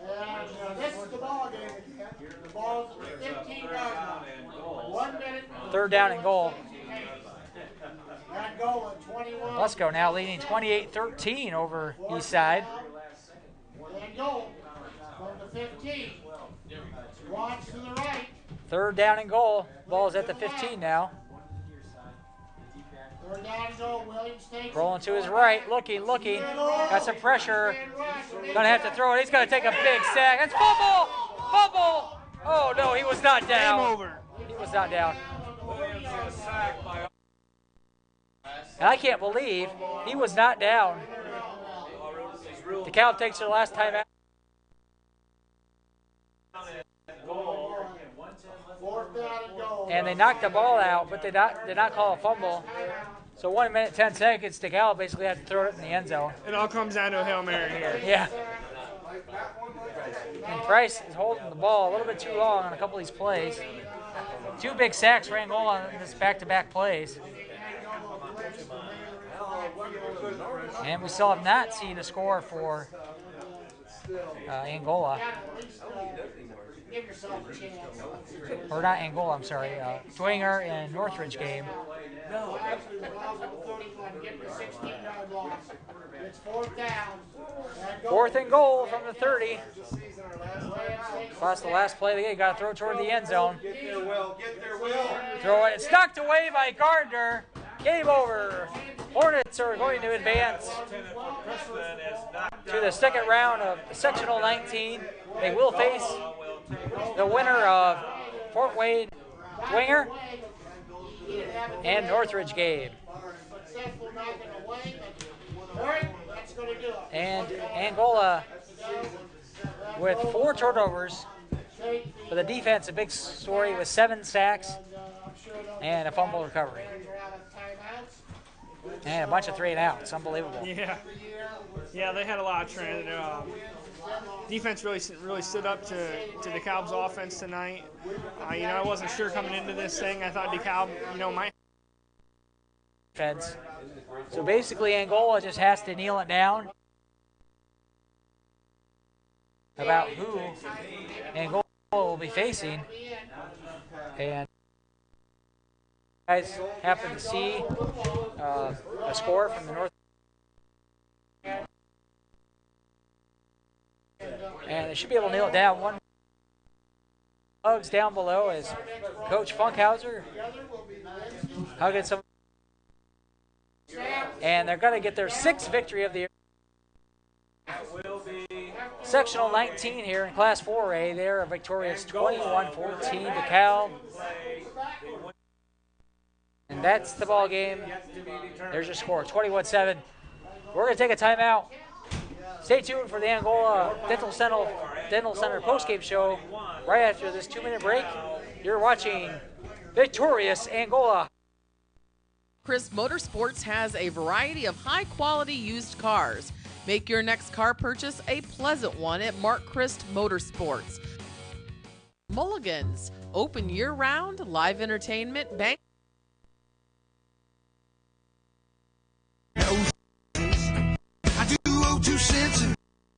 S3: And this is the ball game again. The ball's at the 15-yard line. 1 minute.
S1: 3rd down and goal.
S3: Angola 21.
S1: Let's go now, leading 28-13 over Eastside.
S3: And goal from the 15. Watch to the right.
S1: 3rd down and goal. Ball's at the 15 now.
S3: 3rd down and goal. Williams takes.
S1: Rolling to his right, looking. Got some pressure. Gonna have to throw it. He's gonna take a big sack. That's fumble! Oh no, he was not down.
S2: Game over.
S1: He was not down. And I can't believe he was not down. DeKalb takes their last time out. And they knocked the ball out, but did not call a fumble. So 1 minute, 10 seconds, DeKalb basically had to throw it in the end zone.
S2: It all comes down to a Hail Mary here.
S1: Yeah. And Price is holding the ball a little bit too long on a couple of these plays. 2 big sacks for Angola on this back-to-back plays. And we still have not seen a score for Angola. Or not Angola, I'm sorry. Dwenger and Northridge game.
S3: No, actually, the ball's at the 31, getting a 16-yard loss. It's 4th down.
S1: 4th and goal from the 30. That's the last play of the game. Got to throw toward the end zone.
S5: Get there, Will. Get there, Will.
S1: Throw it. It's knocked away by Gardner. Game over. Hornets are going to advance to the second round of sectional 19. They will face the winner of Fort Wayne Dwenger and Northridge game. And Angola with 4 turnovers. For the defense, a big story with 7 sacks and a fumble recovery. And a bunch of 3 and outs. Unbelievable.
S2: Yeah, they had a lot of trend. Defense really stood up to DeKalb's offense tonight. I wasn't sure coming into this thing. I thought DeKalb, might.
S1: Defense. So basically, Angola just has to kneel it down about who Angola will be facing. And guys happen to see a score from the North. And they should be able to nail it down. One hugs down below is Coach Funkhauser hugging some And they're going to get their 6th victory of the year. Sectional 19 here in Class 4A. They're victorious 21-14 DeKalb. And that's the ball game. There's your score, 21-7. We're going to take a timeout. Stay tuned for the Angola Dental Center postgame show right after this 2-minute break. You're watching victorious Angola.
S6: Chris Motorsports has a variety of high-quality used cars. Make your next car purchase a pleasant one at Mark Christ Motorsports. Mulligan's, open year-round, live entertainment, bank.
S9: I do owe 2 cents,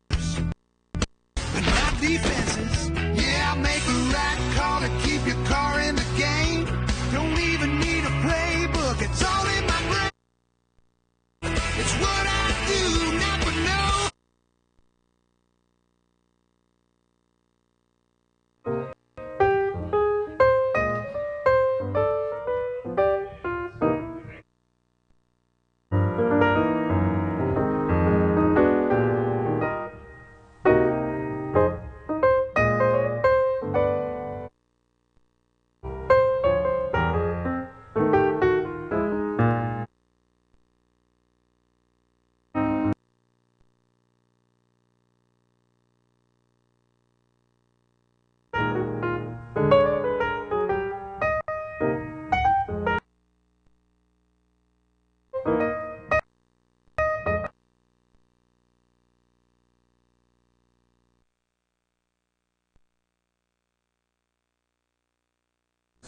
S9: but not defenses. Yeah, I make the right call to keep your car in the game. Don't even need a playbook, it's all in my brain. It's what I do, never know.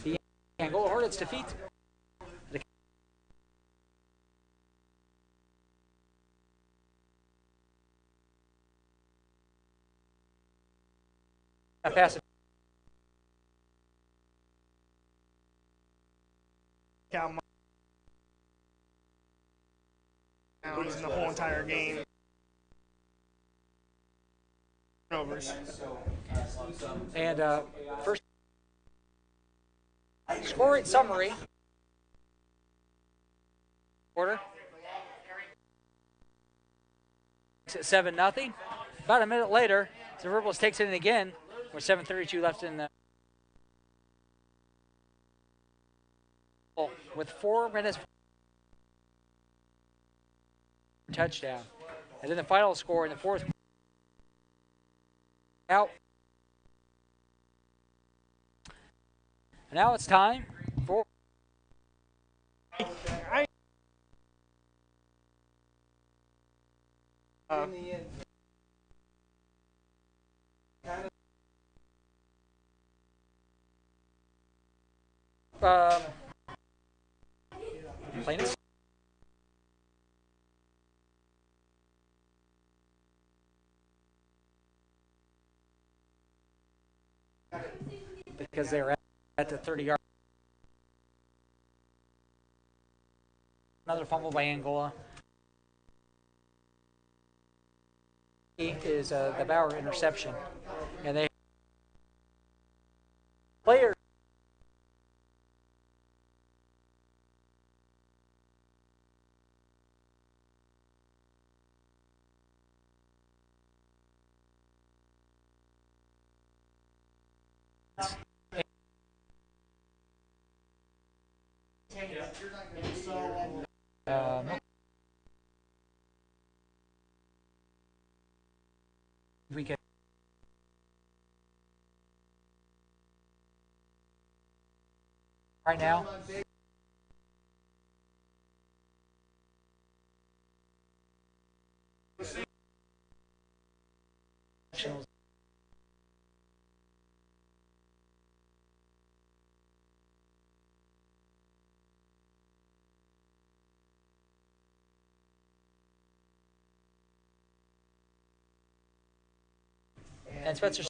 S1: The Angola Hornets defeat the pass it.
S2: Losing the whole entire game. Turnovers.
S1: And first scoring summary. Quarter. 7-0. About a minute later, the Rebels takes it in again with 7:32 left in the with 4 minutes touchdown. And then the final score in the fourth out. And now it's time for plaintiffs. Because they were at the 30-yard. Another fumble by Angola. Is the Bauer interception, and they players. We can right now. And Spencer.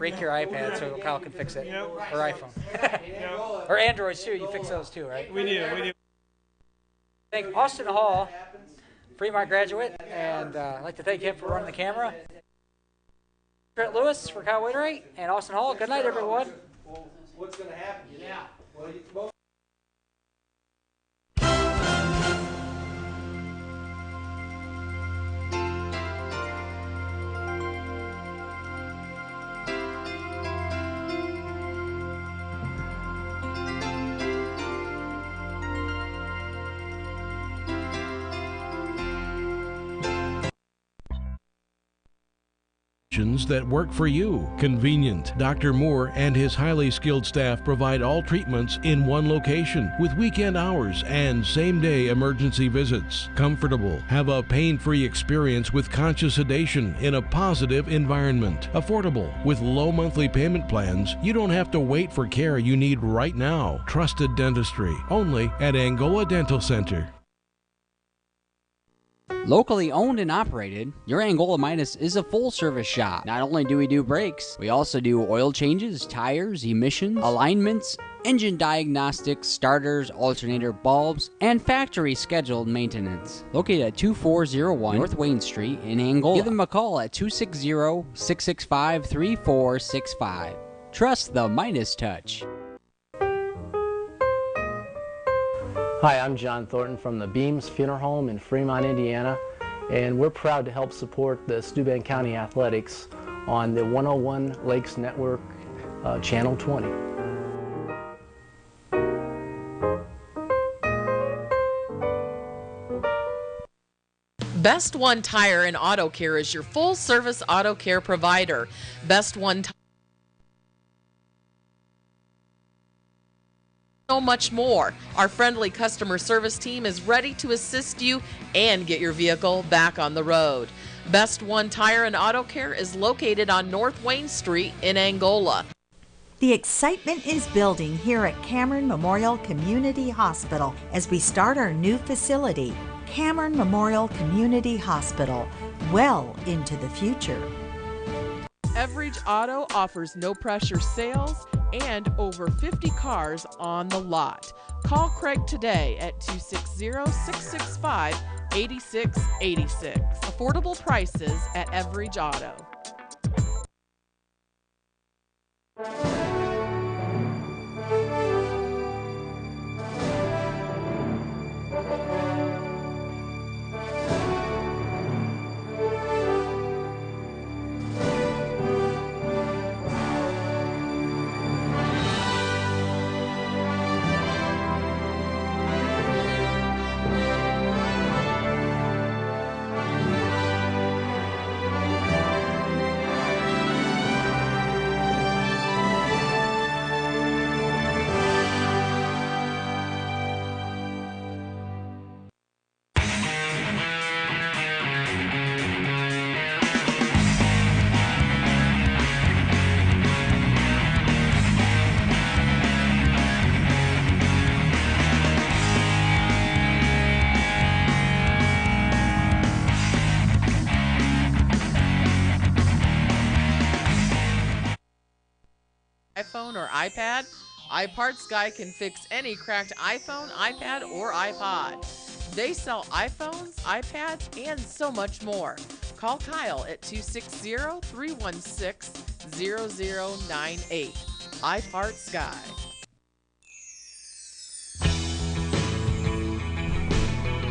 S1: break your iPad so Kyle can fix it,
S2: Yep.
S1: or iPhone, or Androids too. You fix those too, right?
S2: We do.
S1: Thank Austin Hall, Fremont graduate, and I'd like to thank him for running the camera. Trent Lewis for Kyle Wainwright and Austin Hall. Good night, everyone.
S5: Well, what's going to happen? Yeah. Well,
S11: that work for you. Convenient. Dr. Moore and his highly skilled staff provide all treatments in one location with weekend hours and same-day emergency visits. Comfortable. Have a pain-free experience with conscious sedation in a positive environment. Affordable. With low monthly payment plans, you don't have to wait for care you need right now. Trusted dentistry. Only at Angola Dental Center.
S10: Locally owned and operated, your Angola Midas is a full-service shop. Not only do we do brakes, we also do oil changes, tires, emissions, alignments, engine diagnostics, starters, alternator bulbs, and factory-scheduled maintenance. Located at 2401 North Wayne Street in Angola. Give them a call at 260-665-3465. Trust the Midas touch.
S13: Hi, I'm John Thornton from the Beams Funeral Home in Fremont, Indiana, and we're proud to help support the Steuben County Athletics on the 101 Lakes Network, Channel 20.
S6: Best One Tire and Auto Care is your full-service auto care provider. Best One Tire. So much more. Our friendly customer service team is ready to assist you and get your vehicle back on the road. Best One Tire and Auto Care is located on North Wayne Street in Angola.
S14: The excitement is building here at Cameron Memorial Community Hospital as we start our new facility, Cameron Memorial Community Hospital, well into the future.
S6: Everidge Auto offers no-pressure sales and over 50 cars on the lot. Call Craig today at 260-665-8686. Affordable prices at Everidge Auto. iPhone or iPad, iParts Guy can fix any cracked iPhone, iPad, or iPod. They sell iPhones, iPads, and so much more. Call Kyle at 260-316-0098. iParts Guy.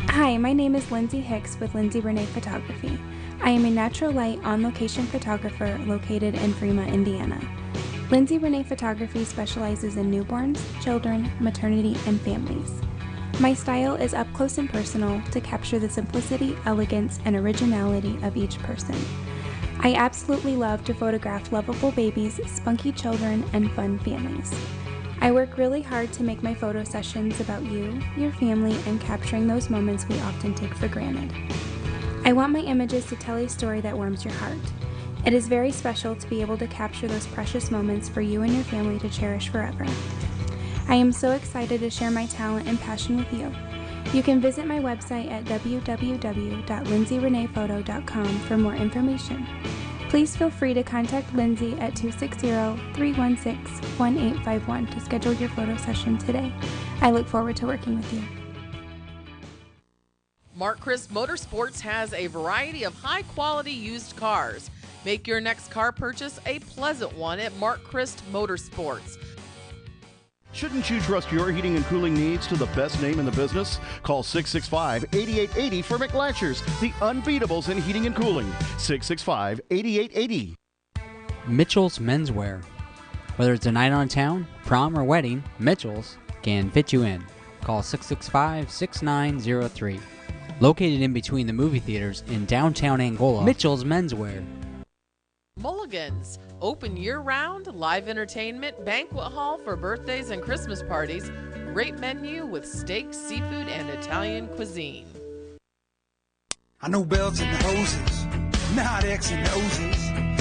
S8: Hi, my name is Lindsay Hicks with Lindsay Renee Photography. I am a natural light on-location photographer located in Fremont, Indiana. Lindsay Renee Photography specializes in newborns, children, maternity, and families. My style is up close and personal to capture the simplicity, elegance, and originality of each person. I absolutely love to photograph lovable babies, spunky children, and fun families. I work really hard to make my photo sessions about you, your family, and capturing those moments we often take for granted. I want my images to tell a story that warms your heart. It is very special to be able to capture those precious moments for you and your family to cherish forever. I am so excited to share my talent and passion with you. You can visit my website at www.lindsayreneephoto.com for more information. Please feel free to contact Lindsay at 260-316-1851 to schedule your photo session today. I look forward to working with you.
S6: Mark Christ Motorsports has a variety of high-quality used cars. Make your next car purchase a pleasant one at Mark Christ Motorsports.
S7: Shouldn't you trust your heating and cooling needs to the best name in the business? Call 665-8880 for McLatchers, the unbeatables in heating and cooling. 665-8880.
S10: Mitchell's Menswear. Whether it's a night on town, prom, or wedding, Mitchell's can fit you in. Call 665-6903. Located in between the movie theaters in downtown Angola, Mitchell's Menswear.
S6: Mulligan's, open year-round, live entertainment, banquet hall for birthdays and Christmas parties. Great menu with steak, seafood, and Italian cuisine.
S9: I know belts and hoses, not X and O's.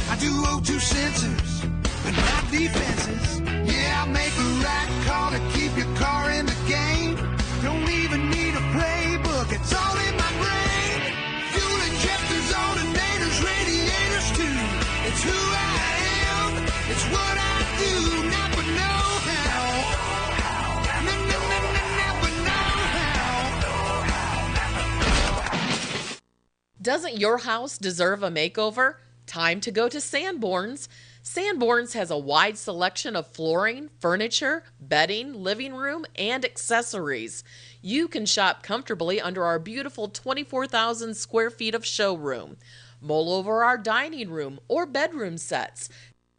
S9: I do O2 sensors, but not defenses. Yeah, I make the right call to keep your car in the game. Don't even need a playbook, it's all in my brain. Fuel injectors, alternators, radiators too. It's who I am, it's what I do, never know how. Never know how.
S6: Doesn't your house deserve a makeover? Time to go to Sanborn's. Sanborn's has a wide selection of flooring, furniture, bedding, living room, and accessories. You can shop comfortably under our beautiful 24,000 square feet of showroom. Mull over our dining room or bedroom sets.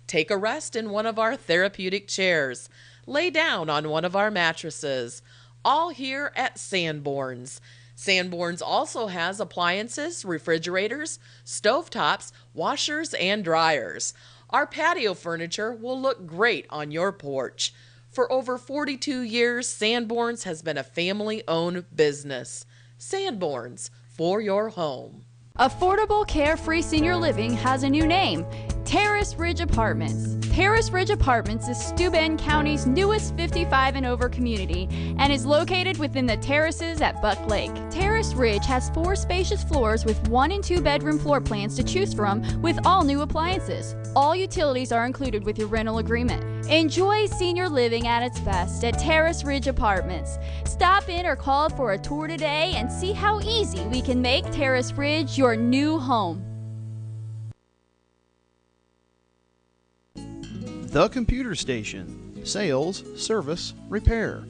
S6: Take a rest in one of our therapeutic chairs. Lay down on one of our mattresses. All here at Sanborn's. Sanborn's also has appliances, refrigerators, stovetops, washers, and dryers. Our patio furniture will look great on your porch. For over 42 years, Sanborn's has been a family-owned business. Sanborn's, for your home.
S15: Affordable, carefree senior living has a new name, Terrace Ridge Apartments. Terrace Ridge Apartments is Steuben County's newest 55 and over community and is located within the terraces at Buck Lake. Terrace Ridge has 4 spacious floors with 1 and 2 bedroom floor plans to choose from with all new appliances. All utilities are included with your rental agreement. Enjoy senior living at its best at Terrace Ridge Apartments. Stop in or call for a tour today and see how easy we can make Terrace Ridge your new home.
S12: The Computer Station. Sales, service, repair.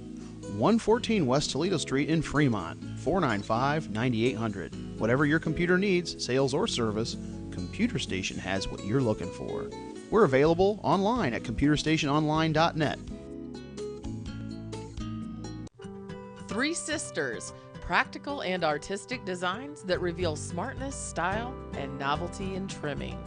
S12: 114 West Toledo Street in Fremont. 495-9800. Whatever your computer needs, sales or service, Computer Station has what you're looking for. We're available online at computerstationonline.net.
S6: Three Sisters, practical and artistic designs that reveal smartness, style, and novelty in trimming.